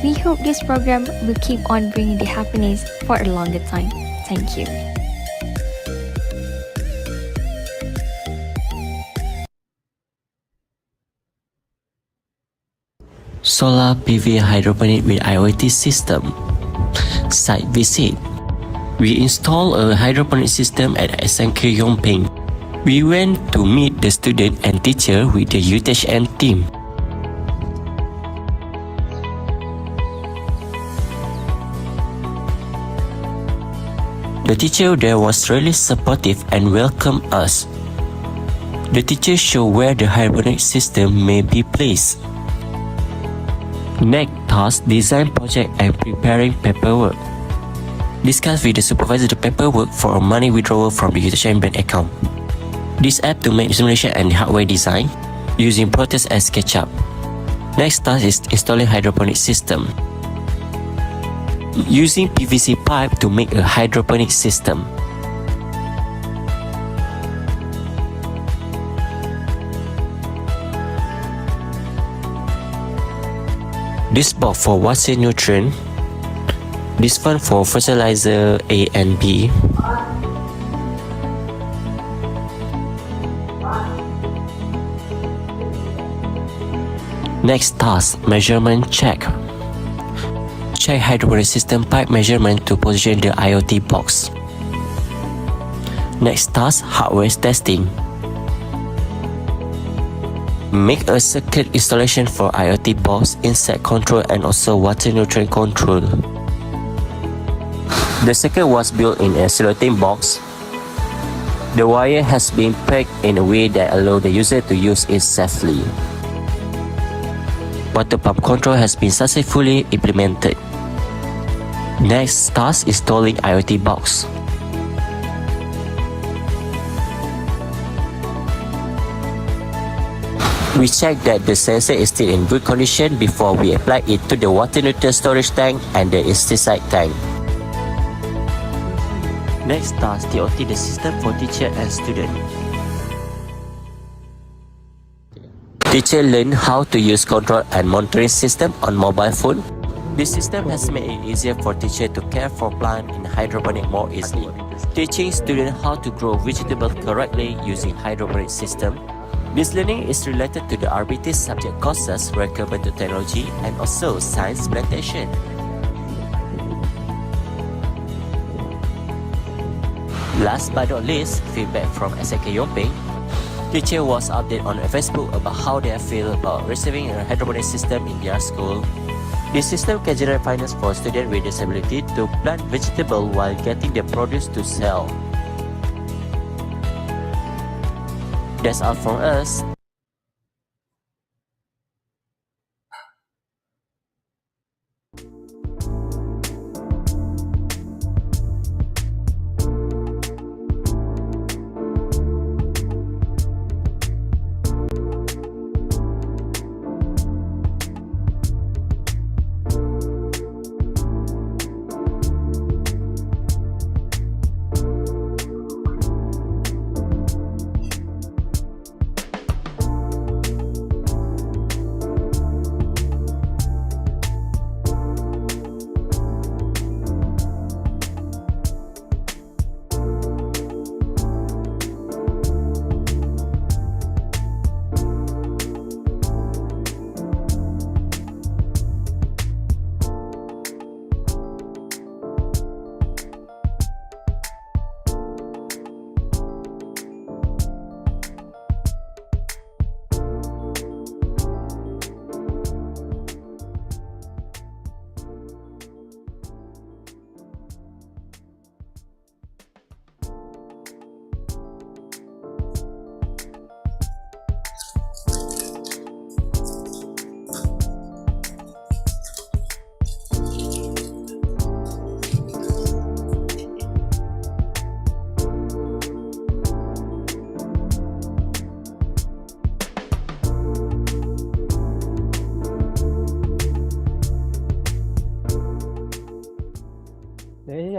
We hope this program will keep on bringing the happiness for a longer time. Thank you. Solar PV hydroponic with IoT system. Site visit. We install a hydroponic system at SMK Yongping. We went to meet the student and teacher with the UiTM team. The teacher there was really supportive and welcomed us. The teacher showed where the hydroponic system may be placed. Next task, design project and preparing paperwork. Discuss with the supervisor the paperwork for a money withdrawal from the UiTM bank account. This app to make simulation and hardware design using Proteus as SketchUp. Next task is installing hydroponic system. Using PVC pipe to make a hydroponic system. This box for water nutrient. This one for fertilizer A and B. Next task, measurement check. Check hydroponic system pipe measurement to position the IoT box. Next task, hardware testing. Make a circuit installation for IoT box, insect control and also water nutrient control. The circuit was built in a cellophane box. The wire has been packed in a way that allows the user to use it safely. Water pump control has been successfully implemented. Next task is installing IoT box. We check that the sensor is still in good condition before we apply it to the water nutrient storage tank and the insecticide tank. Next task, TOT the system for teacher and student. Teacher learn how to use control and monitoring system on mobile phone. This system has made it easier for teacher to care for plant in hydroponic more easily. Teaching student how to grow vegetable correctly using hydroponic system. This learning is related to the RBT subject courses recommended to Teknologi and also science plantation. Last but not least, feedback from SMK Yongping. Teacher was updated on Facebook about how they feel about receiving a hydroponic system in their school. This system can generate finance for students with disability to plant vegetable while getting the produce to sell. That's all from us.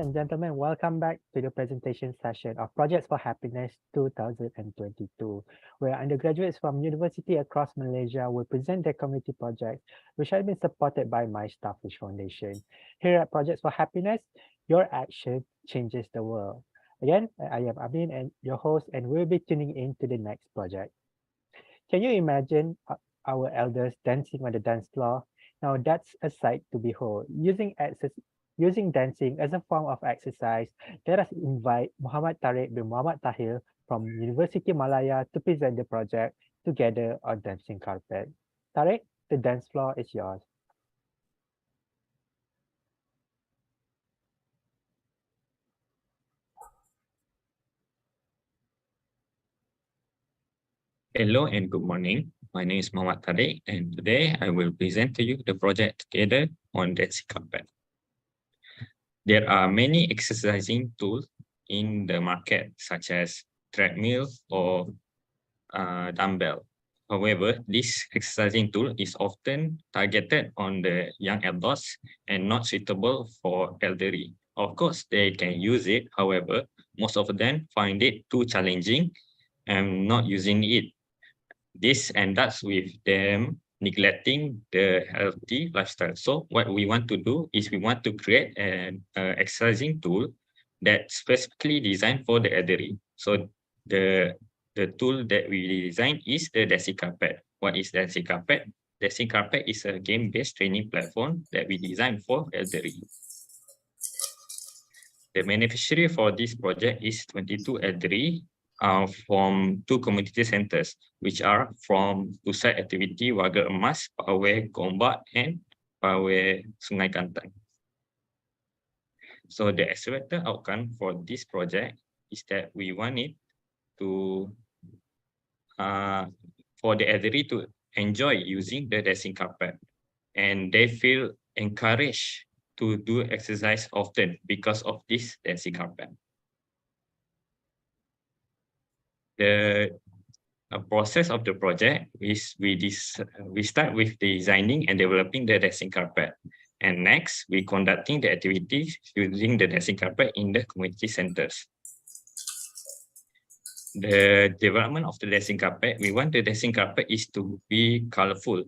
and gentlemen, welcome back to the presentation session of Projects for Happiness 2022, where undergraduates from universities across Malaysia will present their community projects, which have been supported by my Starfish Foundation. Here at Projects for Happiness, your action changes the world. Again, I am Amin, and your host, and we'll be tuning in to the next project. Can you imagine our elders dancing on the dance floor? Now that's a sight to behold. Using dancing as a form of exercise, let us invite Muhammad Tariq bin Muhammad Tahir from Universiti Malaya to present the project Together on Dancing Carpet. Tariq, the dance floor is yours. Hello and good morning. My name is Muhammad Tariq, and today I will present to you the project Together on Dancing Carpet. There are many exercising tools in the market, such as treadmill or dumbbell. However, this exercising tool is often targeted on the young adults and not suitable for elderly. Of course, they can use it. However, most of them find it too challenging and not using it. This ends up with them neglecting the healthy lifestyle. So what we want to do is we want to create an exercising tool that's specifically designed for the elderly. So the tool that we designed is the Dancing Carpet. What is Dancing Carpet? Dancing Carpet is a game-based training platform that we designed for elderly. The beneficiary for this project is 22 elderly from 2 community centers, which are from Pusat Aktiviti Warga Emas, Pawai Gombak, and Pawai Sungai Kantang. So the expected outcome for this project is that we want it to, for the elderly to enjoy using the dancing carpet, and they feel encouraged to do exercise often because of this dancing carpet. The process of the project is we start with designing and developing the dancing carpet, and next we conducting the activities using the dancing carpet in the community centers. The development of the dancing carpet, we want the dancing carpet is to be colorful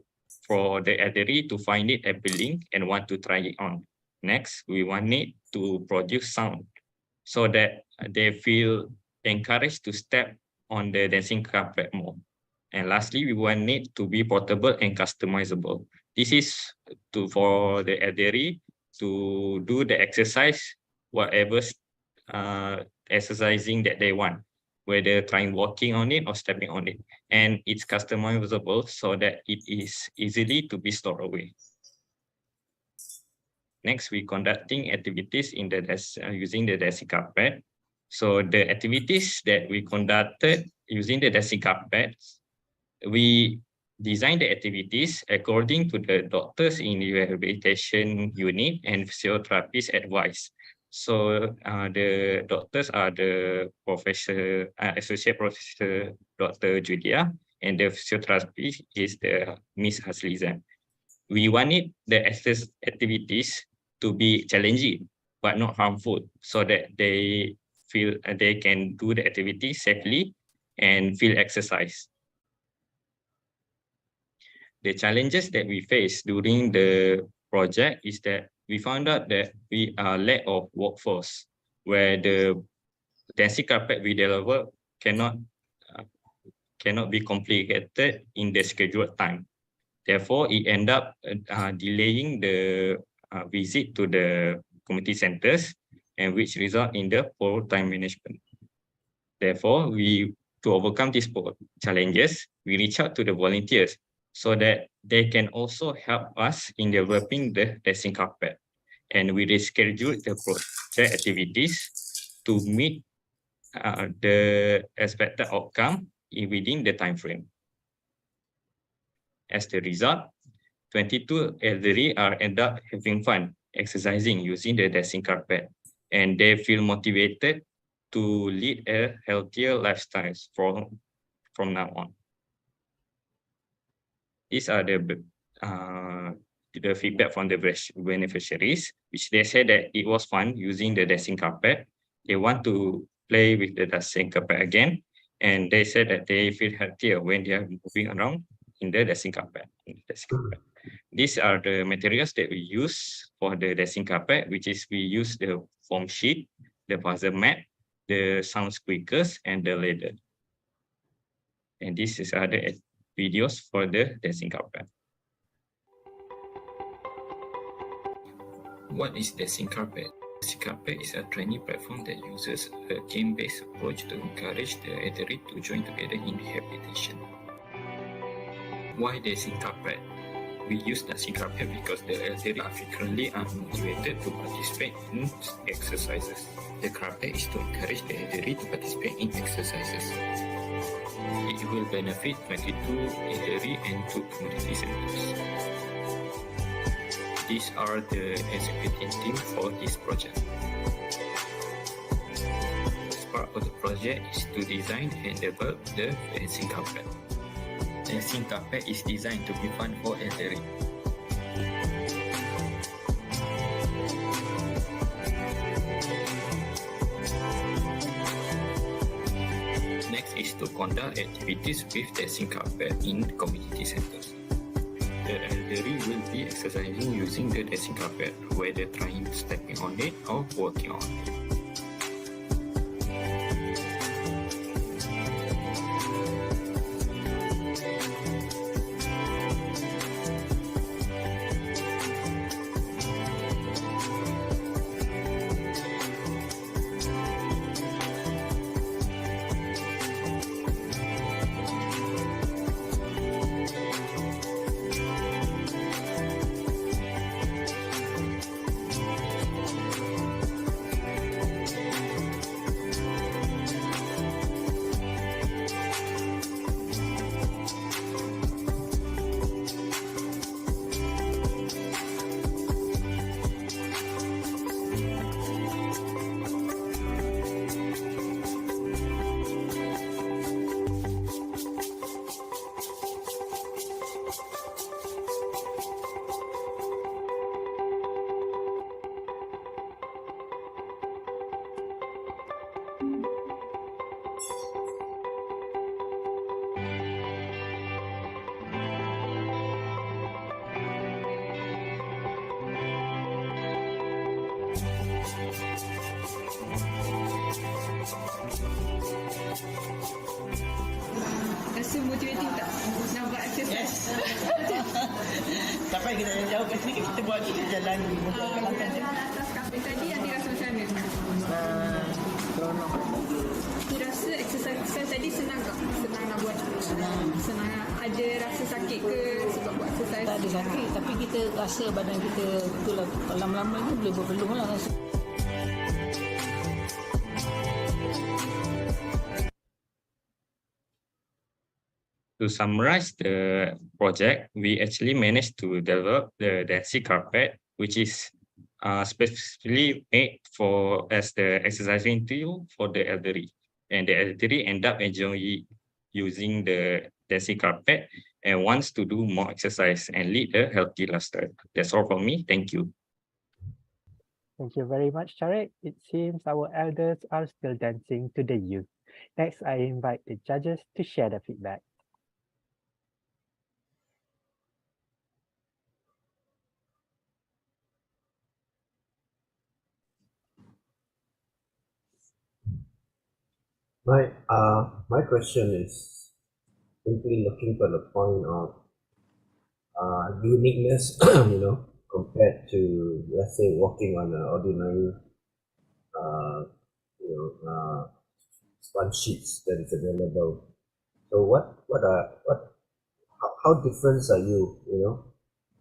for the elderly to find it appealing and want to try it on. Next, we want it to produce sound so that they feel encouraged to step on the dancing carpet more. And lastly, we want it to be portable and customizable. This is for the elderly to do the exercise, whatever exercising that they want, whether trying walking on it or stepping on it. And it's customizable so that it is easily to be stored away. Next, we conducting activities in the using the dancing carpet. So the activities that we conducted using the dancing carpet, we designed the activities according to the doctors in the rehabilitation unit and physiotherapist advice. So the doctors are the professor, associate professor Dr. Julia, and the physiotherapist is the Miss Haslizan. We wanted the activities to be challenging but not harmful, so that they feel they can do the activity safely and feel exercise. The challenges that we face during the project is that we found out that we are lack of workforce, where the dancing carpet we deliver cannot be completed in the scheduled time. Therefore, it end up delaying the visit to the community centers, and which result in the poor time management. Therefore, to overcome these challenges, we reach out to the volunteers so that they can also help us in developing the dancing carpet. And we reschedule the project activities to meet the expected outcome within the time frame. As the result, 22 elderly end up having fun exercising using the dancing carpet, and they feel motivated to lead a healthier lifestyle from now on. These are the the feedback from the beneficiaries, which they said that it was fun using the dancing carpet. They want to play with the dancing carpet again, and they said that they feel healthier when they are moving around in the dancing carpet. These are the materials that we use for the dancing carpet, which is we use the foam sheet, the puzzle mat, the sound squeakers, and the leather. And this is other videos for the dancing carpet. What is dancing carpet? Dancing carpet is a training platform that uses a game-based approach to encourage the athlete to join together in rehabilitation. Why dancing carpet? We use dancing carpet because the elderly are frequently unmotivated to participate in exercises. The carpet is to encourage the elderly to participate in exercises. It will benefit 22 elderly and 2 community centers. These are the executive team for this project. As part of the project is to design and develop the dancing carpet. Dancing carpet is designed to be fun for elderly. Next is to conduct activities with dancing carpet in community centers. The elderly will be exercising using the dancing carpet, whether trying stepping on it or walking on it. Rasa motivating tak? Nak buat exercise? Tak payah kita jauh kat sini, kita buat kita jalan. Jalan atas kapal tadi, nanti rasa macam mana? Seronok. Kita rasa exercise tadi senang tak? Senang nak buat? Senang. Ada rasa sakit ke sebab buat exercise? Tak ada sakit, tapi kita rasa badan kita itulah lama-lama ni boleh berpeluh lah rasa. To summarize the project, we actually managed to develop the dancing carpet, which is specifically made for as the exercising tool for the elderly. And the elderly end up enjoying using the dancing carpet and wants to do more exercise and lead a healthy lifestyle. That's all from me. Thank you. Thank you very much, Charek. It seems our elders are still dancing to the youth. Next, I invite the judges to share the feedback. My question is simply looking for the point of uniqueness, compared to, let's say, walking on an ordinary, sponge sheets that is available. So how different are you?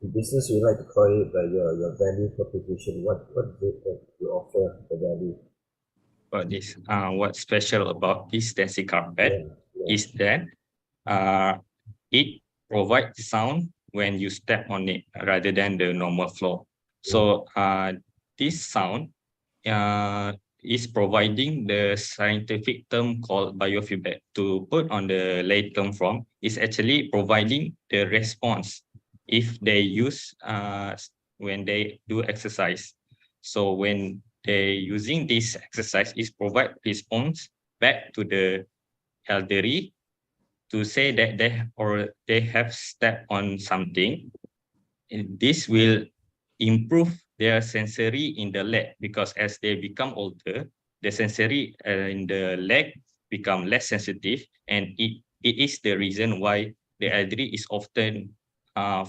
In business, we like to call it your value proposition. What is it that you offer the value? About this, what's special about this dancing carpet is that it provides sound when you step on it rather than the normal floor. So this sound is providing the scientific term called biofeedback. To put on the lay term form, is actually providing the response if they use when they do exercise. So when they using this exercise, is provide response back to the elderly to say that they have stepped on something. And this will improve their sensory in the leg, because as they become older, the sensory in the leg become less sensitive, and it is the reason why the elderly is often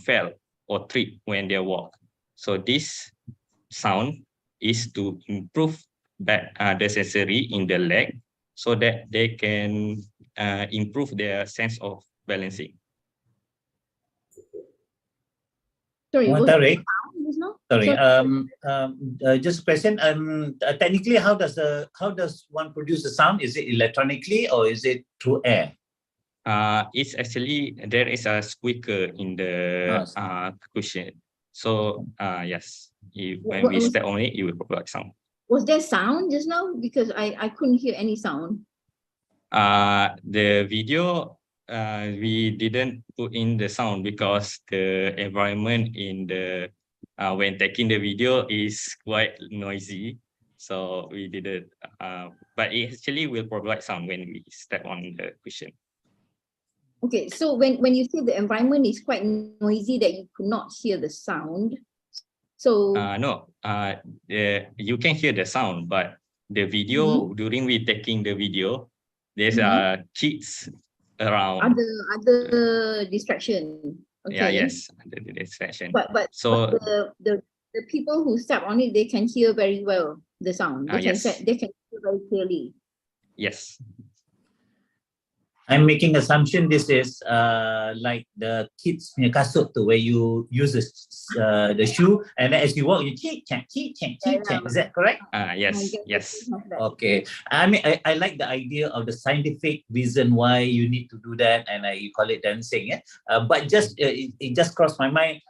fell or trip when they walk. So this sound is to improve back the sensory in the leg, so that they can improve their sense of balancing. Sorry, Tarik. just now? Sorry. Sorry. Just a question. Technically, how does one produce the sound? Is it electronically or is it through air? It's actually, there is a squeaker in the cushion. So yes, when we step on it, it will provide sound. Was there sound just now? Because I couldn't hear any sound. The video, we didn't put in the sound because the environment in the when taking the video is quite noisy, so we didn't. But it actually will provide sound when we step on the cushion. Okay, so when you say the environment is quite noisy that you could not hear the sound, so no, you can hear the sound, but the video, during we taking the video, there's kids around. other distraction. Okay. Yeah, yes, the distraction. But so the people who step on it, they can hear very well the sound. They yes. they can hear very clearly. Yes. I'm making assumption this is like the kids punya kasut tu, where you use the shoe and then as you walk you cheek. Is that correct? Yes. Yes. Okay. I mean, I like the idea of the scientific reason why you need to do that, and you call it dancing. But just it just crossed my mind.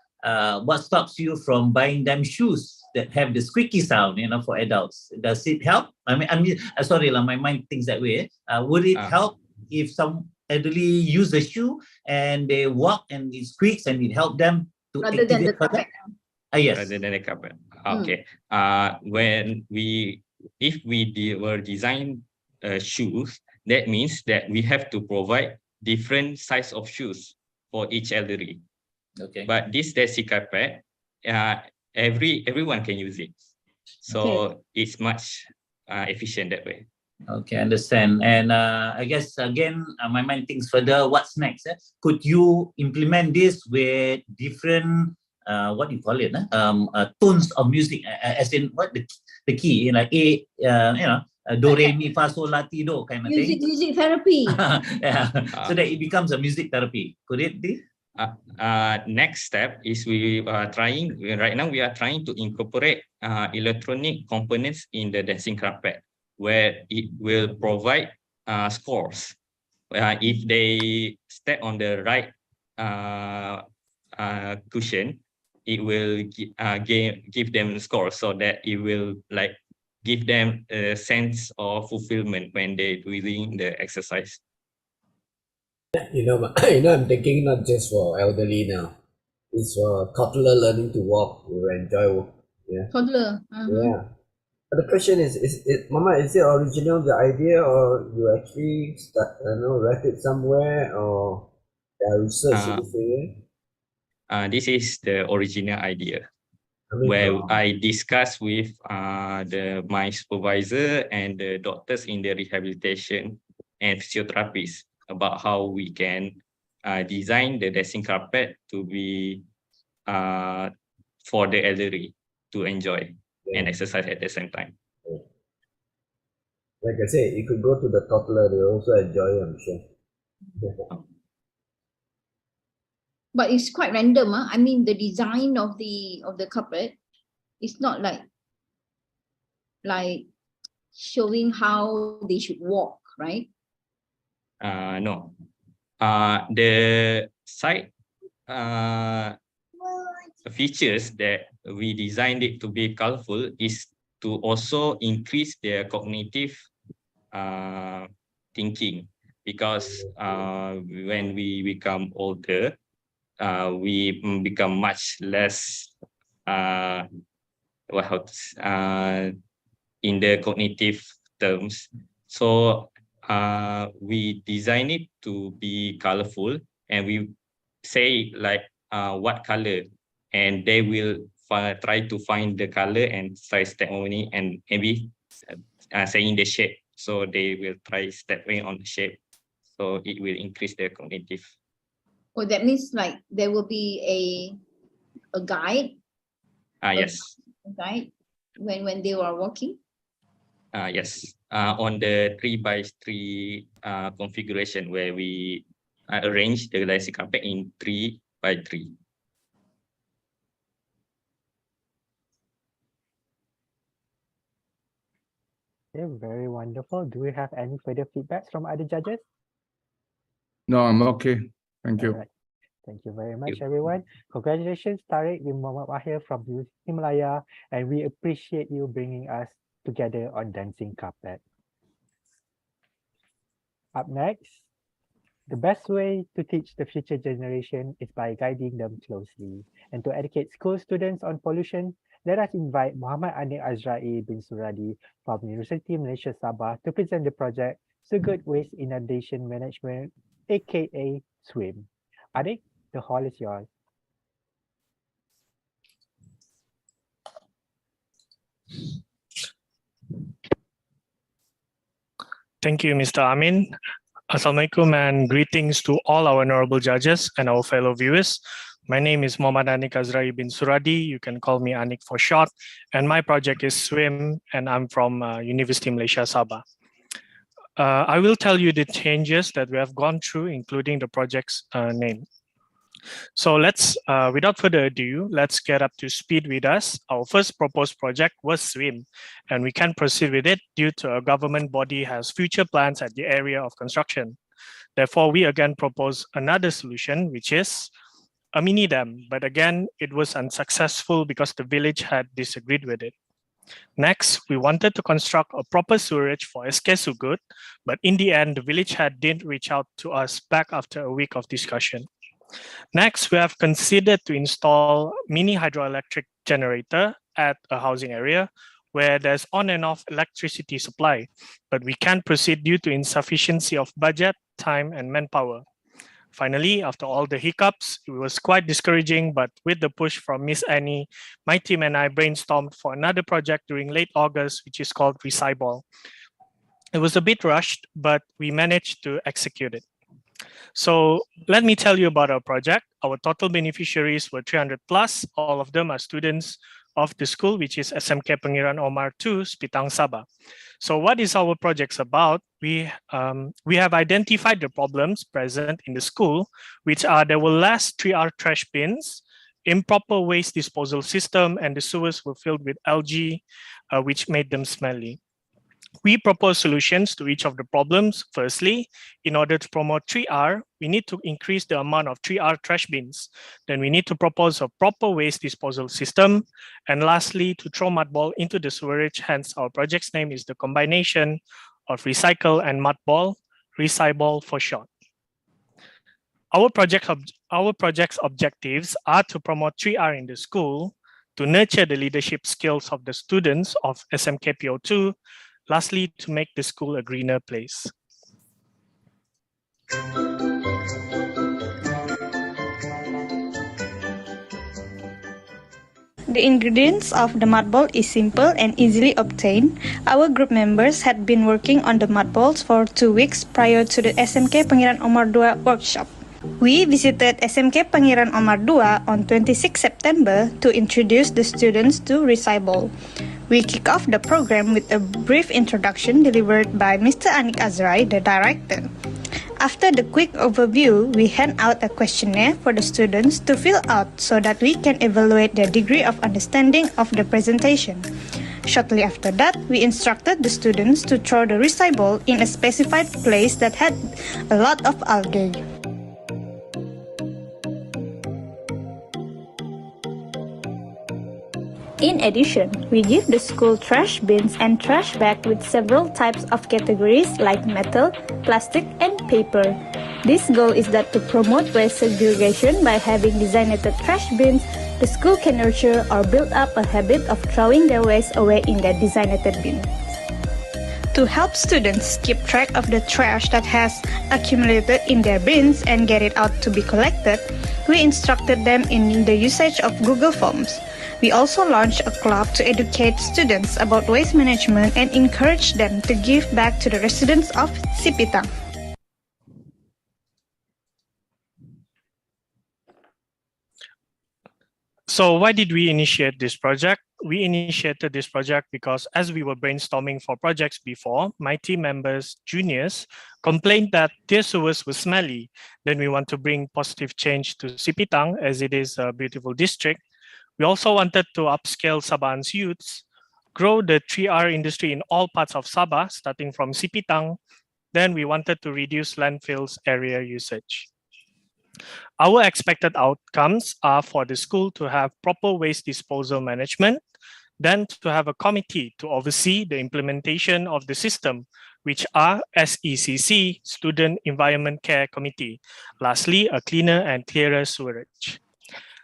What stops you from buying them shoes that have the squeaky sound, for adults? Does it help? I mean, sorry, my mind thinks that way. Would it help if some elderly use the shoe and they walk and it squeaks and it help them to rather than the carpet? Yes. Rather than the carpet. Okay. If we were design shoes, that means that we have to provide different size of shoes for each elderly. Okay. But this Desi carpet, everyone can use it, so it's much efficient that way. Okay, understand. And I guess again, my mind thinks further. What's next? Could you implement this with different, what do you call it? Tones of music, as in what the key, like A, do re mi fa sol la ti do kind of thing. Music therapy. Yeah, so that it becomes a music therapy. Could it be? Next step is we are trying. Right now, we are trying to incorporate electronic components in the dancing carpet, where it will provide scores. If they step on the right cushion, it will give them scores, so that it will like give them a sense of fulfillment when they're doing the exercise. I'm thinking not just for elderly now. It's for toddler learning to walk. You will enjoy. Yeah. Toddler. Yeah. But the question is Mama, is it original, the idea, or you actually read it somewhere, or there are research in this area? This is the original idea, where I discussed with my supervisor and the doctors in the rehabilitation and physiotherapists about how we can design the dancing carpet to be for the elderly to enjoy and exercise at the same time. Like I say, you could go to the toddler, they also enjoy, I'm sure. But it's quite random. I mean, the design of the carpet is not like showing how they should walk, right? No. The side features that we designed it to be colorful is to also increase their cognitive thinking, because when we become older, we become much less in the cognitive terms. So we design it to be colorful, and we say like what color, and they will try to find the color and try step only, and maybe saying the shape. So they will try stepping on the shape. So it will increase their cognitive. Oh, that means like there will be a guide. Yes. A guide when they are walking. Yes. On the 3x3 configuration, where we arrange the glassy carpet in 3x3. Okay, very wonderful. Do we have any further feedbacks from other judges? No, I'm okay. Thank you. All right. Thank you very much, everyone. Congratulations, Tariq bin Muhammad Wahir from Universiti Malaya, and we appreciate you bringing us together on Dancing Carpet. Up next, the best way to teach the future generation is by guiding them closely. And to educate school students on pollution, let us invite Muhammad Anik Azrai bin Suradi from Universiti Malaysia Sabah to present the project Sugud Waste Inundation Management, aka S.W.I.M. Anik, the hall is yours. Thank you, Mr. Amin. Assalamualaikum and greetings to all our honorable judges and our fellow viewers. My name is Muhammad Anik Azrai bin Suradi. You can call me Anik for short. And my project is S.W.I.M, and I'm from Universiti Malaysia Sabah. I will tell you the changes that we have gone through, including the project's name. So let's, without further ado, let's get up to speed with us. Our first proposed project was S.W.I.M, and we can't proceed with it due to a government body has future plans at the area of construction. Therefore, we again propose another solution, which is a mini dam, but again, it was unsuccessful because the village had disagreed with it. Next, we wanted to construct a proper sewerage for SK Sugud, but in the end, the village head didn't reach out to us back after a week of discussion. Next, we have considered to install mini hydroelectric generator at a housing area where there's on and off electricity supply, but we can't proceed due to insufficiency of budget, time, and manpower. Finally, after all the hiccups, it was quite discouraging, but with the push from Miss Annie, my team and I brainstormed for another project during late August, which is called Recycle. It was a bit rushed, but we managed to execute it. So let me tell you about our project. Our total beneficiaries were 300 plus. All of them are students of the school, which is SMK Pengiran Omar 2, Sepitang, Sabah. So what is our project about? We have identified the problems present in the school, which are there were less 3R trash bins, improper waste disposal system, and the sewers were filled with algae, which made them smelly. We propose solutions to each of the problems. Firstly, in order to promote 3R, we need to increase the amount of 3R trash bins. Then we need to propose a proper waste disposal system. And lastly, to throw mud ball into the sewerage. Hence, our project's name is the combination of recycle and mud ball, Recycle for short. Our project's objectives are to promote 3R in the school, to nurture the leadership skills of the students of SMK PO2, lastly, to make the school a greener place. The ingredients of the mud ball is simple and easily obtained. Our group members had been working on the mud balls for 2 weeks prior to the SMK Pengiran Omar 2 workshop. We visited SMK Pengiran Omar 2 on 26 September to introduce the students to Recycle. We kick off the program with a brief introduction delivered by Mr. Anik Azrai, the director. After the quick overview, we hand out a questionnaire for the students to fill out so that we can evaluate their degree of understanding of the presentation. Shortly after that, we instructed the students to throw the recycle in a specified place that had a lot of algae. In addition, we give the school trash bins and trash bags with several types of categories like metal, plastic, and paper. This goal is that to promote waste segregation by having designated trash bins, the school can nurture or build up a habit of throwing their waste away in their designated bins. To help students keep track of the trash that has accumulated in their bins and get it out to be collected, we instructed them in the usage of Google Forms. We also launched a club to educate students about waste management and encourage them to give back to the residents of Sipitang. So why did we initiate this project? We initiated this project because as we were brainstorming for projects before, my team members, juniors, complained that their sewers were smelly. Then we want to bring positive change to Sipitang as it is a beautiful district. We also wanted to upscale Sabah's youths, grow the 3R industry in all parts of Sabah, starting from Sipitang. Then we wanted to reduce landfills area usage. Our expected outcomes are for the school to have proper waste disposal management, then to have a committee to oversee the implementation of the system, which are SECC, Student Environment Care Committee. Lastly, a cleaner and clearer sewerage.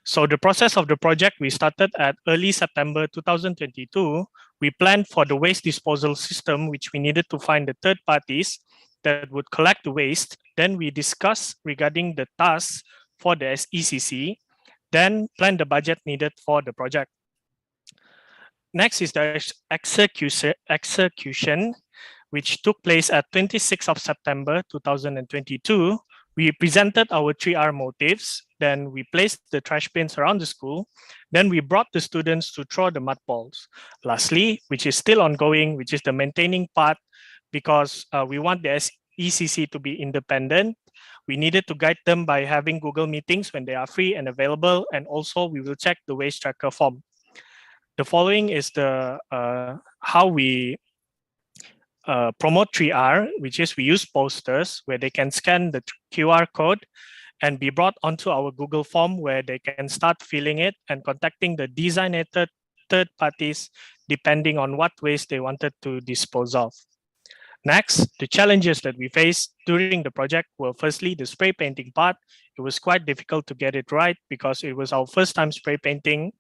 So the process of the project, we started at early September 2022. We planned for the waste disposal system, which we needed to find the third parties that would collect the waste. Then we discussed regarding the tasks for the SECC, then plan the budget needed for the project. Next is the execution, which took place at 26th of September 2022. We presented our 3R motives, then we placed the trash bins around the school, then we brought the students to throw the mud balls. Lastly, which is still ongoing, which is the maintaining part, because we want the SECC to be independent. We needed to guide them by having Google meetings when they are free and available, and also we will check the waste tracker form. The following is the how we promote 3R, which is we use posters where they can scan the QR code and be brought onto our Google form where they can start filling it and contacting the designated third parties depending on what waste they wanted to dispose of. Next, the challenges that we faced during the project were firstly the spray painting part. It was quite difficult to get it right because it was our first time spray painting.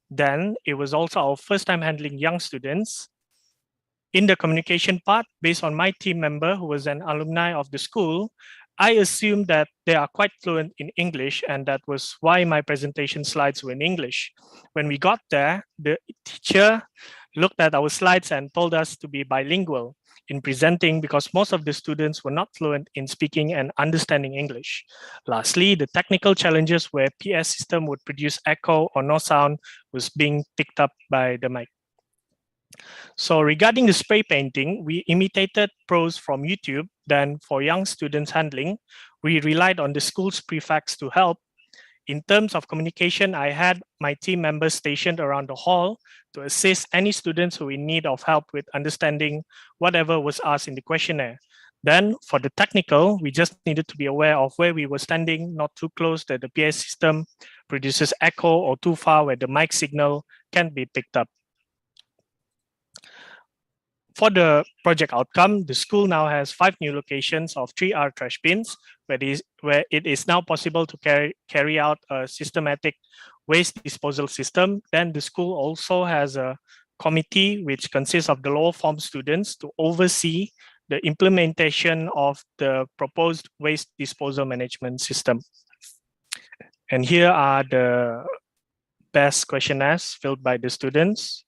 Then it was also our first time handling young students. In the communication part, based on my team member who was an alumni of the school, I assumed that they are quite fluent in English, and that was why my presentation slides were in English. When we got there, the teacher looked at our slides and told us to be bilingual in presenting because most of the students were not fluent in speaking and understanding English. Lastly, the technical challenges where PS system would produce echo or no sound was being picked up by the mic. So regarding the spray painting, we imitated pros from YouTube. Then for young students handling, we relied on the school's prefects to help. In terms of communication, I had my team members stationed around the hall to assist any students who were in need of help with understanding whatever was asked in the questionnaire. Then for the technical, we just needed to be aware of where we were standing, not too close that the PA system produces echo or too far where the mic signal can be picked up. For the project outcome, the school now has 5 new locations of 3R trash bins, where it is now possible to carry out a systematic waste disposal system. Then the school also has a committee which consists of the lower form students to oversee the implementation of the proposed waste disposal management system. And here are the best questionnaires filled by the students.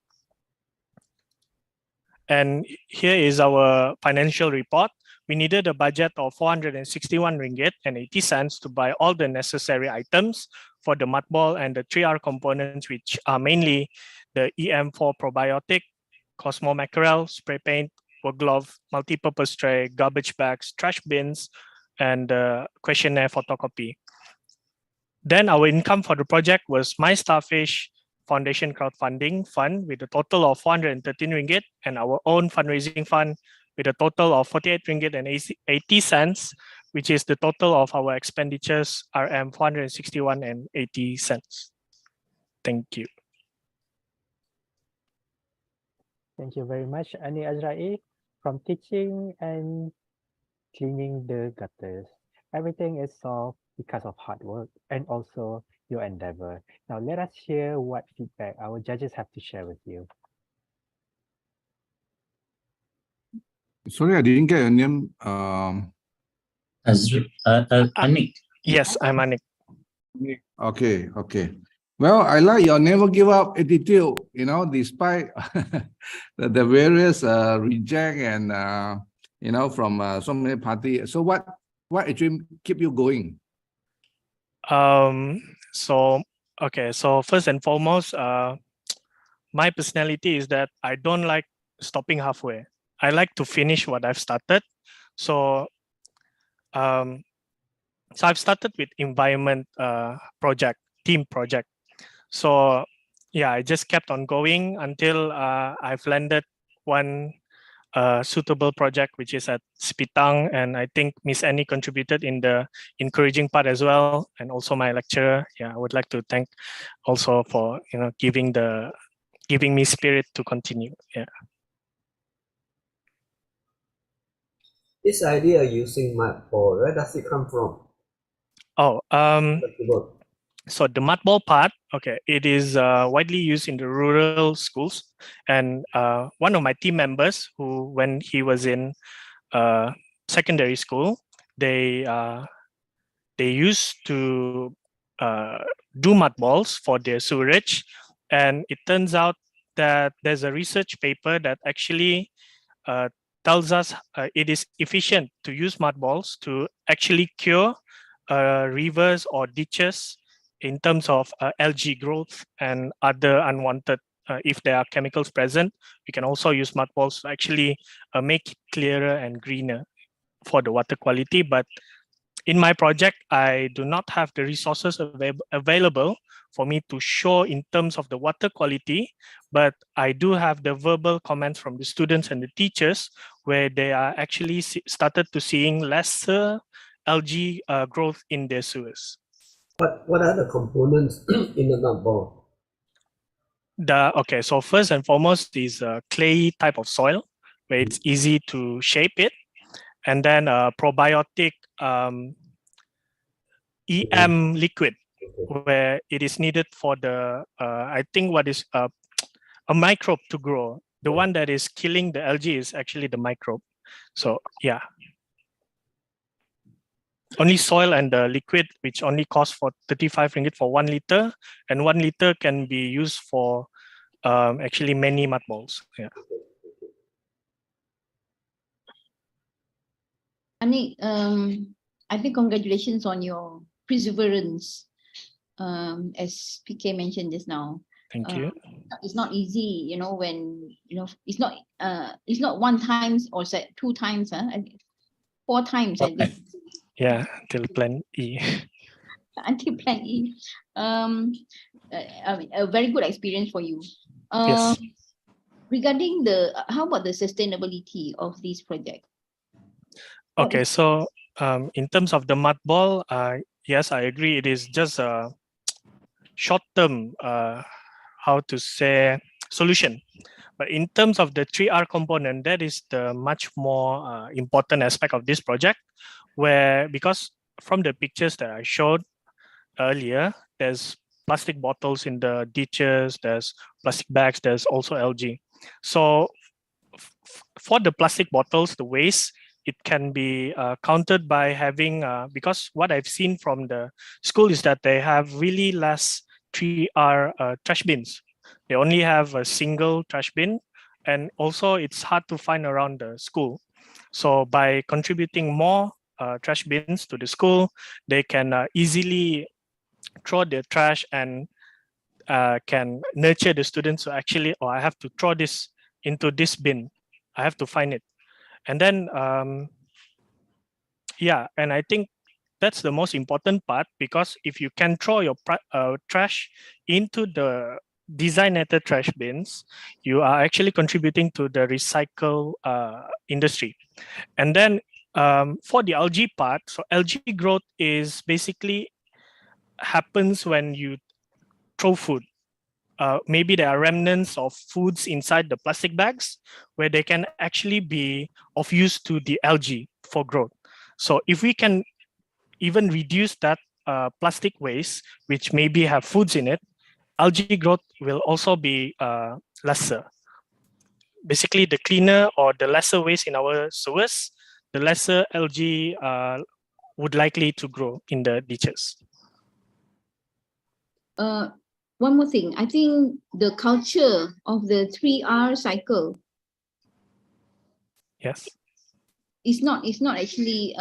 And here is our financial report. We needed a budget of 461 ringgit and 80 cents to buy all the necessary items for the mud ball and the 3R components, which are mainly the EM4 probiotic, Cosmo mackerel, spray paint, work glove, multi-purpose tray, garbage bags, trash bins, and questionnaire photocopy. Then our income for the project was My Starfish Foundation crowdfunding fund with a total of 413 ringgit and our own fundraising fund with a total of 48 ringgit and 80 cents, which is the total of our expenditures RM 461 and 80 cents. Thank you. Thank you very much, Ani Azrai, from teaching and cleaning the gutters. everything is solved because of hard work and also your endeavor. Now let us hear what feedback our judges have to share with you. Sorry, I didn't get your name. Anik. Yes, I'm Anik. Okay, okay. Well, I like your never give up attitude, you know, despite the various reject and, you know, from so many parties. So what actually keep you going? So first and foremost, my personality is that I don't like stopping halfway. I like to finish what I've started. So I've started with environment team project. So yeah, I just kept on going until I've landed one suitable project, which is at Spitang, and I think Miss Annie contributed in the encouraging part as well, and also my lecturer. Yeah, I would like to thank also for giving me spirit to continue. Yeah. This idea using mud ball, where does it come from? Oh, so the mud ball part, okay, it is widely used in the rural schools, and one of my team members who, when he was in secondary school, they used to do mud balls for their sewerage, and it turns out that there's a research paper that actually tells us it is efficient to use mud balls to actually cure rivers or ditches in terms of algae growth and other unwanted. If there are chemicals present, we can also use mud balls to actually make it clearer and greener for the water quality. But in my project, I do not have the resources available for me to show in terms of the water quality, but I do have the verbal comments from the students and the teachers where they are actually started to seeing lesser algae growth in their sewers. What are the components in the mud ball? So first and foremost is a clay type of soil where it's easy to shape it, and then a probiotic EM liquid where it is needed for the I think what is a microbe to grow. The one that is killing the algae is actually the microbe. So yeah, only soil and the liquid, which only costs for 35 ringgit for 1 liter, and 1 liter can be used for actually many mud balls. Yeah. Anik, I think congratulations on your perseverance. As PK mentioned just now. Thank you. It's not easy, you know, when it's not one time or 2 times, 4 times. I think. Yeah, till plan E. Until plan E. A very good experience for you. Yes. Regarding how about the sustainability of this project? Okay, so in terms of the mud ball, yes, I agree. It is just a short-term, how to say, solution. But in terms of the 3R component, that is the much more important aspect of this project, where because from the pictures that I showed earlier, there's plastic bottles in the ditches, there's plastic bags, there's also algae. So for the plastic bottles, the waste, it can be countered by having, because what I've seen from the school is that they have really less 3R trash bins. They only have a single trash bin, and also it's hard to find around the school. So by contributing more trash bins to the school, they can easily throw their trash and can nurture the students to actually, I have to throw this into this bin. I have to find it. And then, yeah, and I think that's the most important part, because if you can throw your trash into the designated trash bins, you are actually contributing to the recycle industry. And then for the algae part, so algae growth is basically happens when you throw food. Maybe there are remnants of foods inside the plastic bags where they can actually be of use to the algae for growth. So if we can even reduce that plastic waste, which maybe have foods in it, algae growth will also be lesser. Basically, the cleaner or the lesser waste in our sewers, the lesser algae would likely to grow in the ditches. One more thing, I think the culture of the 3R cycle. Yes. It's not actually.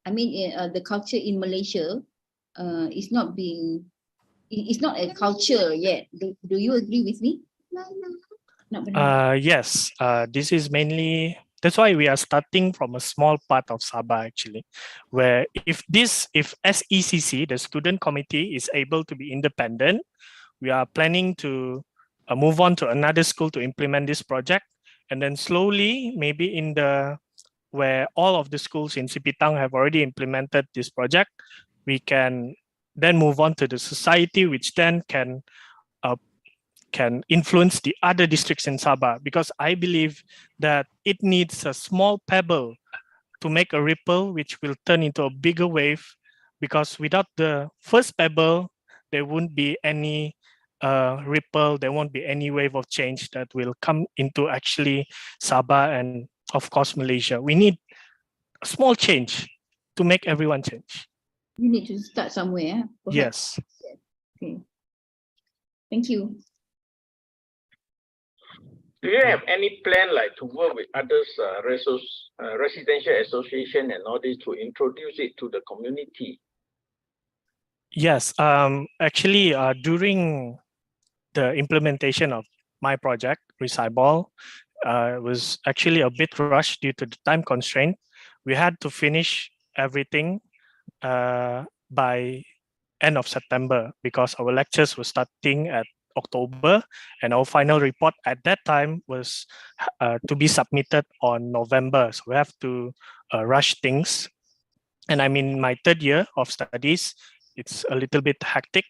I mean, the culture in Malaysia, is not being. It's not a culture yet. Do you agree with me? Yes, this is mainly, that's why we are starting from a small part of Sabah actually, where if SECC, the student committee, is able to be independent, we are planning to move on to another school to implement this project. And then slowly, maybe where all of the schools in Sipitang have already implemented this project, we can then move on to the society, which then can influence the other districts in Sabah, because I believe that it needs a small pebble to make a ripple, which will turn into a bigger wave, because without the first pebble, there won't be any ripple, there won't be any wave of change that will come into actually Sabah and of course Malaysia. We need a small change to make everyone change. You need to start somewhere. Yes. Okay. Thank you. Do you have any plan like to work with others, residential association and all this to introduce it to the community? Yes, actually, during the implementation of my project, Recycle, was actually a bit rushed due to the time constraint. We had to finish everything by end of September because our lectures were starting at October, and our final report at that time was to be submitted on November. So we have to rush things. And I'm in my third year of studies. It's a little bit hectic.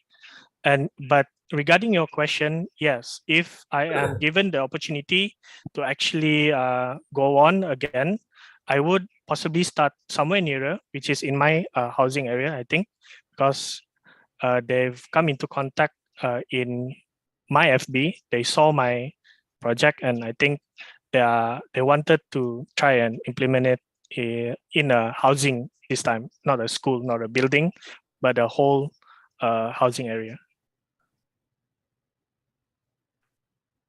But regarding your question, yes, if I am given the opportunity to actually go on again, I would possibly start somewhere nearer, which is in my housing area, I think, because they've come into contact in my FB. They saw my project, and I think they wanted to try and implement it in a housing this time, not a school, not a building, but a whole housing area.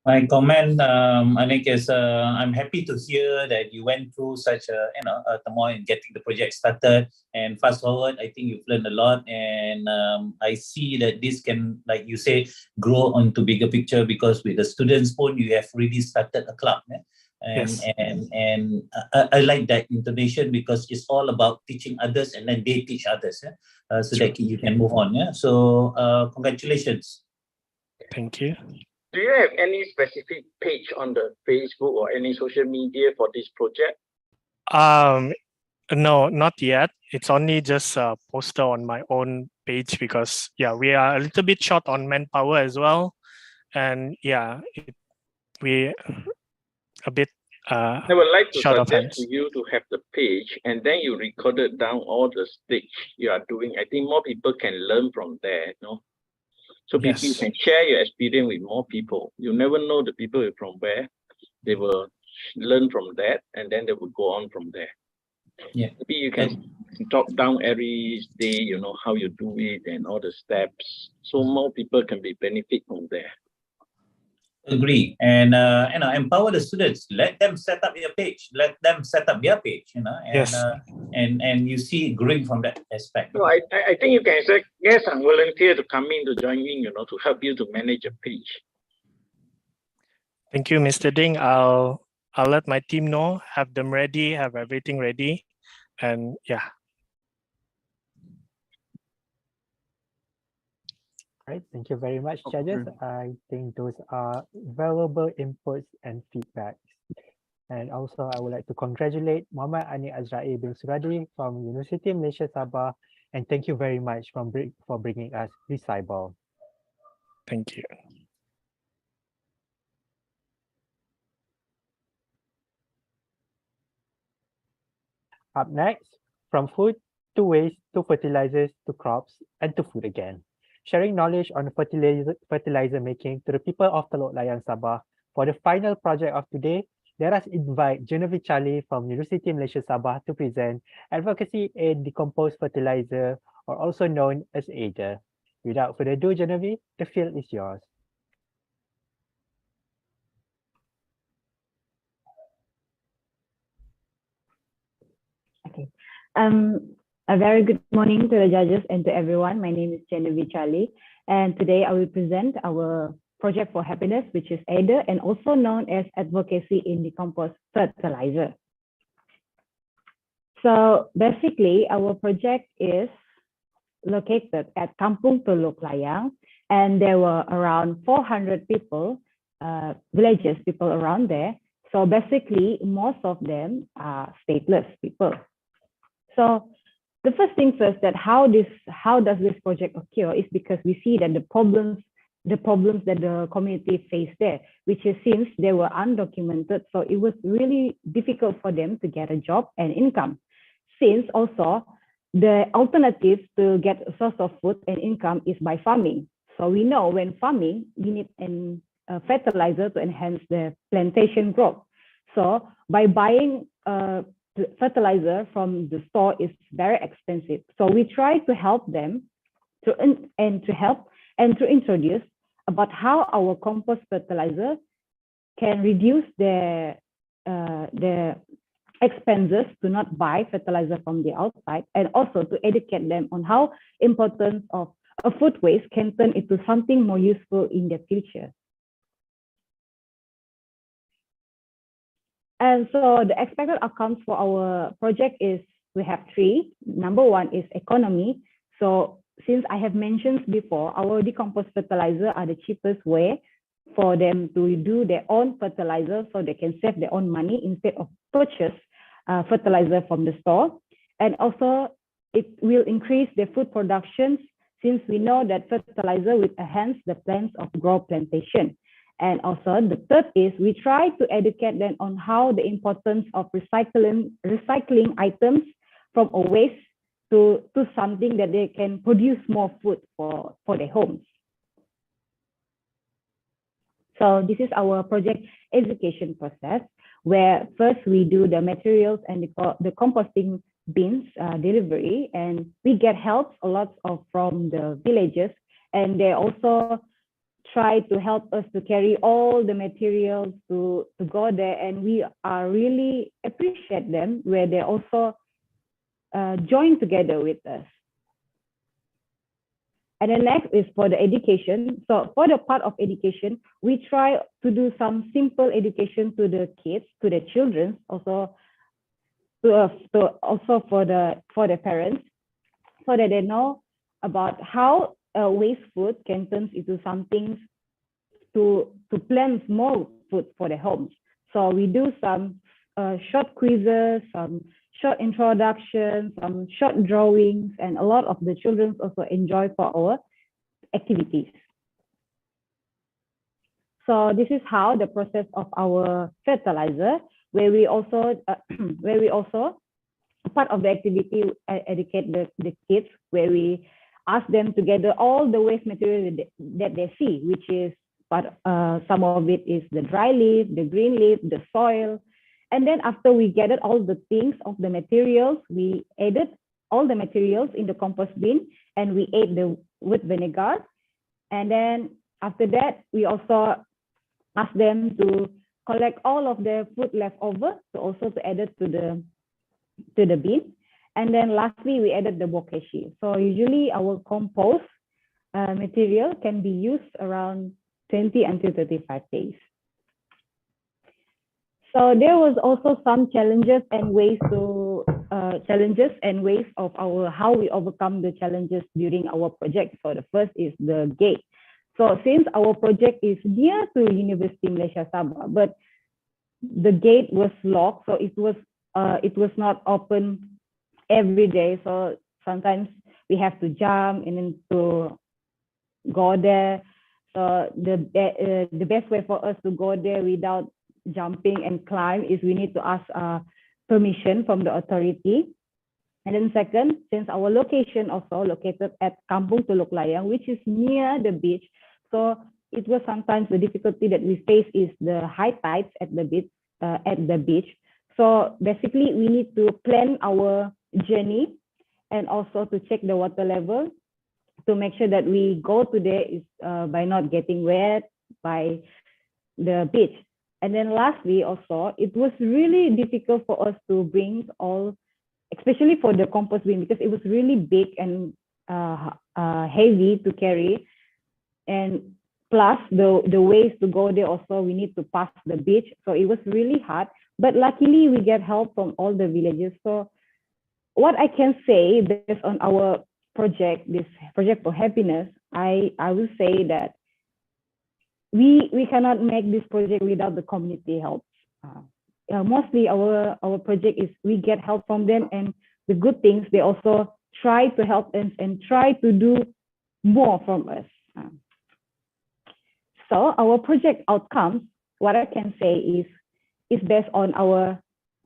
My comment, Anik, is I'm happy to hear that you went through such a turmoil in getting the project started. And fast forward, I think you've learned a lot, and I see that this can, like you say, grow onto bigger picture, because with the students' phone, you have really started a club. And yes. and I like that intonation, because it's all about teaching others, and then they teach others, so that you can move on. Yeah. So congratulations. Thank you. Do you have any specific page on the Facebook or any social media for this project? No, not yet. It's only just a poster on my own page, because we are a little bit short on manpower as well, and we a bit I would like to short of suggest hands. to you to have the page, and then you recorded down all the stage you are doing. I think more people can learn from there, So Yes. you can share your experience with more people. You never know the people from where. They will learn from that, and then they will go on from there. Yeah. Maybe you can drop down every day, how you do it and all the steps, so more people can be benefit from there. Agree. And empower the students. Let them set up your page. Let them set up their page. And yes. And you see growing from that aspect. So I think you can say yes, I'm volunteer to come in to join in, to help you to manage a page. Thank you, Mr. Ding. I'll let my team know, have them ready, have everything ready, and Right, thank you very much, judges. I think those are valuable inputs and feedbacks. And also, I would like to congratulate Muhammad Ani Azra'i bin Suradi from Universiti Malaysia Sabah, and thank you very much for bringing us this Recycle. Thank you. Up next, from food to waste, to fertilizers, to crops, and to food again. Sharing knowledge on fertilizer making to the people of Teluk Layang Sabah. For the final project of today, let us invite Universiti from Universiti Malaysia Sabah to present Advocacy in Decomposed Fertilizer, or also known as ADA. Without further ado, Genevieve, the field is yours. Okay. A very good morning to the judges and to everyone. My name is Universiti, and today I will present our project for happiness, which is ADA and also known as Advocacy in Decomposed Fertilizer. So basically, our project is located at Kampung Teluk Layang, and there were around 400 people, villages, people around there. So basically, most of them are stateless people. So the first thing first, that how does this project occur is because we see that the problems that the community faced there, which is since they were undocumented, so it was really difficult for them to get a job and income. Since also the alternative to get a source of food and income is by farming. So we know when farming, you need a fertilizer to enhance the plantation growth. So by buying fertilizer from the store is very expensive. So we try to help them to introduce about how our compost fertilizer can reduce their expenses to not buy fertilizer from the outside, and also to educate them on how importance of a food waste can turn into something more useful in the future. And so the expected outcomes for our project is we have three. Number one is economy. So since I have mentioned before, our decomposed fertilizer are the cheapest way for them to do their own fertilizer, so they can save their own money instead of purchase fertilizer from the store. And also it will increase the food productions, since we know that fertilizer will enhance the plants of grow plantation. And also the third is we try to educate them on how the importance of recycling items from a waste to something that they can produce more food for their homes. So this is our project education process, where first we do the materials and the composting bins delivery, and we get help a lot from the villages, and they also try to help us to carry all the materials to go there, and we are really appreciate them where they also join together with us. And then next is for the education. So for the part of education, we try to do some simple education to the kids, to the children, also also for the parents, so that they know about how waste food can turn into something to plant more food for their homes. So we do some short quizzes, some short introductions, some short drawings, and a lot of the children also enjoy for our activities. So this is how the process of our fertilizer, where we also part of the activity educate the kids, where we ask them to gather all the waste material that they see, which is some of it is the dry leaf, the green leaf, the soil. And then after we gathered all the things of the materials, we added all the materials in the compost bin, and we ate the wood vinegar. And then after that, we also asked them to collect all of the food left over, so also to add it to the bin. And then lastly, we added the bokashi. So usually our compost material can be used around 20 until 35 days. So there was also some challenges and ways of how we overcome the challenges during our project. So the first is the gate. So since our project is near to Universiti Malaysia Sabah, but the gate was locked, so it was not open every day. So sometimes we have to jump and then to go there. So the best way for us to go there without jumping and climb is we need to ask permission from the authority. And then second, since our location also located at Kampung Teluk Layang, which is near the beach, so it was sometimes the difficulty that we face is the high tides at the beach. So basically, we need to plan our journey and also to check the water level to make sure that we go to there is by not getting wet by the beach. And then lastly, also, it was really difficult for us to bring all, especially for the compost bin, because it was really big and heavy to carry. And plus the ways to go there also, we need to pass the beach. So it was really hard, but luckily we get help from all the villages. So what I can say based on our project, this project for happiness, I will say that we cannot make this project without the community help. Mostly our project is we get help from them, and the good things, they also try to help us and try to do more from us. So our project outcomes, what I can say is based on our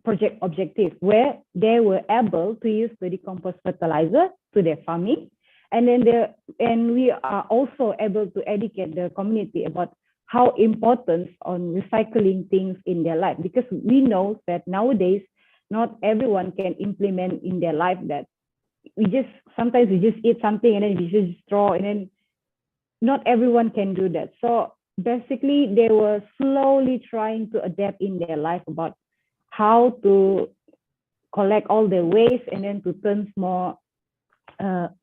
project objective, where they were able to use the decomposed fertilizer to their farming, and then we are also able to educate the community about how important on recycling things in their life, because we know that nowadays not everyone can implement in their life that sometimes we just eat something and then we just throw, and then not everyone can do that. So basically they were slowly trying to adapt in their life about how to collect all the waste and then to turn more,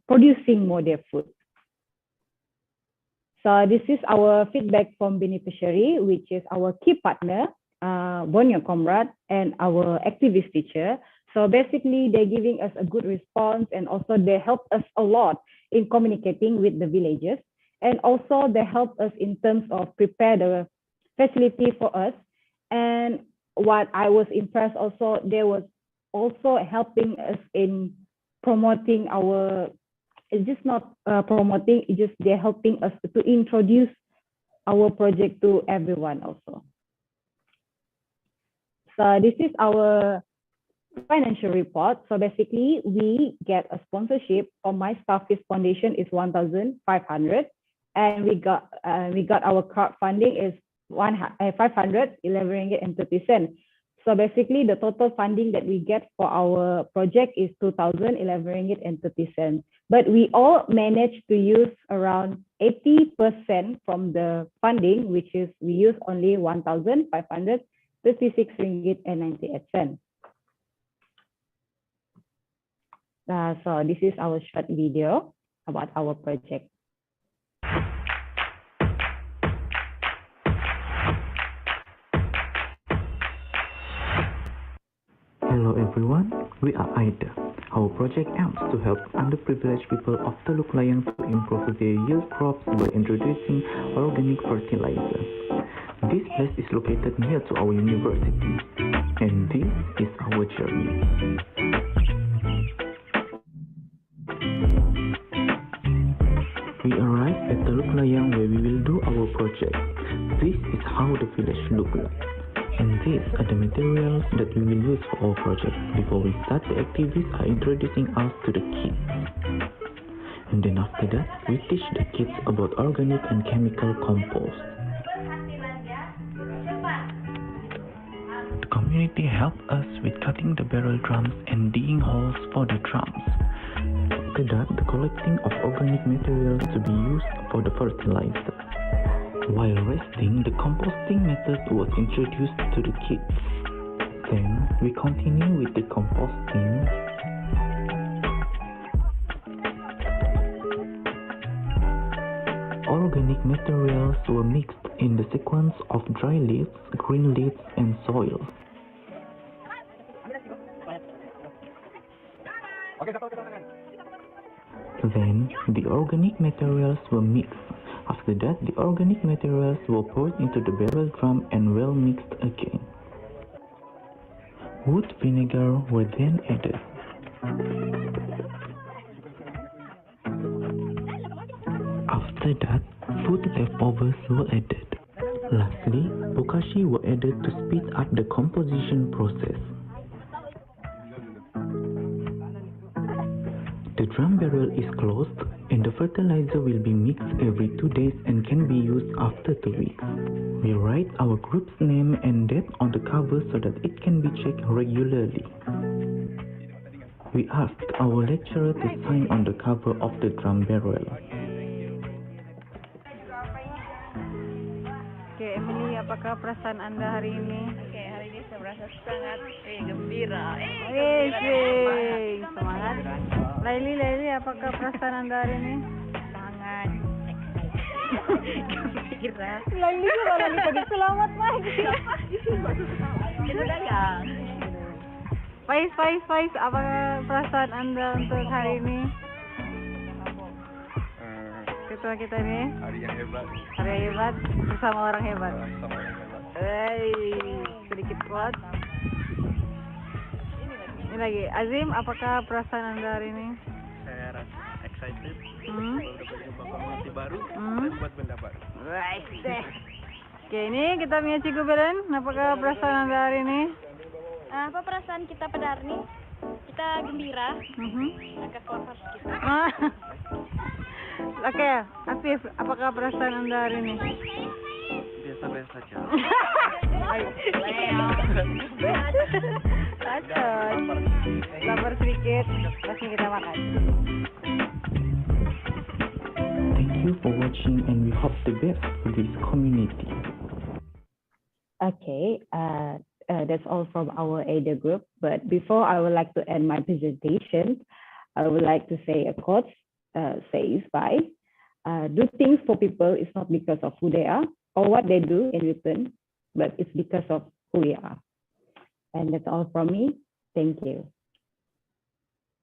producing more their food. So this is our feedback from beneficiary, which is our key partner, Bonyo Comrade, and our activist teacher. So basically they're giving us a good response, and also they help us a lot in communicating with the villages. And also they help us in terms of prepare the facility for us. And what I was impressed also, they was also helping us in promoting our, it's just not promoting, it's just they're helping us to introduce our project to everyone also. So this is our financial report. So basically we get a sponsorship from my Starfish Foundation is 1,500, and we got our crowdfunding is 511 ringgit and 30 cents. So basically the total funding that we get for our project is 2,011 ringgit and 30 cents. But we all managed to use around 80% from the funding, which is we use only 1,536 ringgit and 98 cents. So this is our short video about our project. Hello everyone, we are AIDA. Our project aims to help underprivileged people of Teluk Layang to improve their yield crops by introducing organic fertilizer. This place is located near to our university, and this is our journey. We arrived at Teluk Layang where we will do our project. This is how the village looks like. And these are the materials that we will use for our project. Before we start, the activists are introducing us to the kids. And then after that, we teach the kids about organic and chemical compost. The community helped us with cutting the barrel drums and digging holes for the drums. After that, the collecting of organic materials to be used for the fertilizer. While resting, the composting method was introduced to the kids. Then, we continue with the composting. Organic materials were mixed in the sequence of dry leaves, green leaves, and soil. Then, the organic materials were mixed. After that, the organic materials were poured into the barrel drum and well mixed again. Wood vinegar were then added. After that, food leftovers were added. Lastly, bokashi were added to speed up the composition process. The drum barrel is closed and the fertilizer will be mixed every 2 days and can be used after 2 weeks. We write our group's name and date on the cover so that it can be checked regularly. We asked our lecturer to sign on the cover of the drum barrel. Okay, Emily, apakah perasaan Anda hari ini? Okay, hari ini saya merasa sangat gembira. Semangat. Laili, apakah perasaan Anda hari ini? Sangat gembira. Laili juga lagi tadi selamat pagi. Kita dagang. Faiz, apakah perasaan Anda untuk hari ini? Ketua kita ini? Hari yang hebat. Hari yang hebat bersama orang hebat. Sama yang hebat. Sedikit kuat. Ini lagi. Azim, apakah perasaan Anda hari ini? Saya rasa excited. Baru berjumpa komuniti baru dan buat benda baru. Right deh. Oke, ini kita punya Cikgu Belen. Apakah perasaan Anda hari ini? Apa perasaan kita pada hari ini? Kita gembira. Agak korpos kita. Oke, Afif, apakah perasaan Anda hari ini? Biasa-biasa saja. Sabar sedikit, langsung kita makan. Thank you for watching and we hope the best for this community. Okay, that's all from our ADA group. But before I would like to end my presentation, I would like to say a quote says by, do things for people is not because of who they are or what they do in return, but it's because of who we are. And that's all from me. Thank you.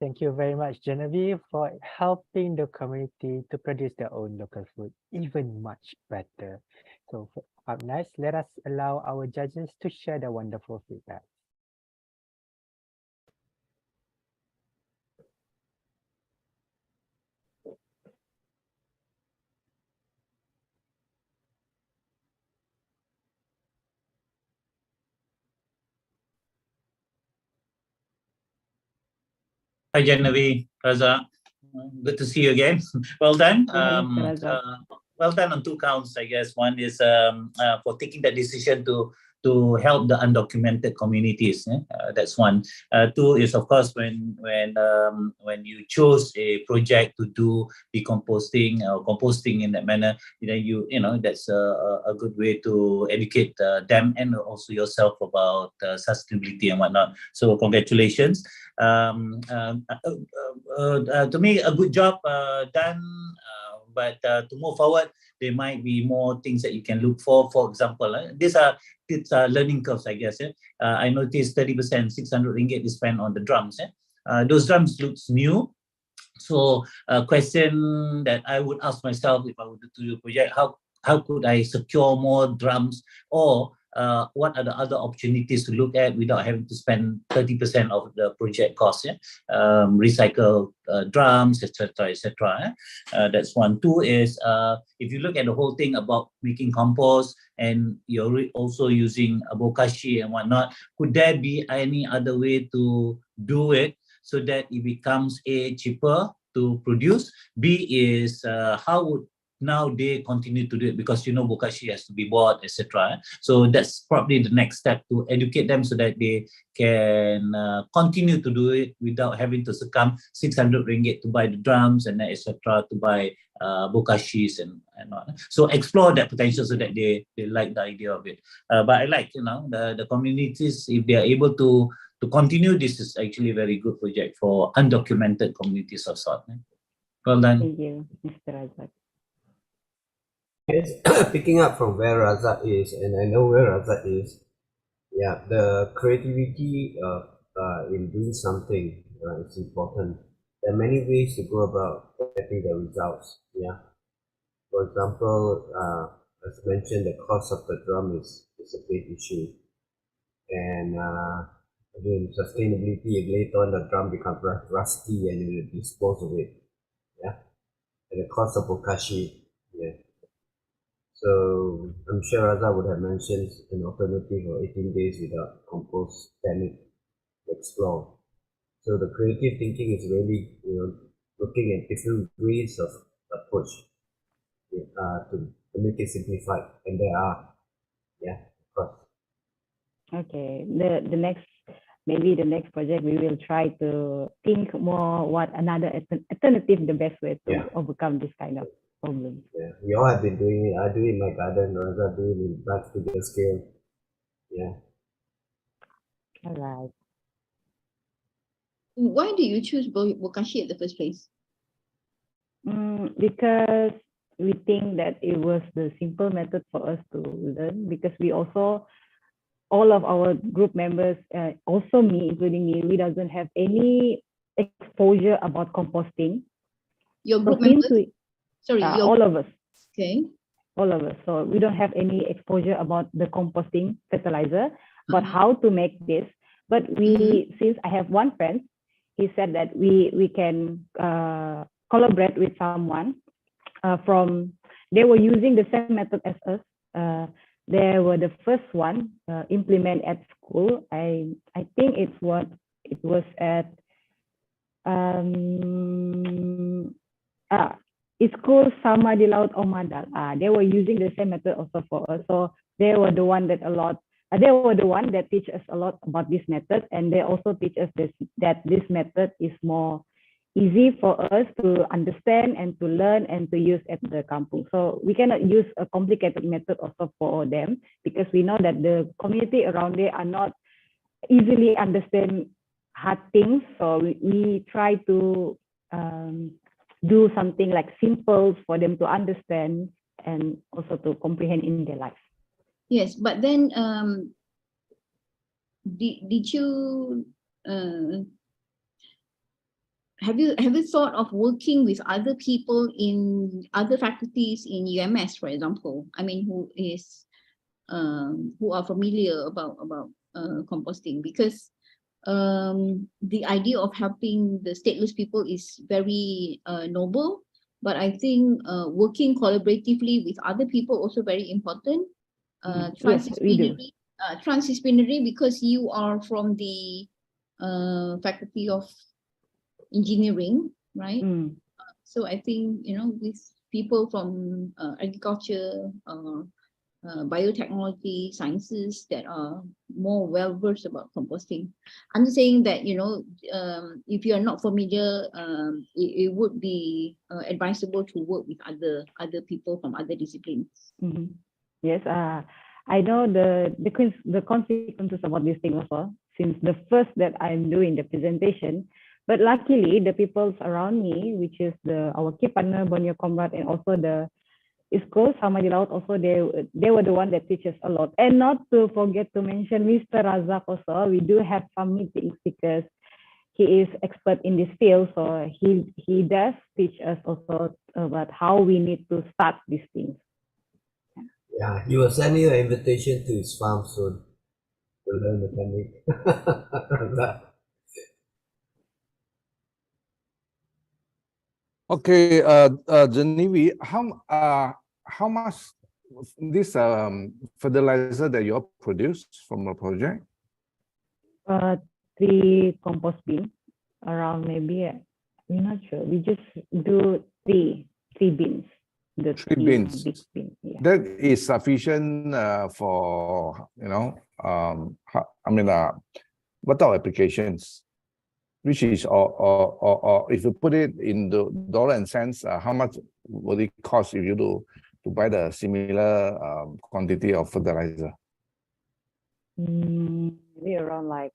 Thank you very much, Genevieve, for helping the community to produce their own local food even much better. So up next, let us allow our judges to share their wonderful feedback. Hi, Genevieve, Raza. Good to see you again. Well done. Well done on 2 counts, I guess. One is for taking that decision to help the undocumented communities. That's one. 2 is, of course, when you chose a project to do decomposting or composting in that manner, you know that's a good way to educate them and also yourself about sustainability and whatnot. So congratulations. To me, a good job done. But to move forward, there might be more things that you can look for. For example, these are learning curves, I guess. I noticed 30%, 600 ringgit is spent on the drums. Those drums looks new. So a question that I would ask myself if I were to do a project, how could I secure more drums, or what are the other opportunities to look at without having to spend 30% of the project cost? Recycle drums, etc., etc. That's one. 2 is if you look at the whole thing about making compost and you're also using Advocacy and whatnot, could there be any other way to do it so that it becomes A, cheaper to produce, B is how would now they continue to do it, because Bokashi has to be bought, etc. So that's probably the next step, to educate them so that they can continue to do it without having to succumb 600 ringgit to buy the drums and etc. to buy Bokashis and all. So explore that potential so that they like the idea of it. But I like the communities, if they are able to continue, this is actually a very good project for undocumented communities of sort. Well done. Thank you, Mr. Razak. Yes, picking up from where Razak is, and I know where Razak is, yeah, the creativity in doing something is important. There are many ways to go about getting the results. Yeah, for example, as mentioned, the cost of the drum is a big issue, and again, sustainability. Later on, the drum becomes rusty, and you dispose of it. Yeah, and the cost of bokashi. Yeah. So I'm sure Raza would have mentioned an alternative for 18 days without compost technique to explore. So the creative thinking is really, looking at different ways of approach to make it simplified, and there are, yeah, of course. Okay, the next, maybe the next project we will try to think more what another alternative, the best way to overcome this kind of problem. Yeah, we all have been doing it. I do it in my garden, Raza do it in large bigger scale. Yeah. All right. Why do you choose Bokashi at the first place? Because we think that it was the simple method for us to learn, because we also, all of our group members, also me, including me, we doesn't have any exposure about composting. Your So group since members? Sorry, all of us. Okay. All of us. So we don't have any exposure about the composting fertilizer, but how to make this. But we, since I have one friend, he said that we can collaborate with someone from, they were using the same method as us. They were the first one implement at school. I think it was at school Sama di Laut Omadal. They were using the same method also for us. So they were the one that they were the one that teach us a lot about this method, and they also teach us that this method is more easy for us to understand and to learn and to use at the kampung. So we cannot use a complicated method also for them, because we know that the community around there are not easily understand hard things. So we try to do something like simple for them to understand and also to comprehend in their life. Yes, but then did you have you thought of working with other people in other faculties in UMS, for example? I mean, who are familiar about composting? Because the idea of helping the stateless people is very noble, but I think working collaboratively with other people also very important. Transdisciplinary, because you are from the faculty of engineering, right? So I think, with people from agriculture, biotechnology, sciences that are more well versed about composting. I'm just saying that, if you are not familiar, it would be advisable to work with other people from other disciplines. Yes, I know the consequences about this thing also, since the first that I'm doing the presentation. But luckily, the people around me, which is our key partner, Borneo Comrade, and also the school, Sama di Laut, also they were the one that teaches a lot. And not to forget to mention Mr. Razak also, we do have some meetings because he is expert in this field. So he does teach us also about how we need to start these things. Yeah, he will send you an invitation to his farm soon to learn the technique. Okay, Genevieve, how much this fertilizer that you produce from a project? 3 compost bins, around maybe, we're not sure. We just do three bins. The 3 bins. Big bins, yeah. That is sufficient for, what type of applications? Which is, or if you put it in the dollar and cents, how much would it cost if you to buy the similar quantity of fertilizer? Maybe around like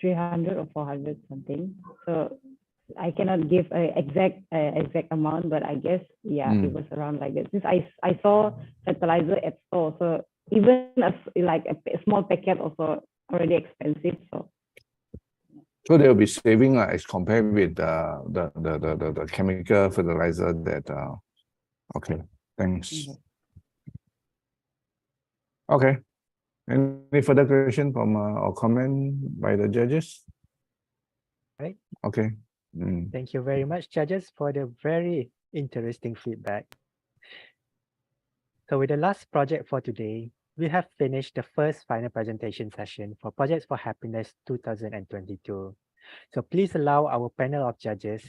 300 or 400 something. So I cannot give an exact amount, but I guess it was around like that. Since I saw fertilizer at store, so even like a small packet also already expensive. So they'll be saving as compared with the chemical fertilizer that. Okay, thanks. Okay, any further question from or comment by the judges? Right. Okay. Thank you very much, judges, for the very interesting feedback. So with the last project for today, we have finished the first final presentation session for Projects for Happiness 2022. So please allow our panel of judges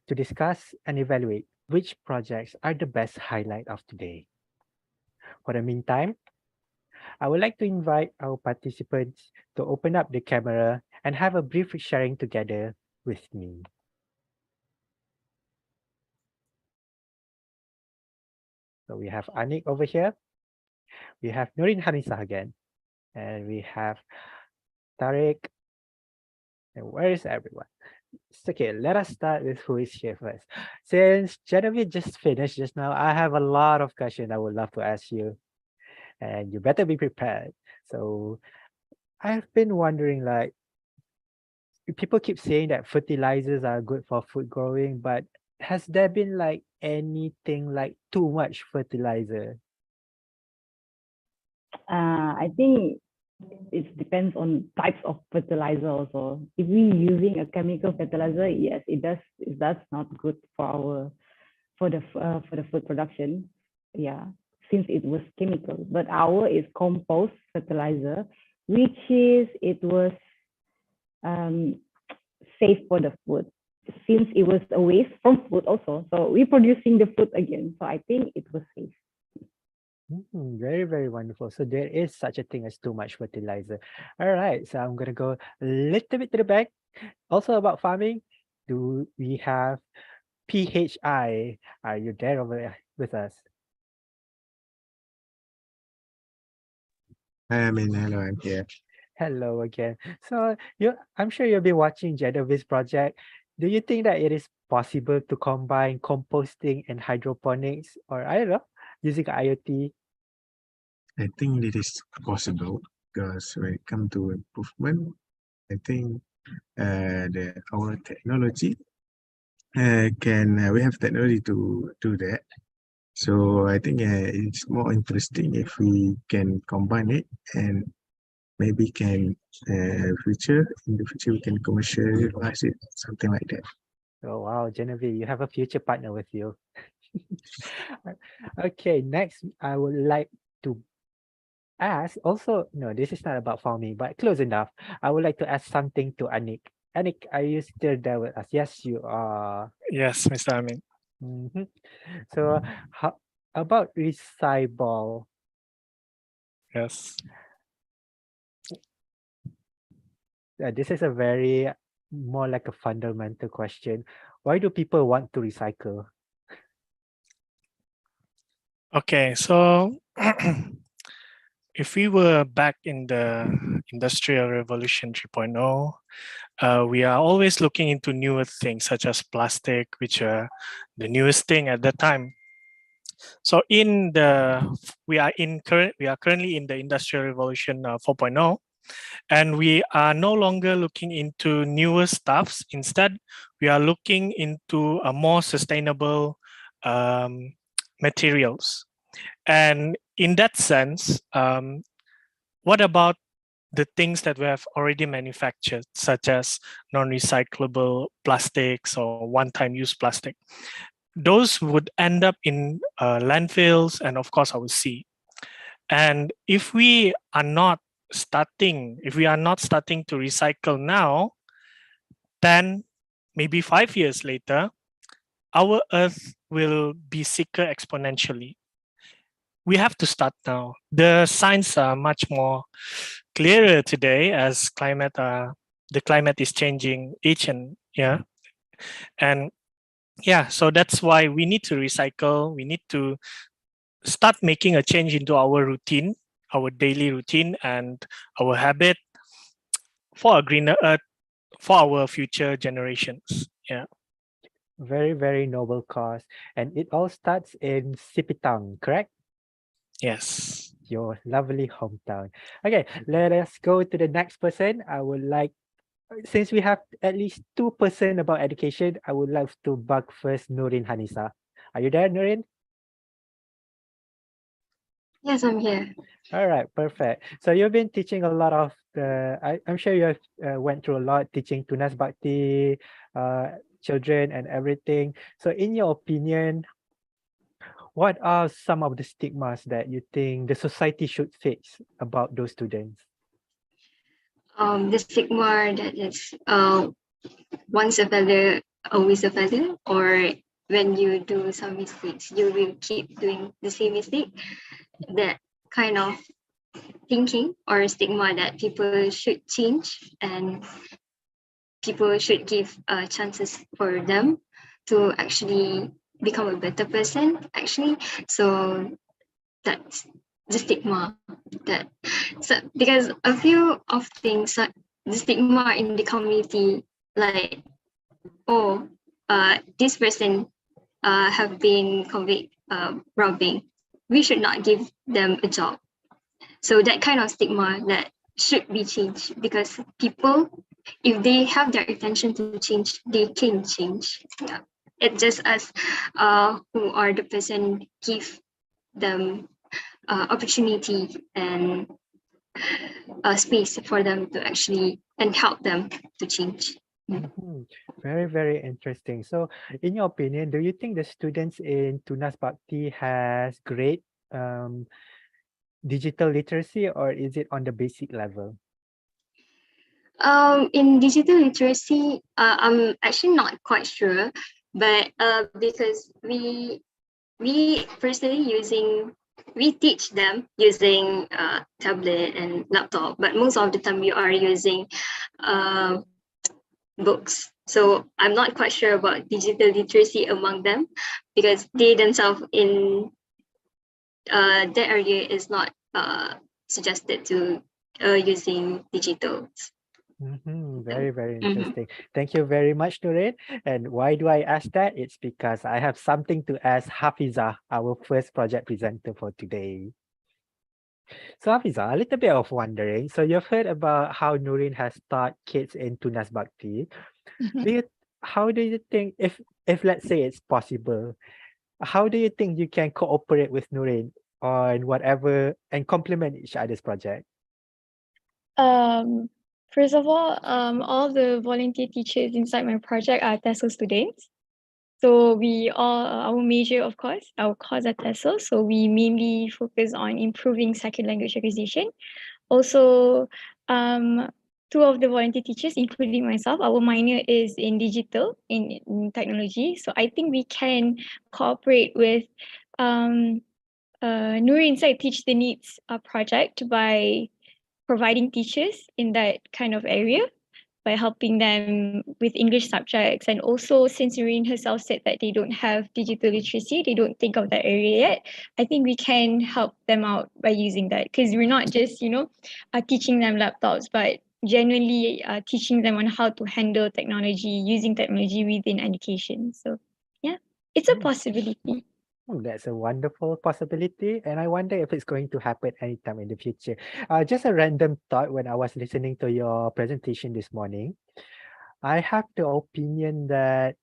to discuss and evaluate which projects are the best highlight of today. For the meantime, I would like to invite our participants to open up the camera and have a brief sharing together with me. So we have Anik over here. We have Nurin Hanisa again. And we have Tariq. And where is everyone? It's okay, let us start with who is here first. Since Genevieve just finished just now, I have a lot of questions I would love to ask you. And you better be prepared. So I've been wondering, like, people keep saying that fertilizers are good for food growing, but has there been like anything like too much fertilizer? I think it depends on types of fertilizer also. If we're using a chemical fertilizer, yes, it does not good for the food production. Yeah, since it was chemical. But our is compost fertilizer, which is it was safe for the food, since it was a waste from food also. So we're producing the food again. So I think it was safe. Very, very wonderful. So there is such a thing as too much fertilizer. All right, so I'm gonna go a little bit to the back. Also about farming, do we have PHI? Are you there over there with us? Hello, I'm here. Hello again. So I'm sure you'll be watching Jedovic's project. Do you think that it is possible to combine composting and hydroponics, or I don't know, using IoT? I think it is possible because when it comes to improvement, I think our technology we have technology to do that. So I think it's more interesting if we can combine it, and maybe in the future we can commercialize it, something like that. Oh wow, Genevieve, you have a future partner with you. Okay, next I would like to ask also, no, this is not about farming, but close enough. I would like to ask something to Anik. Anik, are you still there with us? Yes, you are. Yes, Mr. Amin. So how about recycle? Yes. This is a very more like a fundamental question. Why do people want to recycle? Okay, so if we were back in the Industrial Revolution 3.0, we are always looking into newer things such as plastic, which are the newest thing at that time. So we are currently in the Industrial Revolution 4.0, and we are no longer looking into newer stuffs. Instead, we are looking into a more sustainable materials. And in that sense, what about the things that we have already manufactured, such as non-recyclable plastics or one-time use plastic? Those would end up in landfills and of course our sea. And if we are not starting to recycle now, then maybe 5 years later, our Earth will be sicker exponentially. We have to start now. The signs are much more clearer today as the climate is changing each and so that's why we need to recycle. We need to start making a change into our routine, our daily routine and our habit for a greener Earth, for our future generations. Yeah. Very, very noble cause. And it all starts in Sipitang, correct? Yes. Your lovely hometown. Okay, let us go to the next person. I would like, since we have at least 2% about education, I would like to bug first Nurin Hanisa. Are you there, Nurin? Yes, I'm here. All right, perfect. So you've been teaching a lot of I'm sure you have went through a lot teaching Tunas Bhakti, children and everything. So in your opinion, what are some of the stigmas that you think the society should face about those students? the stigma that it's once a feather, always a feather, or when you do some mistakes, you will keep doing the same mistake. That kind of thinking or stigma that people should change, and people should give chances for them to actually become a better person, actually. So that's the stigma that, so because a few of things, the stigma in the community, like, oh, this person have been convicted robbing, we should not give them a job. So that kind of stigma that should be changed, because people, if they have their intention to change, they can change. Yeah, it's just us who are the person give them opportunity and space for them to actually, and help them to change. Very, very interesting. So, in your opinion, do you think the students in Tunas Bakti has great digital literacy, or is it on the basic level? In digital literacy, I'm actually not quite sure, but because we personally we teach them using tablet and laptop, but most of the time we are using books. So I'm not quite sure about digital literacy among them, because they themselves in that area is not suggested to using digital. Very, very interesting. Thank you very much, Nurin. And why do I ask that? It's because I have something to ask Hafiza, our first project presenter for today. So Hafiza, a little bit of wondering. So you've heard about how Nurin has taught kids in Tunas Bakti. How do you think, if let's say it's possible, how do you think you can cooperate with Nurin on whatever and complement each other's project? First of all the volunteer teachers inside my project are TESOL students. So we all, our major, of course, our course are TESOL. So we mainly focus on improving second language acquisition. Also, two of the volunteer teachers, including myself, our minor is in digital, in technology. So I think we can cooperate with Nuri Inside Teach the Needs project by providing teachers in that kind of area, by helping them with English subjects. And also, since Noreen herself said that they don't have digital literacy, they don't think of that area yet, I think we can help them out by using that, because we're not just, teaching them laptops, but genuinely teaching them on how to handle technology, using technology within education. So yeah, it's a possibility. That's a wonderful possibility, and I wonder if it's going to happen anytime in the future. Just a random thought when I was listening to your presentation this morning. I have the opinion that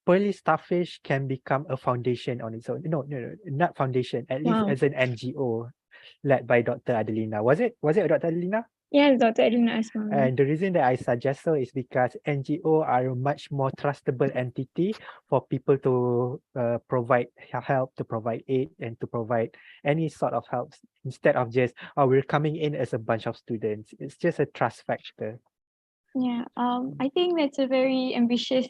Pearly Starfish can become a foundation on its own. No, not foundation. At least as an NGO led by Dr. Adelina. Was it Dr. Adelina? Yes, Dr. Adelina Asma. And the reason that I suggest so is because NGO are a much more trustable entity for people to provide help, to provide aid, and to provide any sort of help, instead of just, we're coming in as a bunch of students. It's just a trust factor. Yeah, I think that's a very ambitious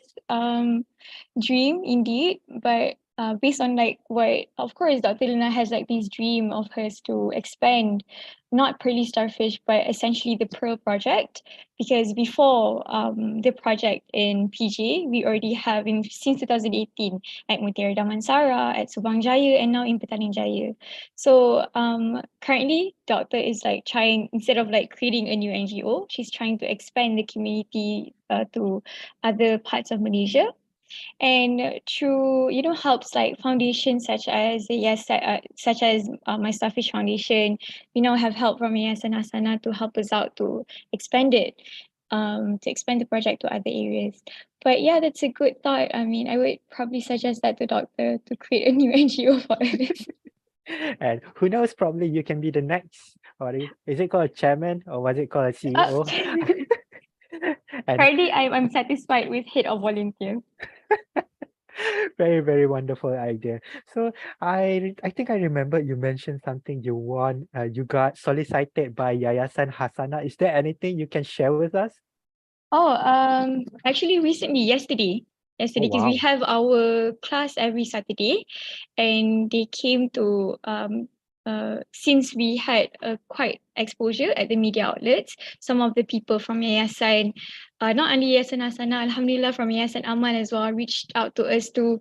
dream indeed, but based on what, of course, Dr. Lina has this dream of hers to expand not Pearly Starfish, but essentially the Pearl project, because before the project in PJ, we already have since 2018 at Mutiara Damansara, at Subang Jaya, and now in Petaling Jaya. So currently, Doctor is trying, instead of creating a new NGO, she's trying to expand the community to other parts of Malaysia. And through helps like foundations such as my Starfish Foundation, we now have help from Yayasan Asana to help us out to expand it, to expand the project to other areas. But yeah, that's a good thought. I mean, I would probably suggest that to Doctor to create a new NGO for us. And who knows, probably you can be the next, or is it called a chairman, or was it called a CEO? Currently, I'm satisfied with head of volunteer. Very, very wonderful idea. So I think I remember you mentioned something you won. You got solicited by Yayasan Hasana. Is there anything you can share with us? Oh, actually recently, yesterday, Oh, because we wow. have our class every Saturday, and they came to since we had quite exposure at the media outlets, some of the people from Yayasan, not only Yayasan Asana, Alhamdulillah from Yayasan Aman as well, reached out to us to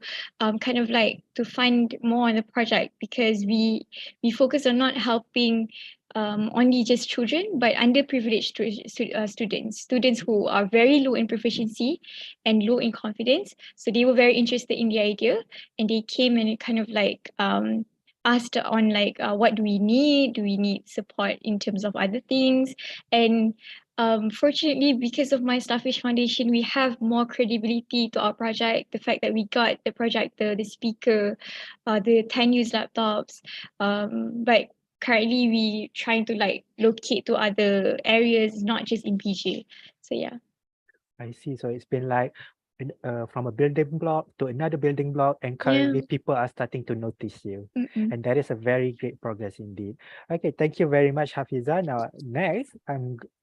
kind of like to find more on the project, because we focus on not helping only just children, but underprivileged students who are very low in proficiency and low in confidence. So they were very interested in the idea, and they came and kind of like asked on like what do we need? Do we need support in terms of other things? And fortunately, because of my Starfish Foundation, we have more credibility to our project. The fact that we got the projector, the speaker, the 10 used laptops, but currently we trying to like locate to other areas, not just in PJ. So yeah. I see. So it's been like from a building block to another building block, and currently Yeah. people are starting to notice you. Mm-mm. And that is a very great progress indeed. Okay, thank you very much, Hafiza. Now, next,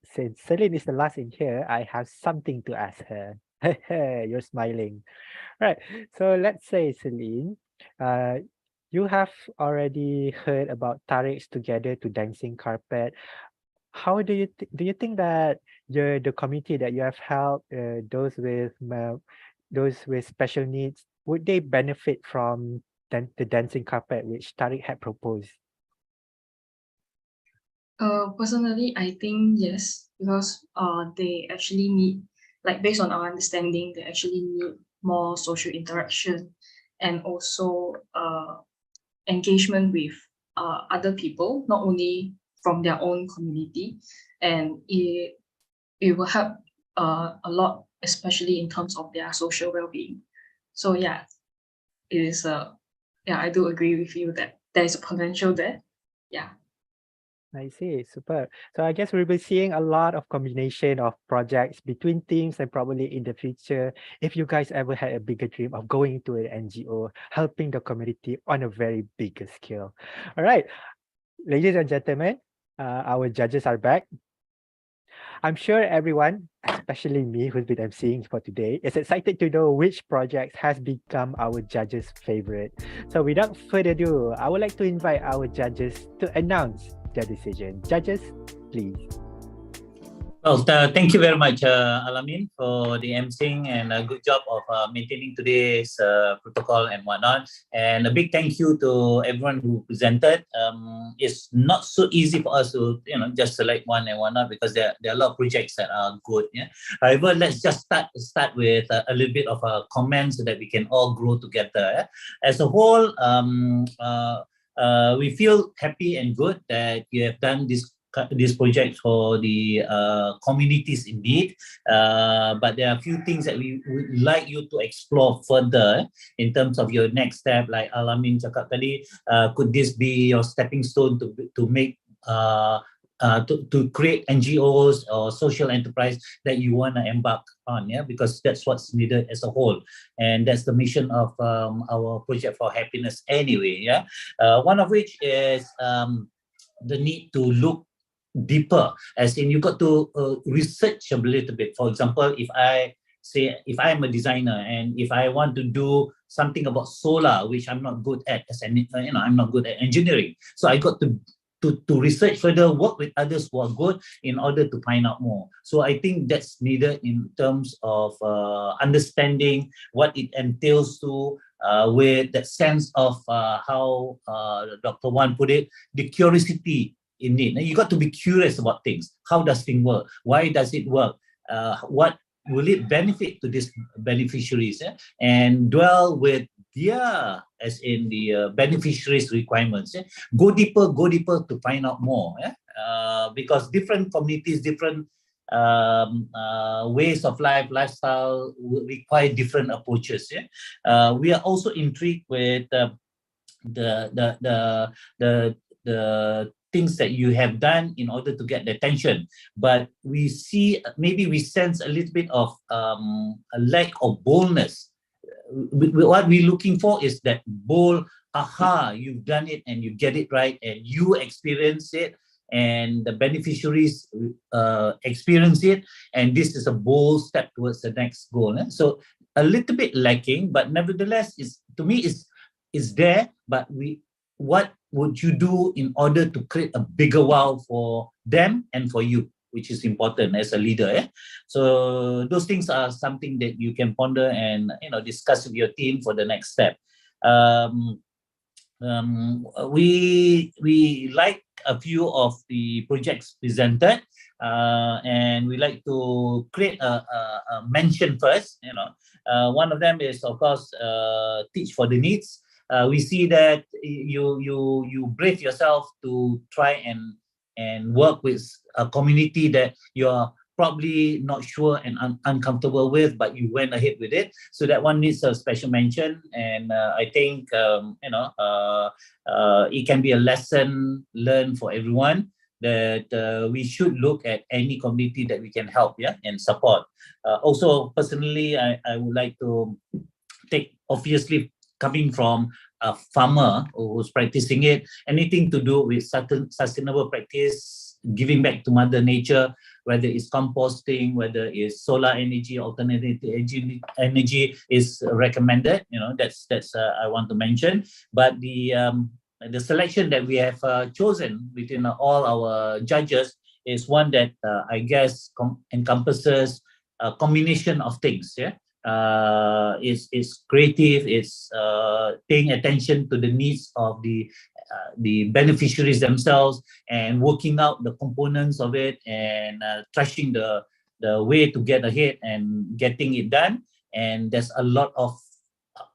since Celine is the last in here, I have something to ask her. You're smiling. Right. So let's say, Celine, you have already heard about Tariq's Together to Dancing Carpet. How do you think that the community that you have helped, those with special needs, would they benefit from the dancing carpet which Tariq had proposed? Personally, I think yes, because they actually need, like based on our understanding, they actually need more social interaction and also engagement with other people, not only from their own community, and it will help a lot, especially in terms of their social well-being. So yeah, it is yeah, I do agree with you that there is a potential there. Yeah. I see, super. So I guess we'll be seeing a lot of combination of projects between teams, and probably in the future, if you guys ever had a bigger dream of going into an NGO, helping the community on a very bigger scale. All right, ladies and gentlemen, our judges are back. I'm sure everyone, especially me who's been emceeing for today, is excited to know which project has become our judges' favorite. So without further ado, I would like to invite our judges to announce their decision. Judges, please. Well, thank you very much, Alamin, for the emceeing, and a good job of maintaining today's protocol and whatnot. And a big thank you to everyone who presented. It's not so easy for us to just select one and whatnot, because there are a lot of projects that are good. Yeah. However, let's just start with a little bit of a comment so that we can all grow together. As a whole, we feel happy and good that you have done this project for the communities indeed, but there are a few things that we would like you to explore further in terms of your next step. Like Alamin cakap tadi, could this be your stepping stone to make to create NGOs or social enterprise that you want to embark on, yeah, because that's what's needed as a whole, and that's the mission of our project for happiness anyway, yeah. One of which is the need to look deeper, as in you got to research a little bit. For example, if I'm a designer and if I want to do something about solar, which I'm not good at, I'm not good at engineering, so I got to research further, work with others who are good in order to find out more. So I think that's needed in terms of understanding what it entails to with that sense of how Dr. Wan put it, the curiosity in it. You got to be curious about things. How does things work? Why does it work? What will it benefit to these beneficiaries? Yeah? And dwell with their, as in the beneficiaries' requirements. Yeah? Go deeper to find out more. Yeah? Because different communities, different ways of life, lifestyle will require different approaches. Yeah? We are also intrigued with the things that you have done in order to get the attention, but we see, maybe we sense a little bit of a lack of boldness what we're looking for is that bold, aha, you've done it and you get it right and you experience it and the beneficiaries experience it, and this is a bold step towards the next goal. So a little bit lacking, but nevertheless, to me is there. But what would you do in order to create a bigger wow for them and for you, which is important as a leader. So those things are something that you can ponder and discuss with your team for the next step. We like a few of the projects presented, and we like to create a mention first. One of them is, of course, teach for the needs. We see that you brave yourself to try and work with a community that you're probably not sure and uncomfortable with, but you went ahead with it. So that one needs a special mention. And I think, it can be a lesson learned for everyone that we should look at any community that we can help, and support. Also, personally, I would like to take, obviously, coming from a farmer who's practicing it, anything to do with sustainable practice, giving back to Mother Nature, whether it's composting, whether it's solar energy, alternative energy is recommended. That's I want to mention. But the selection that we have chosen between all our judges is one that I guess encompasses a combination of things. It's creative. It's paying attention to the needs of the beneficiaries themselves and working out the components of it and trashing the way to get ahead and getting it done. And there's a lot of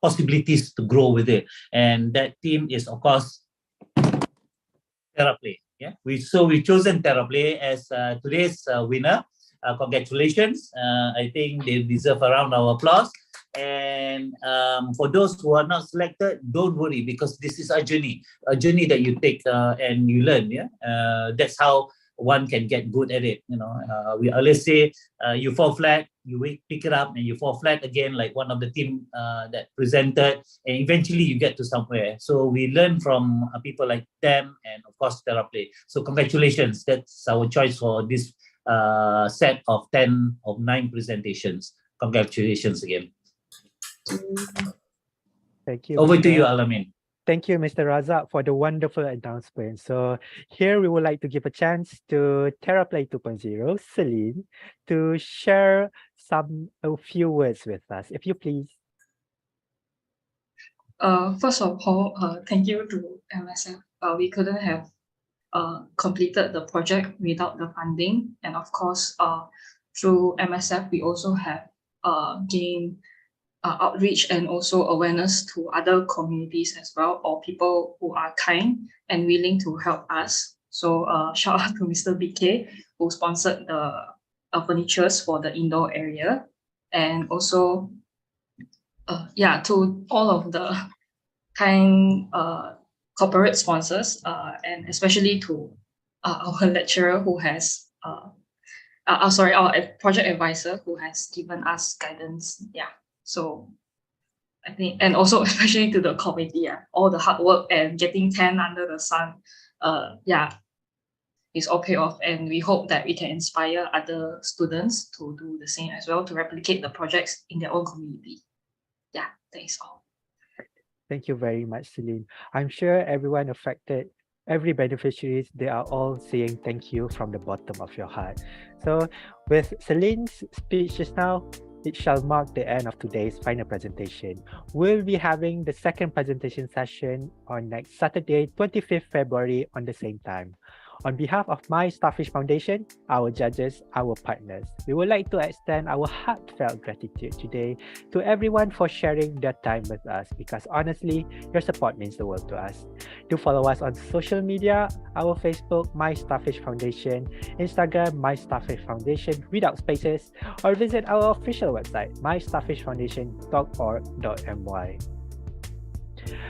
possibilities to grow with it. And that team is, of course, Theraplay. We've chosen Theraplay as today's winner. Congratulations. I think they deserve a round of applause. And for those who are not selected, don't worry, because this is a journey that you take and you learn. That's how one can get good at it. We always say you fall flat, you pick it up, and you fall flat again, like one of the team that presented, and eventually you get to somewhere. So we learn from people like them, and of course Theraplay. So congratulations. That's our choice for this set of 9 presentations. Congratulations again. Thank you. Over to you, Alamin. Thank you, Mr. Razak, for the wonderful announcement. So here we would like to give a chance to Theraplay 2.0, Celine, to share a few words with us, if you please. First of all, thank you to MSF. We couldn't have completed the project without the funding, and of course, through MSF, we also have gained outreach and also awareness to other communities as well, or people who are kind and willing to help us. So shout out to Mr. BK, who sponsored the furnitures for the indoor area, and also to all of the kind corporate sponsors, and especially to our lecturer who has our project advisor who has given us guidance. So I think, and also especially to the committee, all the hard work and getting 10 under the sun, is all pay off, and we hope that we can inspire other students to do the same as well, to replicate the projects in their own community. Thanks all. Thank you very much, Celine. I'm sure everyone affected, every beneficiaries, they are all saying thank you from the bottom of your heart. So with Celine's speech just now, it shall mark the end of today's final presentation. We'll be having the second presentation session on next Saturday, 25th February on the same time. On behalf of my Starfish Foundation, our judges, our partners, we would like to extend our heartfelt gratitude today to everyone for sharing their time with us, because honestly, your support means the world to us. Do follow us on social media, our Facebook, My Starfish Foundation, Instagram, My Starfish Foundation without spaces, or visit our official website, mystarfishfoundation.org.my.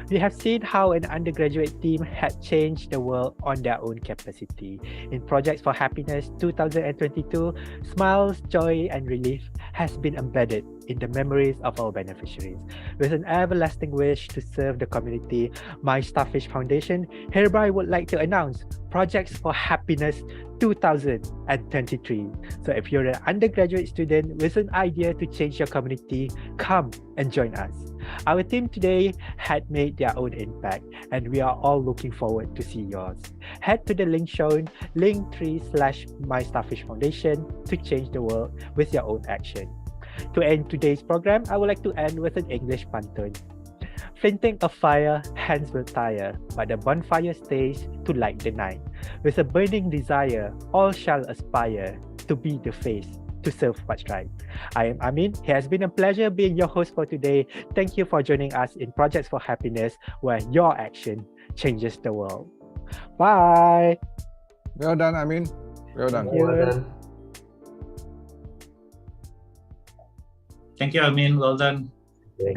We have seen how an undergraduate team had changed the world on their own capacity. In Projects for Happiness 2022, smiles, joy, and relief has been embedded in the memories of our beneficiaries. With an everlasting wish to serve the community, my Starfish Foundation hereby would like to announce Projects for Happiness 2023. So if you're an undergraduate student with an idea to change your community, come and join us. Our team today had made their own impact, and we are all looking forward to see yours. Head to the link shown, link3/MyStarfishFoundation to change the world with your own action. To end today's program, I would like to end with an English pantun. Flinting a fire, hands will tire, but the bonfire stays to light the night. With a burning desire, all shall aspire to be the face to serve what's right. I am Amin. It has been a pleasure being your host for today. Thank you for joining us in Projects for Happiness, where your action changes the world. Bye. Well done, Amin. Well done. Well done. Thank you, Amin. Well done.